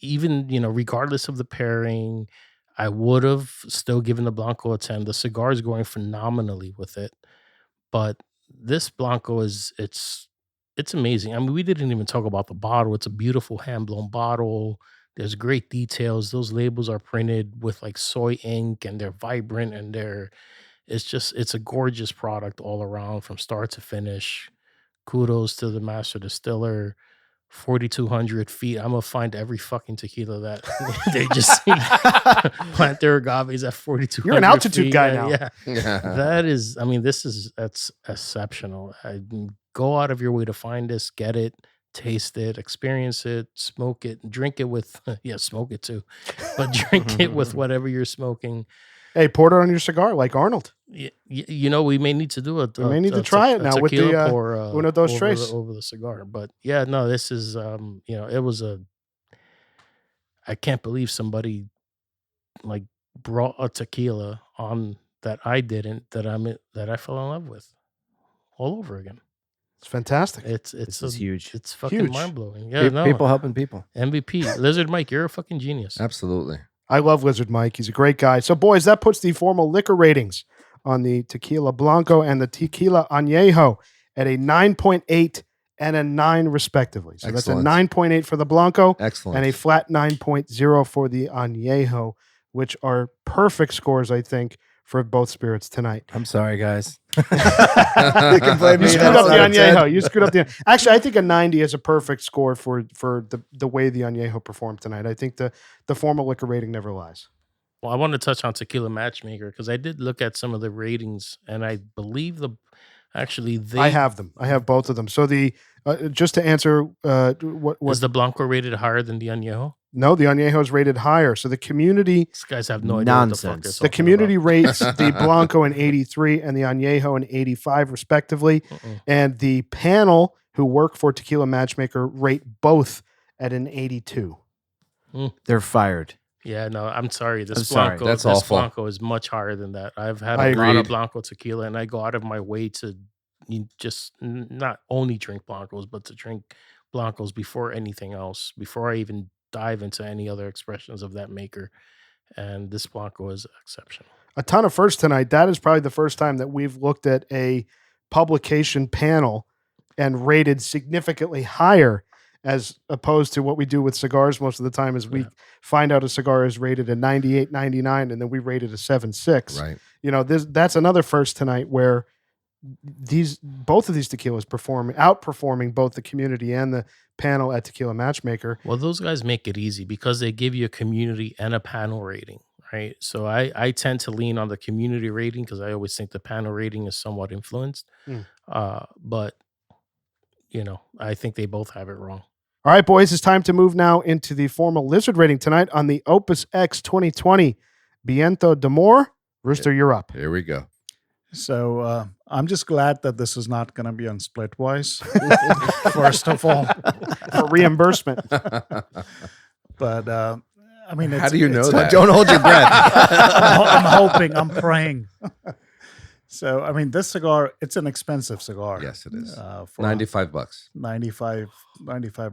even regardless of the pairing, I would have still given the Blanco a 10. The cigar is going phenomenally with it. But this Blanco it's amazing. I mean, we didn't even talk about the bottle. It's a beautiful hand-blown bottle. There's great details. Those labels are printed with like soy ink, and they're vibrant, and it's a gorgeous product all around from start to finish. Kudos to the master distiller. 4,200 feet. I'm gonna find every fucking tequila that they just plant their agaves at 4,200. You're an altitude feet. guy now. Yeah. That is, I mean, that's exceptional. Go out of your way to find this, get it, taste it, experience it, smoke it, drink it with, smoke it too, but drink it with whatever you're smoking. Hey, pour it on your cigar like Arnold. We may need to do We may need to try it now with the pour, uno dos tres over the cigar. But yeah, no, this is it was I can't believe somebody like brought a tequila on that I didn't, that I fell in love with all over again. It's fantastic. It's huge. It's fucking Huge. mind blowing. Yeah, no, People helping people. MVP Lizard Mike, you're a fucking genius. Absolutely. I love Lizard Mike. He's a great guy. So, boys, that puts the formal liquor ratings on the Tequila Blanco and the Tequila Añejo at a 9.8 and a 9, respectively. So Excellent. that's a 9.8 for the Blanco Excellent. and a flat 9.0 for the Añejo, which are perfect scores, I think, for both spirits tonight. I'm sorry, guys. You can blame You me. screwed That's up the not a 10. Añejo. You screwed up the. Actually, I think a 90 is a perfect score for the way the Añejo performed tonight. I think the formal liquor rating never lies. Well, I want to touch on Tequila Matchmaker because I did look at some of the ratings, and I believe Actually, I have them. I have both of them. So the just to answer what is the Blanco rated higher than the Añejo? no, the Añejo is rated higher. So the community These guys have no idea what the fuck they're Nonsense. the talking community about. rates the Blanco in 83 and the Añejo in 85 respectively, and the panel who work for Tequila Matchmaker rate both at an 82. They're fired. Yeah, no, I'm sorry. I'm This sorry. Blanco, That's this awful. Blanco is much higher than that. I've had I a lot agreed. of Blanco tequila, and I go out of my way to just not only drink Blancos, but to drink Blancos before anything else, before I even dive into any other expressions of that maker. And this Blanco is exceptional. A ton of firsts tonight. That is probably the first time that we've looked at a publication panel and rated significantly higher as opposed to what we do with cigars most of the time is we find out a cigar is rated a 98, 99, and then we rate it a 7.6. Right. You know, that's another first tonight where both of these tequilas outperforming both the community and the panel at Tequila Matchmaker. Well, those guys make it easy because they give you a community and a panel rating, right? So I tend to lean on the community rating because I always think the panel rating is somewhat influenced. But, you know, I think they both have it wrong. All right, boys, it's time to move now into the formal lizard rating tonight on the Opus X 2020 Viento d'Amor. Rooster, you're up. Here we go. So I'm just glad that this is not going to be on Splitwise, first of all. For reimbursement. But I mean, How do you know it's- that? Don't hold your breath. I'm hoping, I'm praying. So, I mean, this cigar, it's an expensive cigar. Yes, it is. For $95. 95.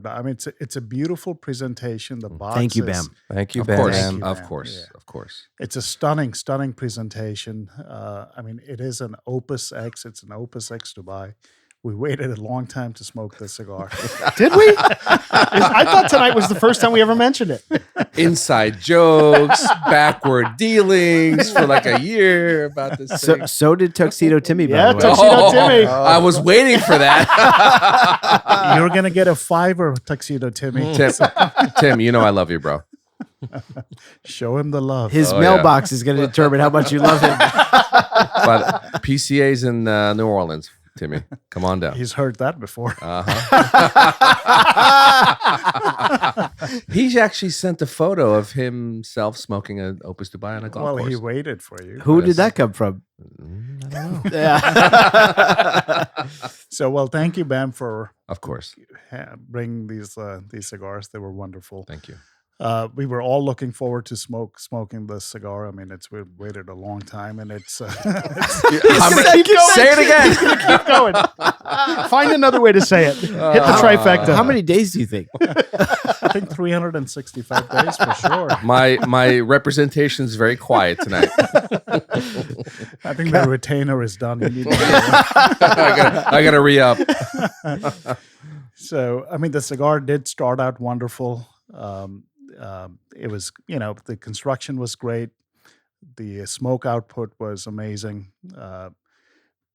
I mean, it's a beautiful presentation. The box Thank you, is- Bam. Thank you, Of Ben. course. Thank you, Of man. course. Yeah. Of course. It's a stunning presentation. I mean, it is an Opus X. It's an Opus X Dubai. We waited a long time to smoke this cigar. Did we? I thought tonight was the first time we ever mentioned it. Inside jokes, backward dealings for like a year about this thing. So did Tuxedo Timmy, by Yeah, the way. Tuxedo Timmy. I was waiting for that. You're going to get a $5 Tuxedo Timmy. Tim, you know I love you, bro. Show him the love. His Oh, mailbox is going to determine how much you love him. But PCA's in New Orleans, Timmy. Come on down. He's heard that before. He actually sent a photo of himself smoking an Opus Dubai on a golf Well, course. he waited for you. Who did that come from? I don't know. Yeah. So, well, thank you, Bam, for Of course. bringing these cigars. They were wonderful. Thank you. We were all looking forward to smoking this cigar. I mean, we waited a long time, and it's Say it again. Keep going. Find another way to say it. Hit the trifecta. How many days do you think? I think 365 days for sure. My representation is very quiet tonight. I think the retainer is done. We need I gotta re-up. So, I mean, the cigar did start out wonderful. It was, the construction was great. The smoke output was amazing.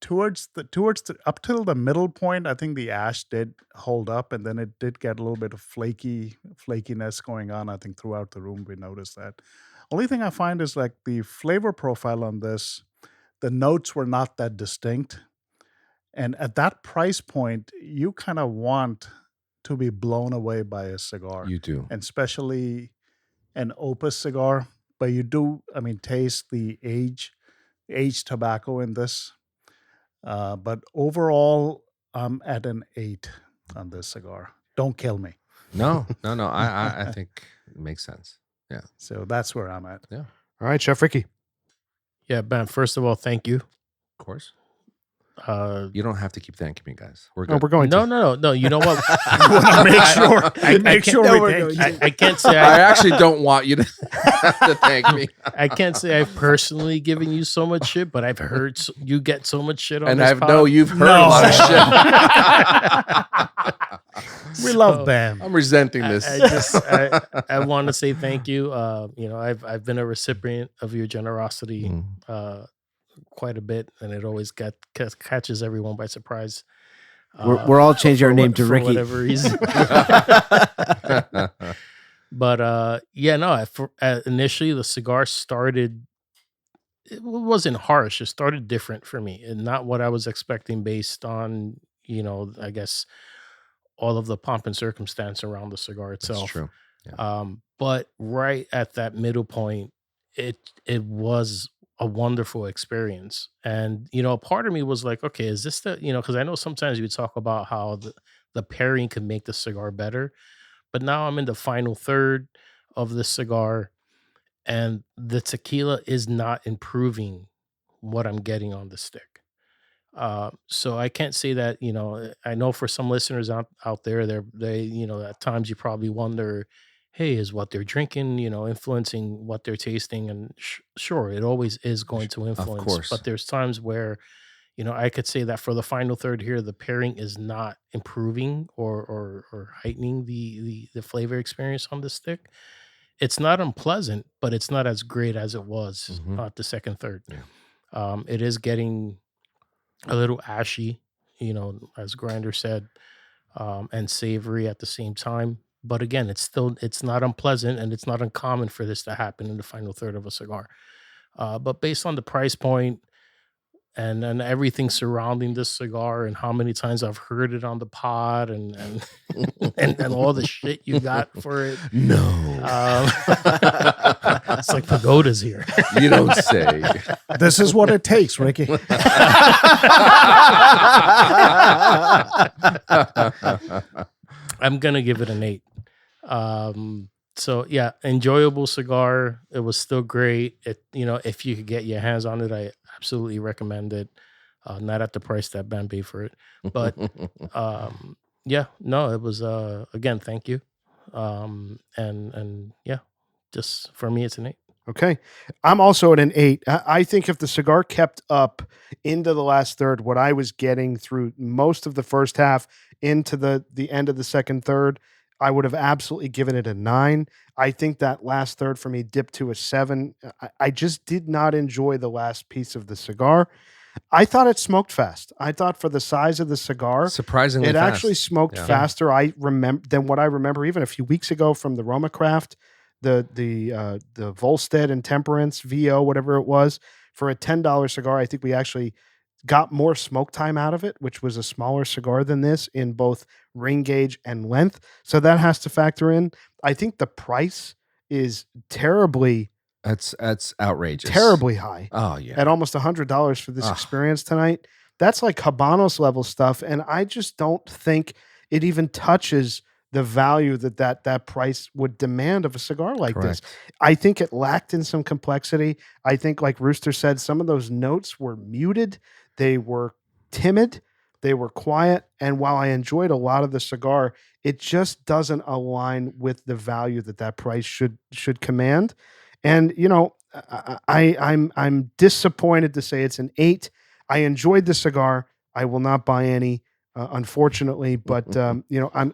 Towards the up till the middle point, I think the ash did hold up, and then it did get a little bit of flakiness going on. I think throughout the room we noticed that. Only thing I find is like the flavor profile on this, the notes were not that distinct. And at that price point, you kind of want to be blown away by a cigar. You do. And especially an Opus cigar. But you do, I mean, taste the aged tobacco in this. But overall, I'm at an 8 on this cigar. Don't kill me. No. I think it makes sense. Yeah. So that's where I'm at. All right, Chef Ricky. Yeah, Ben, first of all, thank you. Of course. You don't have to keep thanking me, guys. We're Oh, good. we're going to. No. You know what? Make sure we thank you. I can't say I actually don't want you to thank me. I can't say I've personally given you so much shit, but I've heard you get so much shit on And this I pod. know you've heard No. a lot of shit. We love Bam. I'm resenting this. I want to say thank you. I've been a recipient of your generosity quite a bit, and it always catches everyone by surprise. We're all changing our name to for Ricky. whatever reason. But initially the cigar started. it wasn't harsh. It started different for me and not what I was expecting based on, I guess all of the pomp and circumstance around the cigar That's itself. true. Yeah. But right at that middle point, it was a wonderful experience. And a part of me was like, okay, is this because I know sometimes you talk about how the pairing can make the cigar better, but now I'm in the final third of the cigar, and the tequila is not improving what I'm getting on the stick. So I can't say that, I know for some listeners out there, at times you probably wonder, hey, is what they're drinking, influencing what they're tasting? And sure, it always is going to Of influence, course. but there's times where, I could say that for the final third here, the pairing is not improving or heightening the flavor experience on the stick. It's not unpleasant, but it's not as great as it was Mhm. at the second third. Yeah. It is getting a little ashy, as Grinder said, and savory at the same time. But again, it's not unpleasant and it's not uncommon for this to happen in the final third of a cigar. But based on the price point and everything surrounding this cigar and how many times I've heard it on the pod and and all the shit you got for it. No. It's like pagodas here. You don't say. This is what it takes, Ricky. I'm gonna give it an 8. So yeah, enjoyable cigar. It was still great. If you could get your hands on it, I absolutely recommend it. Not at the price that Ben paid for it, but yeah, no, it was again, thank you. And yeah, just for me, it's an 8. Okay. I'm also at an 8. I think if the cigar kept up into the last third, what I was getting through most of the first half into the end of the second third, I would have absolutely given it a 9. I think that last third for me dipped to a 7. I just did not enjoy the last piece of the cigar. I thought it smoked fast. I thought for the size of the cigar, Surprisingly it fast. actually smoked Yeah. faster. I remember than what I remember even a few weeks ago from the Roma Craft, the Volstead and Temperance VO, whatever it was, for a $10 cigar. I think we actually got more smoke time out of it, which was a smaller cigar than this in both ring gauge and length. So that has to factor in. I think the price is terribly That's outrageous. high Oh yeah. at almost $100 for this Ugh. experience tonight. That's like Habanos level stuff, and I just don't think it even touches the value that price would demand of a cigar like this. Correct. I think it lacked in some complexity. I think, like Rooster said, some of those notes were muted. They were timid. They were quiet. And while I enjoyed a lot of the cigar, it just doesn't align with the value that price should command. And I'm disappointed to say it's an 8. I enjoyed the cigar. I will not buy any, unfortunately. But But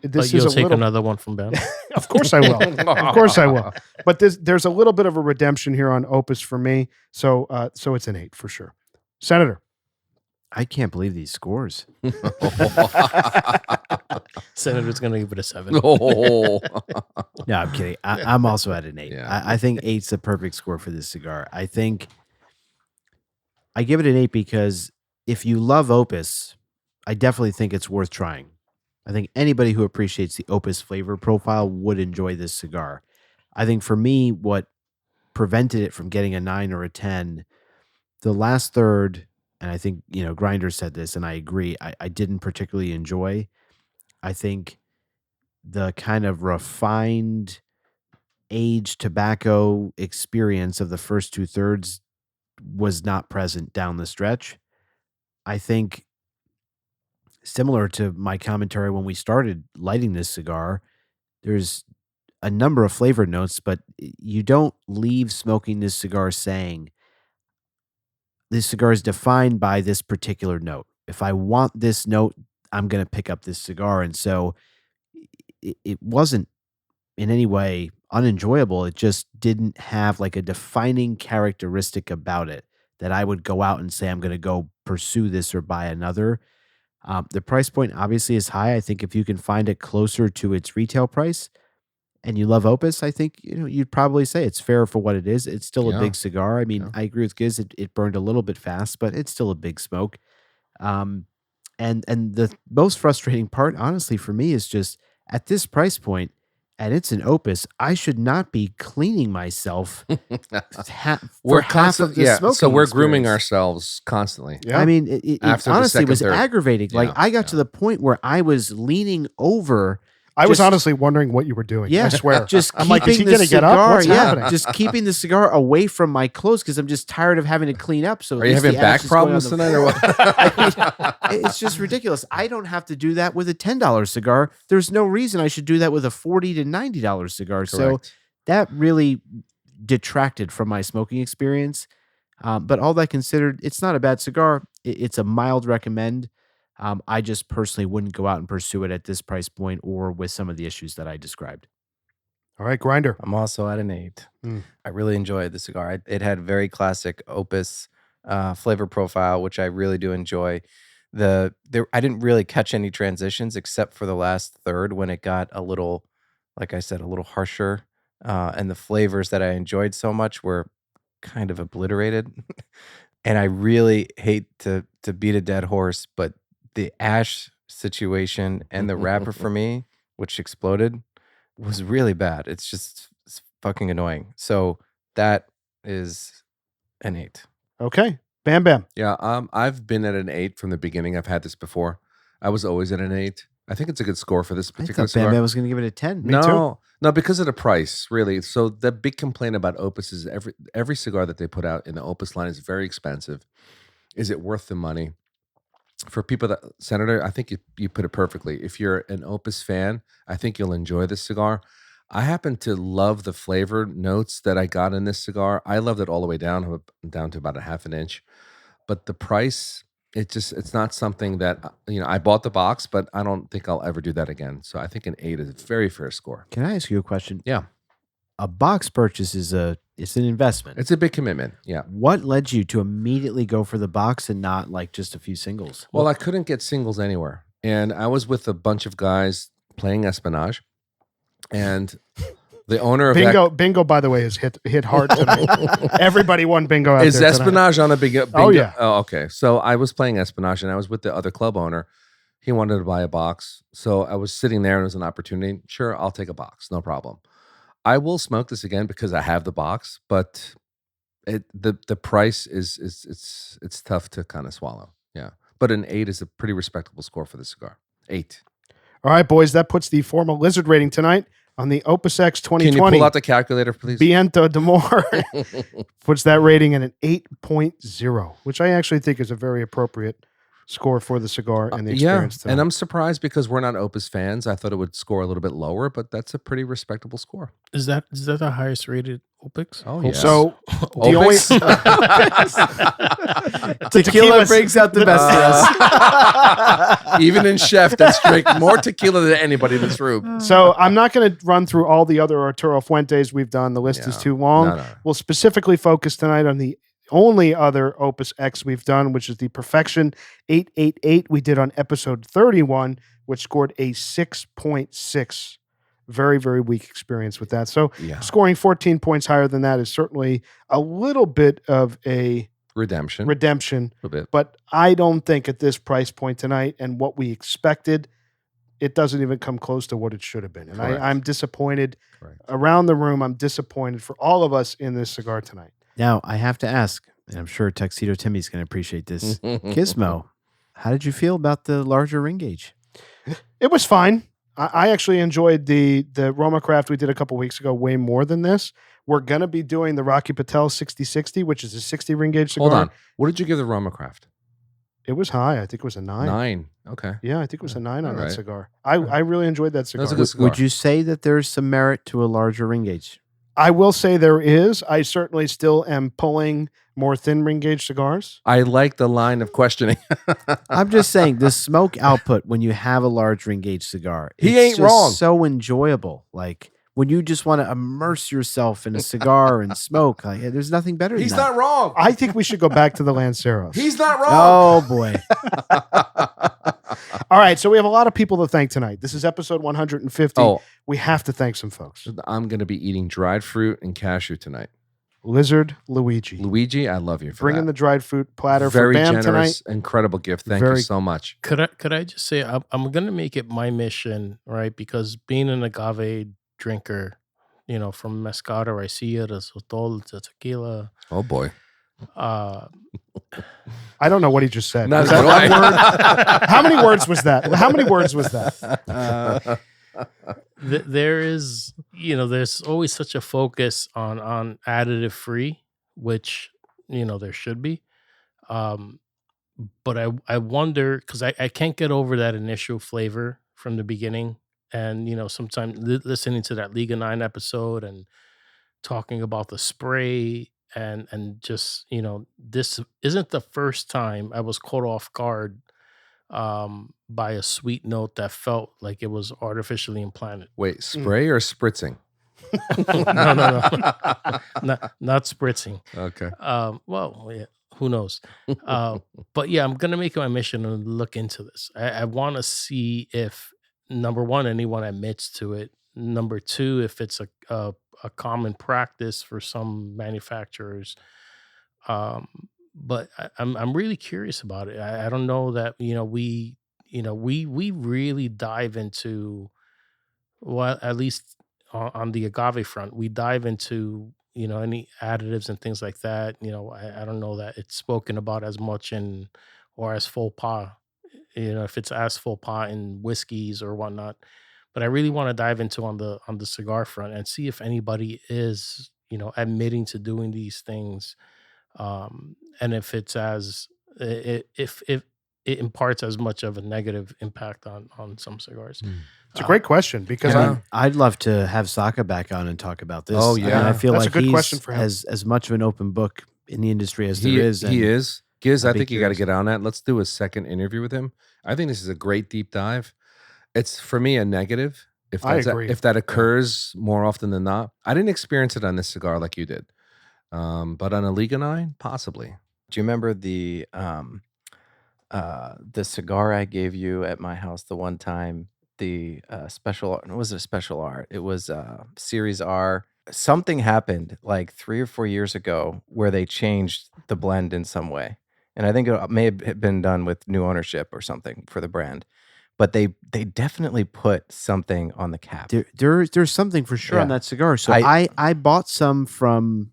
this you'll is a take little. another one from Ben. Of course I will. Of course I will. But there's a little bit of a redemption here on Opus for me. So it's an 8 for sure. Senator. I can't believe these scores. Senator's gonna give it a 7. Oh. No, I'm kidding. I'm also at an 8. Yeah. I think 8's the perfect score for this cigar. I think I give it an 8 because if you love Opus, I definitely think it's worth trying. I think anybody who appreciates the Opus flavor profile would enjoy this cigar. I think for me, what prevented it from getting a 9 or a 10, the last third, and I think, Grinder said this, and I agree, I didn't particularly enjoy. I think the kind of refined aged tobacco experience of the first 2/3 was not present down the stretch. I think similar to my commentary when we started lighting this cigar, there's a number of flavor notes, but you don't leave smoking this cigar saying, this cigar is defined by this particular note. If I want this note, I'm going to pick up this cigar. And so it wasn't in any way unenjoyable. It just didn't have like a defining characteristic about it that I would go out and say, I'm going to go pursue this or buy another. The price point obviously is high. I think if you can find it closer to its retail price, and you love Opus, I think you'd probably say it's fair for what it is. It's still a Yeah. big cigar. I mean, Yeah. I agree with Giz. It burned a little bit fast, but it's still a big smoke. And the most frustrating part, honestly, for me is just at this price point, and it's an Opus, I should not be cleaning myself We're for half constant, of the yeah. smoking So we're grooming experience. ourselves constantly. Yeah. I mean, it After the honestly second, was third. aggravating. Like Yeah, I got to the point where I was leaning over. I was just- honestly wondering what you were doing. Yeah, I swear. just I'm like, is he keeping going the to get up? cigar. What's Yeah, happening? just keeping the cigar away from my clothes because I'm just tired of having to clean up. So Are you having back problems tonight or what? It's just ridiculous. I don't have to do that with a $10 cigar. There's no reason I should do that with a $40 to $90 cigar. So Correct. that really detracted from my smoking experience. But all that considered, it's not a bad cigar. It's a mild recommend. I just personally wouldn't go out and pursue it at this price point or with some of the issues that I described. All right, Grinder. I'm also at an 8. Mm. I really enjoyed the cigar. It had very classic Opus flavor profile, which I really do enjoy. I didn't really catch any transitions except for the last third when it got a little, like I said, a little harsher. And the flavors that I enjoyed so much were kind of obliterated. And I really hate to beat a dead horse, but the ash situation and the wrapper for me, which exploded, was really bad. It's fucking annoying. So that is an 8. Okay. Bam Bam. Yeah, I've been at an 8 from the beginning. I've had this before. I was always at an 8. I think it's a good score for this I particular thought cigar. Bam Bam was going to give it a 10. No, because of the price, really. So the big complaint about Opus is every cigar that they put out in the Opus line is very expensive. Is it worth the money? For people that, Senator, I think you put it perfectly. If you're an Opus fan, I think you'll enjoy this cigar. I happen to love the flavor notes that I got in this cigar. I loved it all the way down to about a half an inch. But the price, it's not something that, I bought the box, but I don't think I'll ever do that again. So I think an 8 is a very fair score. Can I ask you a question? Yeah. A box purchase it's an investment. It's a big commitment. Yeah. What led you to immediately go for the box and not like just a few singles? Well, I couldn't get singles anywhere. And I was with a bunch of guys playing Espionage. And the owner of Bingo, by the way, is hit hard tonight. Everybody won bingo out is there tonight. Espionage on the bingo? Oh, yeah. Oh, okay. So I was playing Espionage and I was with the other club owner. He wanted to buy a box. So I was sitting there and it was an opportunity. Sure, I'll take a box. No problem. I will smoke this again because I have the box, but the price it's tough to kind of swallow. Yeah. But an 8 is a pretty respectable score for the cigar. 8. All right, boys, that puts the formal lizard rating tonight on the Opus X 2020. Can you pull out the calculator, please? Viento d'Amor puts that rating at an 8.0, which I actually think is a very appropriate score for the cigar and the experience tonight. And I'm surprised because we're not Opus fans. I thought it would score a little bit lower, but that's a pretty respectable score. Is that the highest rated Opus? Oh, yeah. So the only Tequila brings out the best in us. Even in Chef, that's drink more tequila than anybody in this room. So I'm not going to run through all the other Arturo Fuentes we've done. The list is too long. No. We'll specifically focus tonight on the only other Opus X we've done, which is the Perfection 888 we did on episode 31, which scored a 6.6. Very, very weak experience with that. So scoring 14 points higher than that is certainly a little bit of a redemption. A little bit. But I don't think at this price point tonight and what we expected, it doesn't even come close to what it should have been. And I'm disappointed. Correct. Around the room, I'm disappointed for all of us in this cigar tonight. Now, I have to ask, and I'm sure Tuxedo Timmy's going to appreciate this. Gizmo, how did you feel about the larger ring gauge? It was fine. I actually enjoyed the Roma Craft we did a couple weeks ago way more than this. We're going to be doing the Rocky Patel 6060, which is a 60 ring gauge cigar. Hold on. What did you give the Roma Craft? It was high. I think it was a 9. 9. Okay. Yeah, I think it was a 9 on that right. cigar. I really enjoyed that cigar. That's a good cigar. Would you say that there's some merit to a larger ring gauge? I will say there is. I certainly still am pulling more thin ring gauge cigars. I like the line of questioning. I'm just saying the smoke output when you have a large ring gauge cigar. He it's ain't just wrong. So enjoyable. Like when you just want to immerse yourself in a cigar and smoke, like there's nothing better than He's that. not wrong. I think we should go back to the Lanceros. He's not wrong. Oh boy. All right, so we have a lot of people to thank tonight. This is episode 150. Oh, We have to thank some folks. I'm going to be eating dried fruit and cashew tonight. Lizard Luigi. Luigi, I love you for Bringing that. the dried fruit platter Very for Bam generous, tonight. incredible gift. Thank you Very- so much. Could I just say I'm gonna make it my mission, right? Because being an agave drinker, from Mezcal, Raicilla, to Sotol, to tequila, Oh boy. uh, I don't know what he just said. Not Was that right. one word? How many words was that? How many words was that? there is, there's always such a focus on additive free, which there should be. But I wonder, because I can't get over that initial flavor from the beginning, and sometimes listening to that Liga 9 episode and talking about the spray and just this isn't the first time I was caught off guard by a sweet note that felt like it was artificially implanted. Wait, spray or spritzing? No, not spritzing. Okay. Well, yeah, who knows? But yeah, I'm gonna make it my mission to look into this. I want to see if, number one, anyone admits to it. Number two, if it's a common practice for some manufacturers. But I'm really curious about it. I don't know that we really dive into, well, at least on the agave front, we dive into any additives and things like that. I don't know that it's spoken about as much or as faux pas. If it's as faux pas in whiskeys or whatnot. But I really want to dive into on the cigar front and see if anybody is admitting to doing these things, and if it's if it imparts as much of a negative impact on some cigars. It's a great question because I'd love to have Saka back on and talk about this. Oh, I mean, yeah. I feel That's like a good he's question for him. as much of an open book in the industry as there is. He is. Giz, I I'd be think you got to curious. get on that. Let's do a second interview with him. I think this is a great deep dive. It's, for me, a negative. I agree. If that occurs more often than not. I didn't experience it on this cigar like you did. But on a Liga 9, possibly. Do you remember the cigar I gave you at my house the one time? The special, it wasn't a special art. It was Series R. Something happened like 3 or 4 years ago where they changed the blend in some way, and I think it may have been done with new ownership or something for the brand. But they definitely put something on the cap. There's something for sure on Yeah. that cigar. So I- I bought some from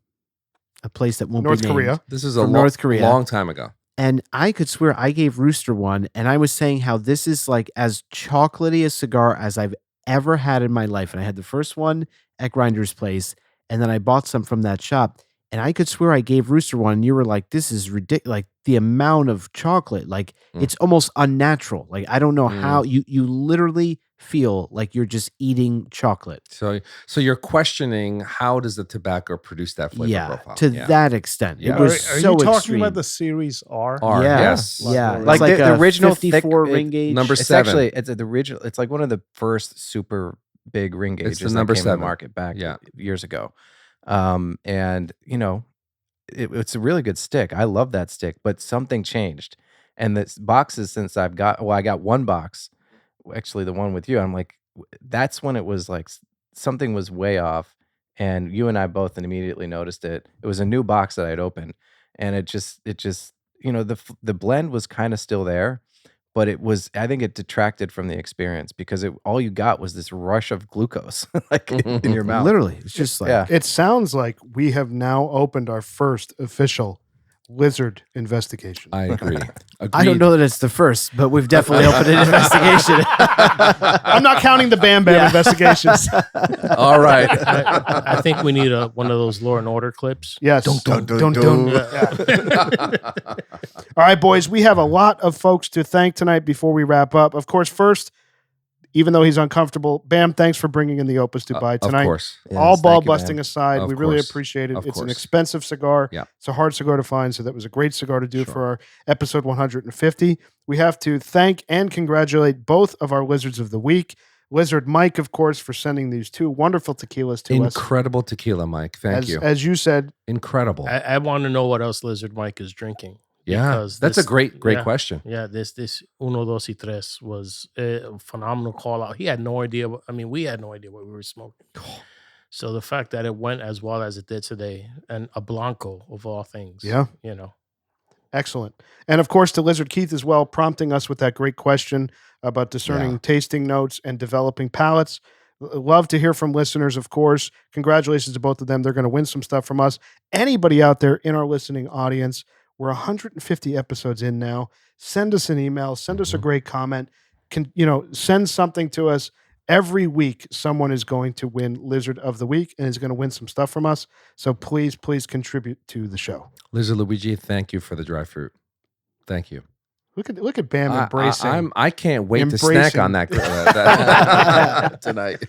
a place that won't North be named. Korea. This is From North Korea. long time ago. And I could swear I gave Rooster one, and I was saying how this is like as chocolatey a cigar as I've ever had in my life. And I had the first one at Grinder's place, and then I bought some from that shop. And I could swear I gave Rooster one, and you were like, "This is ridiculous!" Like the amount of chocolate, like it's almost unnatural. Like I don't know how you literally feel like you're just eating chocolate. So you're questioning, how does the tobacco produce that flavor Yeah, profile? to Yeah. that extent, Yeah. it was Are so you talking extreme. about the Series R? R, Yeah, yes. yeah, Like it's the a original thick- 54 ring gauge. Number It's 7. actually it's the original. It's like one of the first super big ring gauges the number that came 7. to market back Yeah. years ago. And it's a really good stick. I love that stick, but something changed. And the boxes since I got one box, actually the one with you. I'm like, that's when it was like something was way off, and you and I both immediately noticed it. It was a new box that I'd opened, and it just the blend was kind of still there, but I think it detracted from the experience because all you got was this rush of glucose like in your mouth. Literally, it's just like Yeah. It sounds like we have now opened our first official lizard investigation. I agree. I don't know that it's the first, but we've definitely opened an investigation. I'm not counting the Bam Bam Yeah. investigations. All right. I think we need one of those Law and Order clips. Yes. Dun, dun, dun. Yeah. All right, boys, we have a lot of folks to thank tonight before we wrap up. Of course, first, even though he's uncomfortable, Bam, thanks for bringing in the Opus Dubai tonight. Of course. All Yes, ball thank you, man. busting aside, Of we really course. appreciate it. Of It's an course. expensive cigar. Yeah. It's a hard cigar to find, so that was a great cigar to do Sure. for our episode 150. We have to thank and congratulate both of our Lizards of the Week. Lizard Mike, of course, for sending these 2 wonderful tequilas to us. Incredible tequila, Mike. Thank you. As you said, Incredible. I want to know what else Lizard Mike is drinking. Yeah, because that's a this- great yeah, question. Yeah, this Uno, Dos, y Tres was a phenomenal call out. He had no idea. We had no idea what we were smoking. So the fact that it went as well as it did today, and a Blanco of all things, Yeah. Excellent. And of course, to Lizard Keith as well, prompting us with that great question about discerning Yeah. tasting notes and developing palates. Love to hear from listeners, of course. Congratulations to both of them. They're going to win some stuff from us. Anybody out there in our listening audience, we're 150 episodes in now. Send us an email. Send us a great comment. Send something to us. Every week, someone is going to win Lizard of the Week and is going to win some stuff from us. So please contribute to the show. Lizard Luigi, thank you for the dry fruit. Thank you. Look at Bam embracing. I can't wait to snack on that tonight.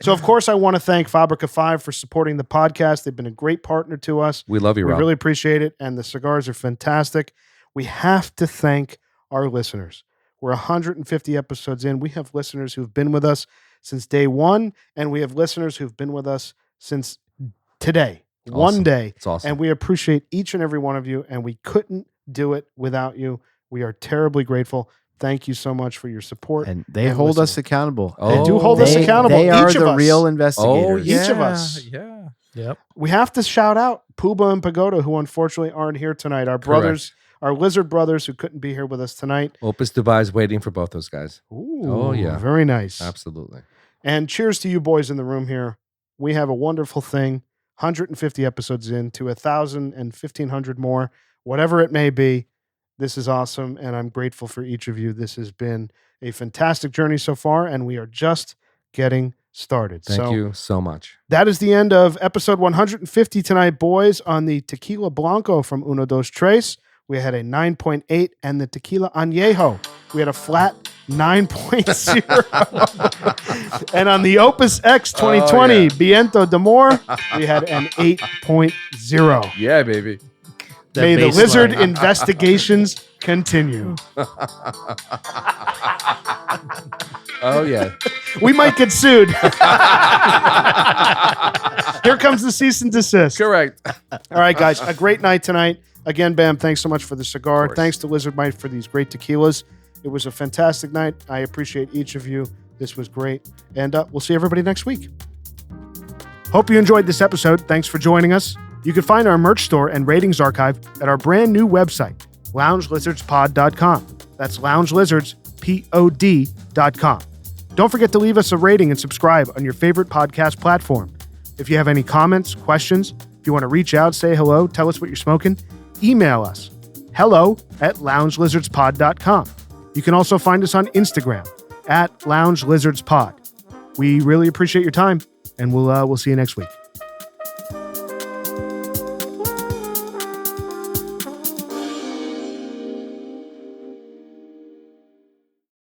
So, of course, I want to thank Fabrica 5 for supporting the podcast. They've been a great partner to us. We love you, We Rob. really appreciate it. And the cigars are fantastic. We have to thank our listeners. We're 150 episodes in. We have listeners who've been with us since day one, and we have listeners who've been with us since today, one day. It's awesome. And we appreciate each and every one of you, and we couldn't do it without you. We are terribly grateful. Thank you so much for your support. And they and hold us listening. accountable. They do hold us accountable. They Each are of the us. real investigators. Each of us. Yeah. Yep. We have to shout out Puba and Pagoda, who unfortunately aren't here tonight. Our brothers, our lizard brothers who couldn't be here with us tonight. Opus Dubai is waiting for both those guys. Ooh, yeah. Very nice. Absolutely. And cheers to you boys in the room here. We have a wonderful thing. 150 episodes in to 1,000 and 1,500 more, whatever it may be. This is awesome, and I'm grateful for each of you. This has been a fantastic journey so far, and we are just getting started. Thank you so much. That is the end of episode 150 tonight, boys, on the Tequila Blanco from Uno Dos Tres. We had a 9.8, and the Tequila Añejo, we had a flat 9.0. And on the Opus X 2020, Viento d'Amor, we had an 8.0. Yeah, baby. May the baseline. lizard investigations continue. Oh, yeah. We might get sued. Here comes the cease and desist. Correct. All right, guys. A great night tonight. Again, Bam, thanks so much for the cigar. course. Thanks to Lizard Mite for these great tequilas. It was a fantastic night. I appreciate each of you. This was great. And we'll see everybody next week. Hope you enjoyed this episode. Thanks for joining us. You can find our merch store and ratings archive at our brand new website, loungelizardspod.com. That's loungelizardspod.com. Don't forget to leave us a rating and subscribe on your favorite podcast platform. If you have any comments, questions, if you want to reach out, say hello, tell us what you're smoking, email us, hello@loungelizardspod.com. You can also find us on Instagram @loungelizardspod. We really appreciate your time, and we'll see you next week.